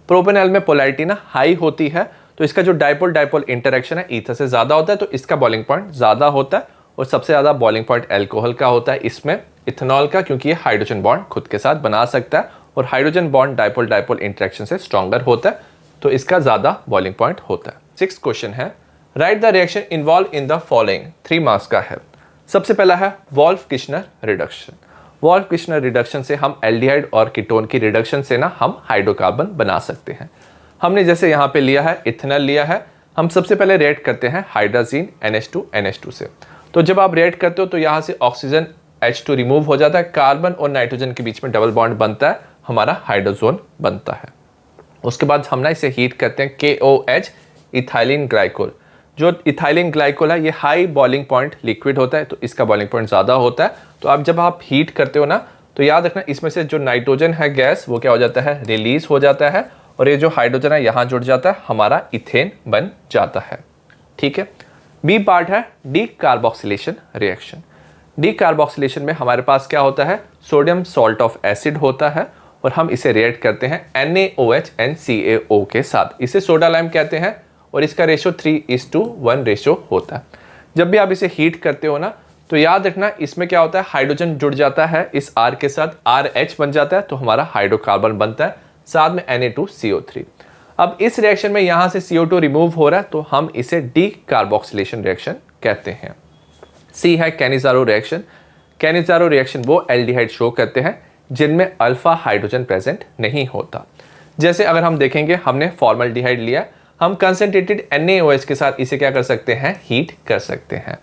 प्रोपेनल में पोलैरिटी ना हाई होती है तो इसका जो डाइपोल डाइपोल इंटरेक्शन है ईथर से ज़्यादा होता है तो इसका बॉइलिंग पॉइंट ज़्यादा होता है। और सबसे ज़्यादा बॉइलिंग पॉइंट एल्कोहल का होता है, इसमें इथेनॉल का, क्योंकि ये हाइड्रोजन बॉन्ड खुद के साथ बना सकता है और hydrogen bond dipole dipole interaction से स्ट्रॉन्गर होता है तो इसका ज़्यादा बॉइलिंग पॉइंट होता है। सिक्स्थ क्वेश्चन है write the reaction involve in the following. 3 marks का है। सबसे पहला है वोल्फ-किश्नर रिडक्शन। वोल्फ-किश्नर रिडक्शन से हम एल्डिहाइड और कीटोन की रिडक्शन से ना हम हाइड्रोकार्बन बना सकते हैं। हमने जैसे यहाँ पे लिया है इथेनॉल लिया है, हम सबसे पहले रिएक्ट करते हैं हाइड्राजीन NH2 से। तो जब आप रिएक्ट करते हो तो यहाँ से ऑक्सीजन H2 रिमूव हो जाता है, कार्बन और नाइट्रोजन के बीच में डबल बॉन्ड बनता है, हमारा हाइड्रोजोन बनता है। उसके बाद हम ना इसे हीट करते हैं KOH इथाइलिन ग्लाइकोल। जो इथाइलिन ग्लाइकोल है ये हाई बॉइलिंग पॉइंट लिक्विड होता है तो इसका बॉइलिंग पॉइंट ज़्यादा होता है। तो आप जब आप हीट करते हो ना तो याद रखना इसमें से जो नाइट्रोजन है गैस वो क्या हो जाता है, रिलीज हो जाता है और ये जो हाइड्रोजन है यहाँ जुड़ जाता है, हमारा इथेन बन जाता है। ठीक है। बी पार्ट है डीकार्बोक्सिलेशन रिएक्शन। डीकार्बोक्सिलेशन में हमारे पास क्या होता है, सोडियम सॉल्ट ऑफ एसिड होता है और हम इसे रिएक्ट करते हैं NaOH NCaO के साथ। इसे सोडा लाइम कहते हैं और इसका रेशो 3:1 रेशो होता है। जब भी आप इसे हीट करते हो ना तो याद रखना इसमें क्या होता है, हाइड्रोजन जुड़ जाता है इस R के साथ, RH बन जाता है तो हमारा हाइड्रोकार्बन बनता है, साथ में Na2CO3। अब इस रिएक्शन में यहाँ से CO2 रिमूव हो रहा है तो हम इसे डीकार्बोक्सिलेशन रिएक्शन कहते हैं। सी है कैनिज़ारो रिएक्शन। कैनिज़ारो रिएक्शन वो एल्डिहाइड शो करते हैं जिनमें अल्फा हाइड्रोजन प्रेजेंट नहीं होता। जैसे अगर हम देखेंगे हमने फॉर्मल्डिहाइड लिया, हम कंसंट्रेटेड NaOH के साथ इसे क्या कर सकते हैं, हीट कर सकते हैं।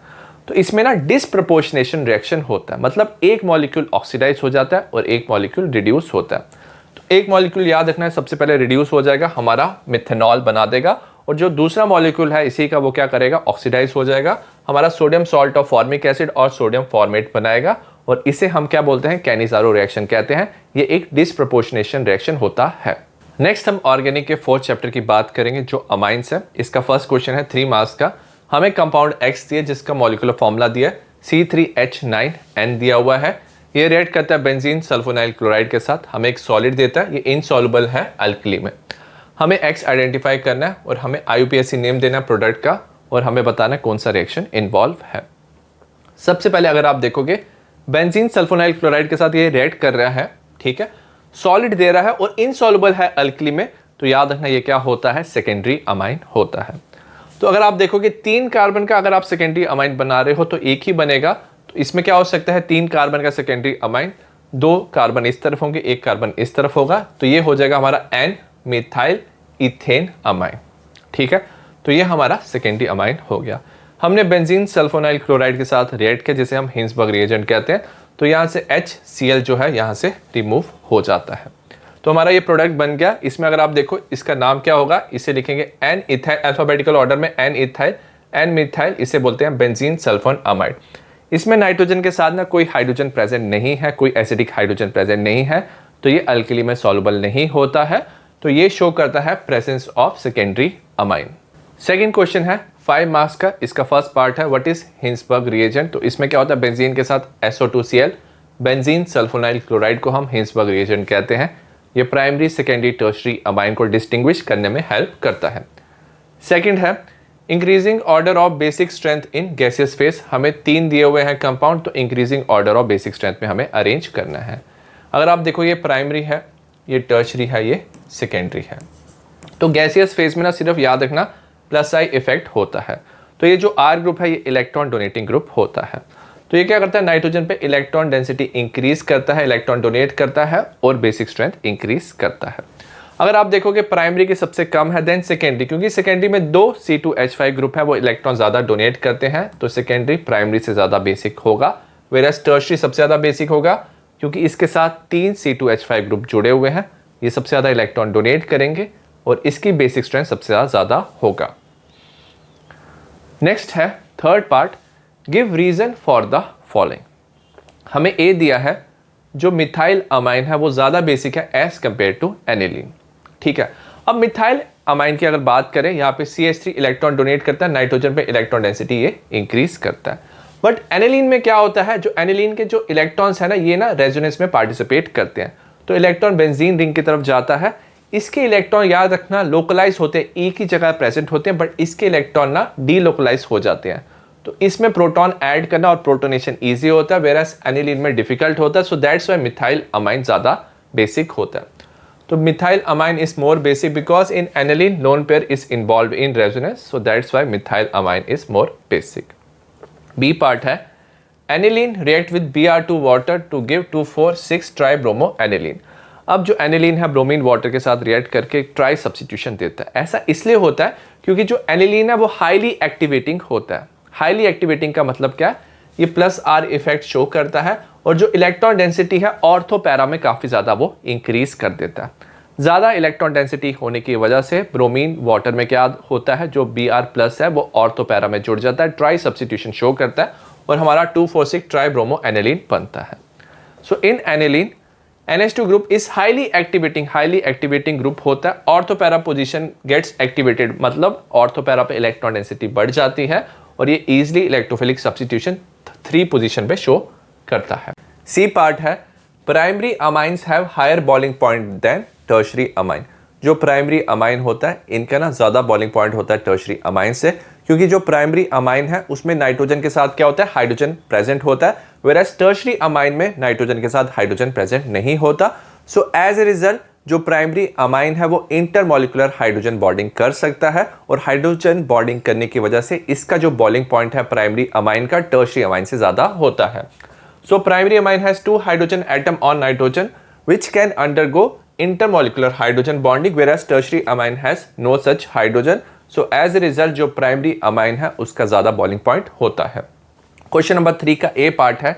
तो इसमें ना डिसप्रपोर्शनेशन रिएक्शन होता है, मतलब एक मॉलिक्यूल ऑक्सीडाइज हो जाता है और एक मॉलिक्यूल रिड्यूस होता है। तो एक मॉलिक्यूल याद रखना है सबसे पहले रिड्यूस हो जाएगा, हमारा मिथेनॉल बना देगा और जो दूसरा मॉलिक्यूल है इसी का वो क्या करेगा, ऑक्सीडाइज हो जाएगा, हमारा sodium salt of formic acid और सोडियम फॉर्मेट बनाएगा और इसे हम क्या बोलते हैं, कैनिज़ारो रिएक्शन कहते हैं। ये एक डिसप्रपोर्शनेशन रिएक्शन होता है। नेक्स्ट हम ऑर्गेनिक के 4th चैप्टर की बात करेंगे जो अमाइंस है। इसका फर्स्ट क्वेश्चन है 3 मार्क्स का। हमें कंपाउंड X दिया जिसका मॉलिक्यूलर फॉर्मूला दिया है C3H9N दिया हुआ है। ये रिएक्ट करता है बेंजीन सल्फोनाइल क्लोराइड के साथ, हमें एक सॉलिड देता है, ये इनसॉल्युबल है अल्कली में। हमें X आइडेंटिफाई करना है और हमें IUPAC नेम देना है प्रोडक्ट का और हमें बताना है कौन सा रिएक्शन इन्वॉल्व है। सबसे पहले अगर आप देखोगे बेंजीन सल्फोनाइल क्लोराइड के साथ ये रिएक्ट कर रहा है, ठीक है, सॉलिड दे रहा है और इनसॉल्युबल है अल्कली में, तो याद रखना ये क्या होता है, सेकेंडरी अमाइन होता है। तो अगर आप देखोगे 3 कार्बन का अगर आप सेकेंडरी अमाइन बना रहे हो तो एक ही बनेगा। तो इसमें क्या हो सकता है, 3 कार्बन का सेकेंडरी अमाइन दो कार्बन इस तरफ होंगे, एक कार्बन इस तरफ होगा, तो ये हो जाएगा हमारा एन मिथाइल इथेन अमाइन। ठीक है, तो ये हमारा सेकेंडरी अमाइन हो गया। हमने बेंजीन सल्फोनाइल क्लोराइड के साथ रिएक्ट किया, जिसे हम हिंसबर्ग रिएजेंट कहते हैं, तो यहाँ से HCl जो है यहाँ से रिमूव हो जाता है। तो हमारा ये प्रोडक्ट बन गया। इसमें अगर आप देखो इसका नाम क्या होगा, इसे लिखेंगे एन इथाइल, अल्फाबेटिकल ऑर्डर में एन इथाइल, एन मिथाइल, इसे बोलते हैं बेंजीन सल्फोन अमाइड। इसमें नाइट्रोजन के साथ ना कोई हाइड्रोजन प्रेजेंट नहीं है, कोई एसिडिक हाइड्रोजन प्रेजेंट नहीं है, तो ये अल्कली में सॉल्युबल नहीं होता है, तो ये शो करता है presence of secondary amine. Second question है 5 मार्क्स का, इसका फर्स्ट पार्ट है व्हाट इज हिंसबर्ग रिएजेंट। तो इसमें क्या होता है, बेंजीन के साथ SO2Cl, बेंजीन सल्फोनाइल क्लोराइड को हम हिंसबर्ग रिएजेंट कहते हैं। ये प्राइमरी, सेकेंडरी, टर्शरी अमाइन को डिस्टिंग्विश करने में हेल्प करता है। सेकंड है increasing order of basic strength in gaseous face. हमें 3 दिए हुए हैं कंपाउंड, तो increasing order of basic strength में हमें अरेंज करना है। अगर आप देखो ये प्राइमरी है, ये टर्शरी है, ये सेकेंडरी है। तो गैसियस फेस में ना सिर्फ याद रखना प्लस आई इफेक्ट होता है। तो ये जो R ग्रुप है ये इलेक्ट्रॉन डोनेटिंग ग्रुप होता है। तो ये क्या करता है, नाइट्रोजन पे इलेक्ट्रॉन डेंसिटी इंक्रीज करता है, इलेक्ट्रॉन डोनेट करता है और बेसिक स्ट्रेंथ इंक्रीज करता है। अगर आप देखोगे प्राइमरी की सबसे कम है, देन सेकेंडरी, क्योंकि सेकेंडरी में 2 C2H5 ग्रुप है, वो इलेक्ट्रॉन ज्यादा डोनेट करते हैं, तो सेकेंडरी प्राइमरी से ज्यादा बेसिक होगा। वेरएस टर्शरी सबसे ज्यादा बेसिक होगा, क्योंकि इसके साथ 3 C2H5 ग्रुप जुड़े हुए हैं, ये सबसे ज्यादा इलेक्ट्रॉन डोनेट करेंगे और इसकी बेसिक स्ट्रेंथ सबसे ज्यादा होगा। नेक्स्ट है third part, give reason for the following. हमें ए दिया है, जो मिथाइल अमाइन है वो ज्यादा बेसिक है एज कंपेयर टू एनिलीन। ठीक है, अब मिथाइल अमाइन की अगर बात करें, यहाँ पे CH3 इलेक्ट्रॉन डोनेट करता है, नाइट्रोजन पे इलेक्ट्रॉन डेंसिटी ये इंक्रीज करता है। बट एनिलीन में क्या होता है, जो एनिलीन के जो इलेक्ट्रॉन्स है ना, ये ना रेजोनेंस में पार्टिसिपेट करते हैं, तो इलेक्ट्रॉन बेंजीन रिंग की तरफ जाता है। इसके इलेक्ट्रॉन याद रखना लोकलाइज होते हैं, E की जगह प्रेजेंट होते हैं, बट इसके इलेक्ट्रॉन ना डीलोकलाइज हो जाते हैं, तो इसमें प्रोटॉन ऐड करना और प्रोटोनेशन ईजी होता है, वेरएस एनिलीन में डिफिकल्ट होता है। So that's why methyl amine ज्यादा बेसिक होता है। तो methyl amine is more basic because in aniline lone pair is involve in resonance, so that's why methyl amine is more basic. B part है aniline react with Br2 water to give 2,4,6 tribromo aniline. अब जो aniline है bromine water के साथ react करके try substitution देता है। ऐसा इसलिए होता है क्योंकि जो एनिलीन है वो हाईली एक्टिवेटिंग होता है। हाईली एक्टिवेटिंग का मतलब क्या है, ये प्लस R इफेक्ट शो करता है और जो इलेक्ट्रॉन डेंसिटी है ऑर्थो पैरा में काफी ज्यादा वो इंक्रीज कर देता है। ज्यादा इलेक्ट्रॉन डेंसिटी होने की वजह से ब्रोमीन वाटर में क्या होता है, जो Br+ है वो ऑर्थो पैरा में जुड़ जाता है, ट्राई सब्स्टिट्यूशन शो करता है और हमारा 2,4,6 ट्राइब्रोमो एनिलीन बनता है। So in aniline NH2 group is highly activating group होता है। Ortho para position gets activated, मतलब ऑर्थो पैरा पे इलेक्ट्रॉन डेंसिटी बढ़ जाती है और ये इजीली इलेक्ट्रोफिलिक सब्स्टिट्यूशन 3 पोजीशन पे शो करता है। सी पार्ट है primary amines have higher boiling point than tertiary amine. जो प्राइमरी अमाइन होता है इनका ना ज्यादा बॉइलिंग पॉइंट होता है टर्शरी अमाइन से, क्योंकि जो प्राइमरी अमाइन है उसमें नाइट्रोजन के साथ क्या होता है, हाइड्रोजन प्रेजेंट होता है, वेरएस टर्शरी अमाइन में नाइट्रोजन के साथ हाइड्रोजन प्रेजेंट नहीं होता। सो एज ए रिजल्ट जो प्राइमरी अमाइन है वो इंटरमॉलिक्यूलर हाइड्रोजन बॉन्डिंग कर सकता है और हाइड्रोजन बॉन्डिंग करने की वजह से इसका जो बॉइलिंग पॉइंट है प्राइमरी अमाइन का टर्शरी अमाइन से ज्यादा होता है। So primary amine has 2 hydrogen atom on nitrogen which can undergo intermolecular hydrogen bonding whereas tertiary amine has no such hydrogen. So as a result जो primary amine है उसका ज्यादा boiling point होता है। क्वेश्चन नंबर 3 का ए part है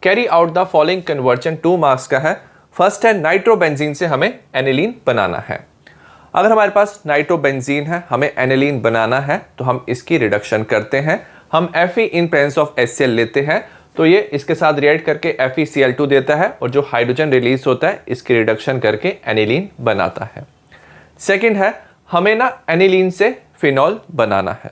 carry out the following conversion, 2 marks का है। फर्स्ट है नाइट्रोबेंजीन से हमें एनिलीन बनाना है। अगर हमारे पास नाइट्रोबेंजीन है, हमें एनिलीन बनाना है, तो हम इसकी रिडक्शन करते हैं। हम Fe in presence of HCl लेते हैं, तो ये इसके साथ रिएक्ट करके FeCl2 देता है और जो हाइड्रोजन रिलीज होता है इसकी रिडक्शन करके एनिलीन बनाता है। सेकंड है हमें ना एनिलीन से फिनॉल बनाना है,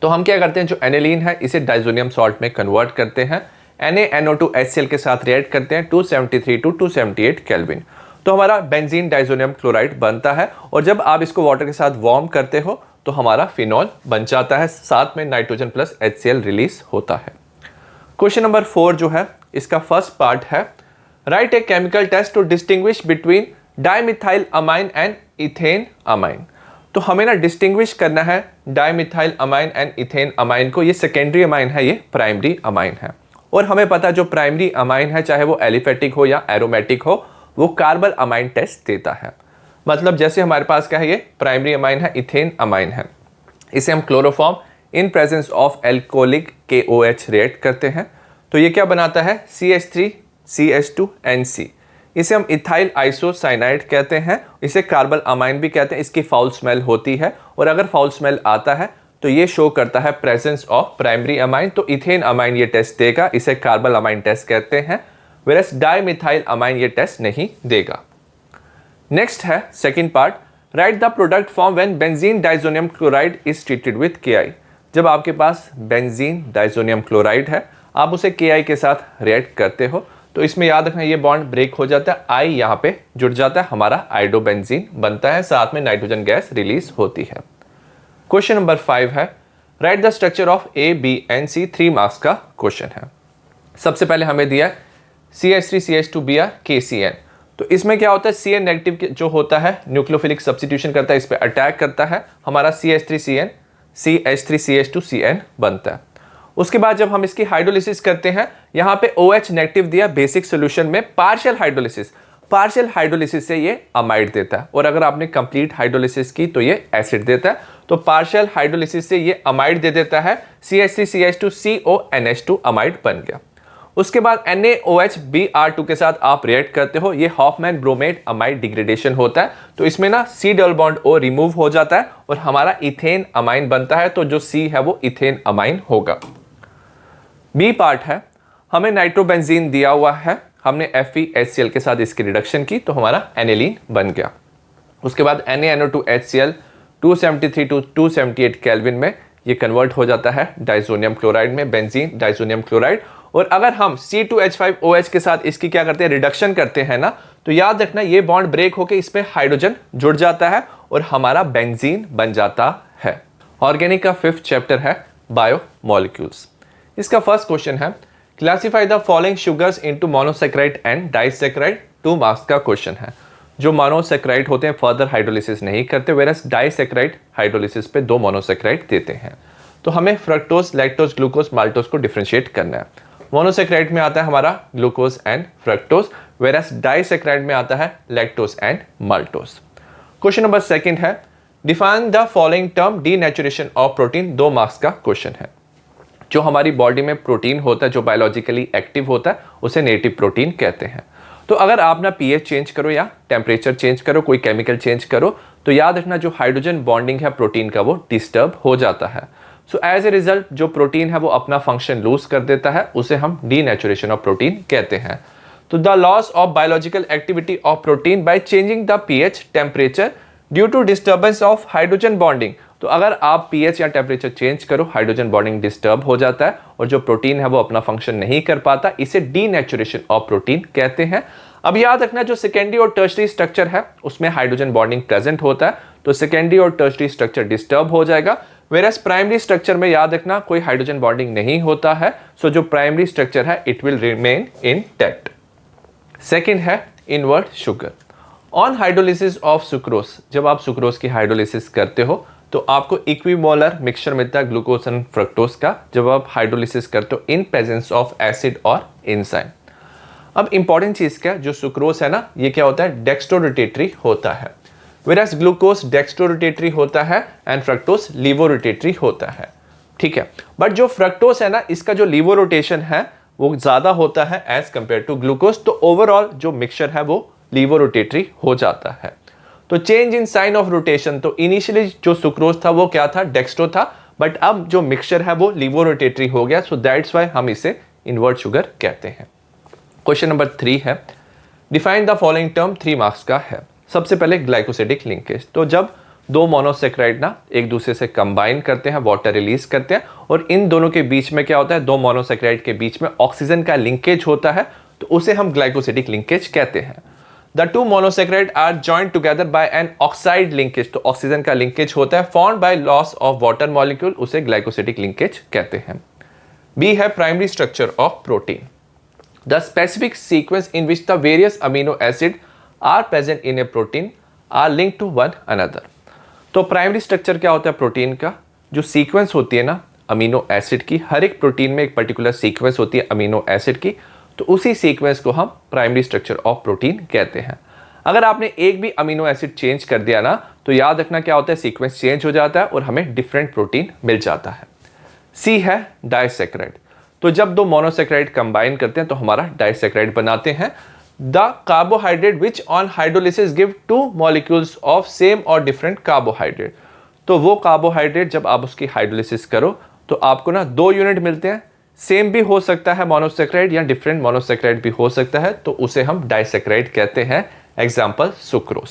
तो हम क्या करते हैं, जो एनिलीन है इसे डाइजोनियम सॉल्ट में कन्वर्ट करते हैं। NaNO2HCl के साथ रिएक्ट करते हैं 273 टू 278 केल्विन, तो हमारा बेंजीन डाइजोनियम क्लोराइड बनता है और जब आप इसको वाटर के साथ वार्म करते हो तो हमारा फिनॉल बन जाता है, साथ में नाइट्रोजन प्लस HCl रिलीज होता है। क्वेश्चन नंबर 4 जो है इसका फर्स्ट पार्ट है write a chemical test to distinguish between dimethyl amine and ethane amine. तो हमें ना डिस्टिंग्विश करना है dimethyl amine and ethane amine को। ये सेकेंडरी अमाइन है, ये प्राइमरी अमाइन है। और हमें पता है जो प्राइमरी अमाइन है, चाहे वो एलिफेटिक हो या एरोमेटिक हो, वो कार्बल अमाइन टेस्ट देता है। मतलब जैसे हमारे पास क्या है, ये प्राइमरी अमाइन है, इथेन अमाइन है, इसे हम chloroform in presence of alcoholic KOH react करते हैं, तो ये क्या बनाता है, CH3CH2NC। इसे हम इथाइल आइसोसाइनाइड कहते हैं, इसे कार्बल अमाइन भी कहते हैं। इसकी फाउल स्मेल होती है, और अगर फाउल स्मेल आता है तो ये शो करता है प्रेजेंस ऑफ प्राइमरी अमाइन, तो इथेन अमाइन ये टेस्ट देगा, इसे कार्बल अमाइन टेस्ट कहते हैं। वेरस डाइमिथाइल अमाइन ये टेस्ट नहीं देगा। नेक्स्ट है second part, right the product form when benzene diazonium chloride is treated with KI। जब आपके पास बेंजीन डाइजोनियम क्लोराइड है, आप उसे KI के साथ रिएक्ट करते हो, तो इसमें याद रखना ये बॉन्ड ब्रेक हो जाता है, I यहाँ पे जुड़ जाता है, हमारा आइडोबेंजीन बनता है, साथ में नाइट्रोजन गैस रिलीज होती है। क्वेश्चन नंबर 5 है, write the structure of ABNC, 3 marks का क्वेश्चन है। सबसे पहले हमें दिया है CH3CH2Br KCN। तो इसमें क्या होता है, CN नेगेटिव जो होता है न्यूक्लियोफिलिक सब्स्टिट्यूशन करता है, इस पे अटैक करता है, हमारा CH3CN CH3CH2CN बनता है। उसके बाद जब हम इसकी हाइड्रोलिसिस करते हैं, यहाँ पे OH नेगेटिव दिया बेसिक सोल्यूशन में, पार्शियल हाइड्रोलिसिस से ये अमाइड देता है, और अगर आपने कंप्लीट हाइड्रोलिसिस की तो ये एसिड देता है। तो पार्शियल हाइड्रोलिसिस से ये अमाइड दे देता है, CH3CH2CONH2 अमाइड बन गया। उसके बाद NaOH-Br2 के साथ आप रिएक्ट करते हो, ये हॉफमैन ब्रोमेट अमाइड डिग्रेडेशन होता है, तो इसमें ना C double bond O remove हो जाता है और हमारा इथेन अमाइन बनता है, तो जो C है वो इथेन अमाइन होगा। B पार्ट है, हमें नाइट्रोबेंजीन दिया हुआ है, हमने FeHCl के साथ इसकी रिडक्शन की, तो हमारा एनिलीन बन गया। उसके बाद NaNO2HCl 273 to 278 केल्विन में ये कन्वर्ट हो जाता है डाइजोनियम क्लोराइड में, बेंजीन डाइजोनियम क्लोराइड। और अगर हम C2H5OH के साथ इसकी क्या करते हैं, रिडक्शन करते हैं ना, तो याद रखना ये बॉन्ड ब्रेक होकर इसमें हाइड्रोजन जुड़ जाता है और हमारा बेंजीन बन जाता है। ऑर्गेनिक का 5th चैप्टर है बायोमोलिक्यूल्स। इसका फर्स्ट क्वेश्चन है, classify the following sugars into monosaccharide and disaccharide, 2 marks का क्वेश्चन है। जो मोनोसैकेराइड होते हैं फर्दर हाइड्रोलिसिस नहीं करते, वेरस डाइसैकेराइड हाइड्रोलिसिस पे 2 मोनोसैकेराइड देते हैं। तो हमें फ्रक्टोज, लैक्टोज, ग्लूकोज, माल्टोज को डिफरेंशिएट करना है। मोनोसैकेराइड में आता है हमारा glucose and fructose, whereas disaccharide में आता है lactose and maltose. Question number 2 है, define the following term denaturation of protein, 2 marks का क्वेश्चन है। जो हमारी बॉडी में प्रोटीन होता है, जो बायोलॉजिकली एक्टिव होता है, उसे नेटिव प्रोटीन कहते हैं। तो अगर आप ना pH चेंज करो या टेम्परेचर चेंज करो, कोई केमिकल चेंज करो, तो याद रखना जो हाइड्रोजन बॉन्डिंग है प्रोटीन का वो डिस्टर्ब हो जाता है। सो एज ए रिजल्ट जो प्रोटीन है वो अपना फंक्शन लूज कर देता है, उसे हम डीनेचुरेशन ऑफ प्रोटीन कहते हैं। तो the loss of biological activity of protein by changing the pH temperature due to disturbance of hydrogen bonding. तो अगर आप pH या टेम्परेचर चेंज करो, हाइड्रोजन बॉन्डिंग डिस्टर्ब हो जाता है और जो प्रोटीन है वो अपना फंक्शन नहीं कर पाता, इसे डीनेचुरेशन ऑफ प्रोटीन कहते हैं। अब याद रखना जो सेकेंडरी और टर्शरी स्ट्रक्चर है उसमें हाइड्रोजन बॉन्डिंग प्रेजेंट होता है, तो सेकेंडरी और टर्शरी स्ट्रक्चर डिस्टर्ब हो जाएगा, वेरस प्राइमरी स्ट्रक्चर में याद रखना कोई हाइड्रोजन बॉन्डिंग नहीं होता है, सो जो प्राइमरी स्ट्रक्चर है it will remain intact. Second है invert sugar. On hydrolysis of sucrose, जब आप सुक्रोज की हाइड्रोलिसिस करते हो तो आपको इक्विमोलर मिक्सचर मिलता है ग्लूकोज एंड फ्रक्टोज का, जब आप हाइड्रोलिसिस करते हो इन प्रेजेंस ऑफ एसिड और एंजाइम। अब इंपॉर्टेंट चीज क्या, जो सुक्रोज है ना, ये क्या होता है, डेक्स्ट्रोरोटेटरी होता है, वेरस ग्लूकोज डेक्स्ट्रोरोटेटरी होता है एंड फ्रक्टोज लीवोरोटेटरी होता है। ठीक है, बट जो फ्रक्टोज है ना, इसका जो लीवो रोटेशन है वो ज्यादा होता है एज कंपेयर टू ग्लूकोज, तो ओवरऑल जो मिक्सचर है वो लीवो रोटेटरी हो जाता है। तो change in sign of rotation, तो इनिशियली जो सुक्रोज था वो क्या था, डेक्स्ट्रो था, बट अब जो मिक्सचर है वो लीवो रोटेटरी हो गया, सो दैट्स वाई हम इसे इनवर्ट शुगर कहते हैं। क्वेश्चन नंबर 3 है, define the following term, 3 marks का है। सबसे पहले ग्लाइकोसिडिक लिंकेज, तो जब 2 मोनोसैकेराइड ना एक दूसरे से कंबाइन करते हैं, वाटर रिलीज करते हैं, और इन दोनों के बीच में क्या होता है, 2 मोनोसैकेराइड के बीच में ऑक्सीजन का लिंकेज होता है, तो उसे हम ग्लाइकोसिडिक लिंकेज कहते हैं। The 2 monosaccharide are joined together by an oxide linkage, तो ऑक्सीजन का लिंकेज होता है, formed by loss of water molecule, उसे ग्लाइकोसिडिक लिंकेज कहते हैं। B है primary structure of protein, the specific sequence in which the various amino acid are present in a protein are linked to one another. तो primary structure क्या होता है protein का, जो सीक्वेंस होती है ना अमीनो एसिड की, हर एक प्रोटीन में एक पर्टिकुलर सीक्वेंस होती है अमीनो एसिड की, तो उसी सीक्वेंस को हम प्राइमरी स्ट्रक्चर ऑफ प्रोटीन कहते हैं। अगर आपने एक भी अमीनो एसिड चेंज कर दिया ना, तो याद रखना क्या होता है, सीक्वेंस चेंज हो जाता है और हमें डिफरेंट प्रोटीन मिल जाता है। सी है डाइसैकेराइड। तो जब दो मोनोसैकेराइड कंबाइन करते हैं तो हमारा डाइसैकेराइड बनाते हैं। The carbohydrate which on hydrolysis give 2 molecules of same और डिफरेंट कार्बोहाइड्रेट। तो वो कार्बोहाइड्रेट जब आप उसकी हाइड्रोलिसिस करो तो आपको ना 2 यूनिट मिलते हैं। सेम भी हो सकता है मोनोसैकेराइड या डिफरेंट मोनोसैकेराइड भी हो सकता है, तो उसे हम डाइसैकेराइड कहते हैं। Example sucrose.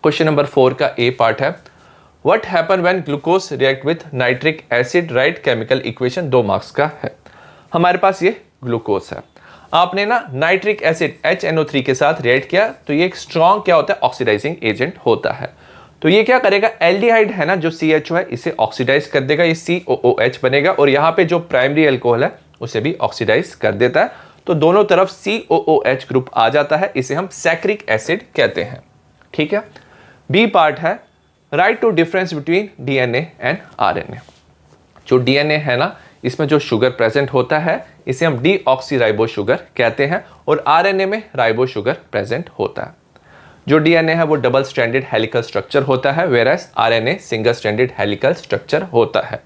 क्वेश्चन नंबर 4 का ए पार्ट है, what happen when glucose react with nitric acid, right chemical equation. 2 marks का है। हमारे पास ये ग्लूकोज है, आपने ना नाइट्रिक एसिड HNO3 के साथ रिएक्ट किया, तो ये एक स्ट्रॉन्ग क्या होता है, ऑक्सीडाइजिंग एजेंट होता है। तो ये क्या करेगा, एल्डिहाइड है ना जो CHO है, इसे ऑक्सीडाइज कर देगा, ये COOH बनेगा, और यहाँ पे जो प्राइमरी अल्कोहल है उसे भी ऑक्सीडाइज कर देता है, तो दोनों तरफ COOH ग्रुप आ जाता है, इसे हम सैक्रिक एसिड कहते हैं। ठीक है। बी पार्ट है, write to difference between DNA and RNA। जो DNA है ना, इसमें जो शुगर प्रेजेंट होता है इसे हम डीऑक्सीराइबो शुगर कहते हैं, और RNA में राइबो शुगर प्रेजेंट होता है। जो DNA है वो डबल स्ट्रैंडेड हेलिकल स्ट्रक्चर होता है, whereas RNA single stranded helical structure होता है।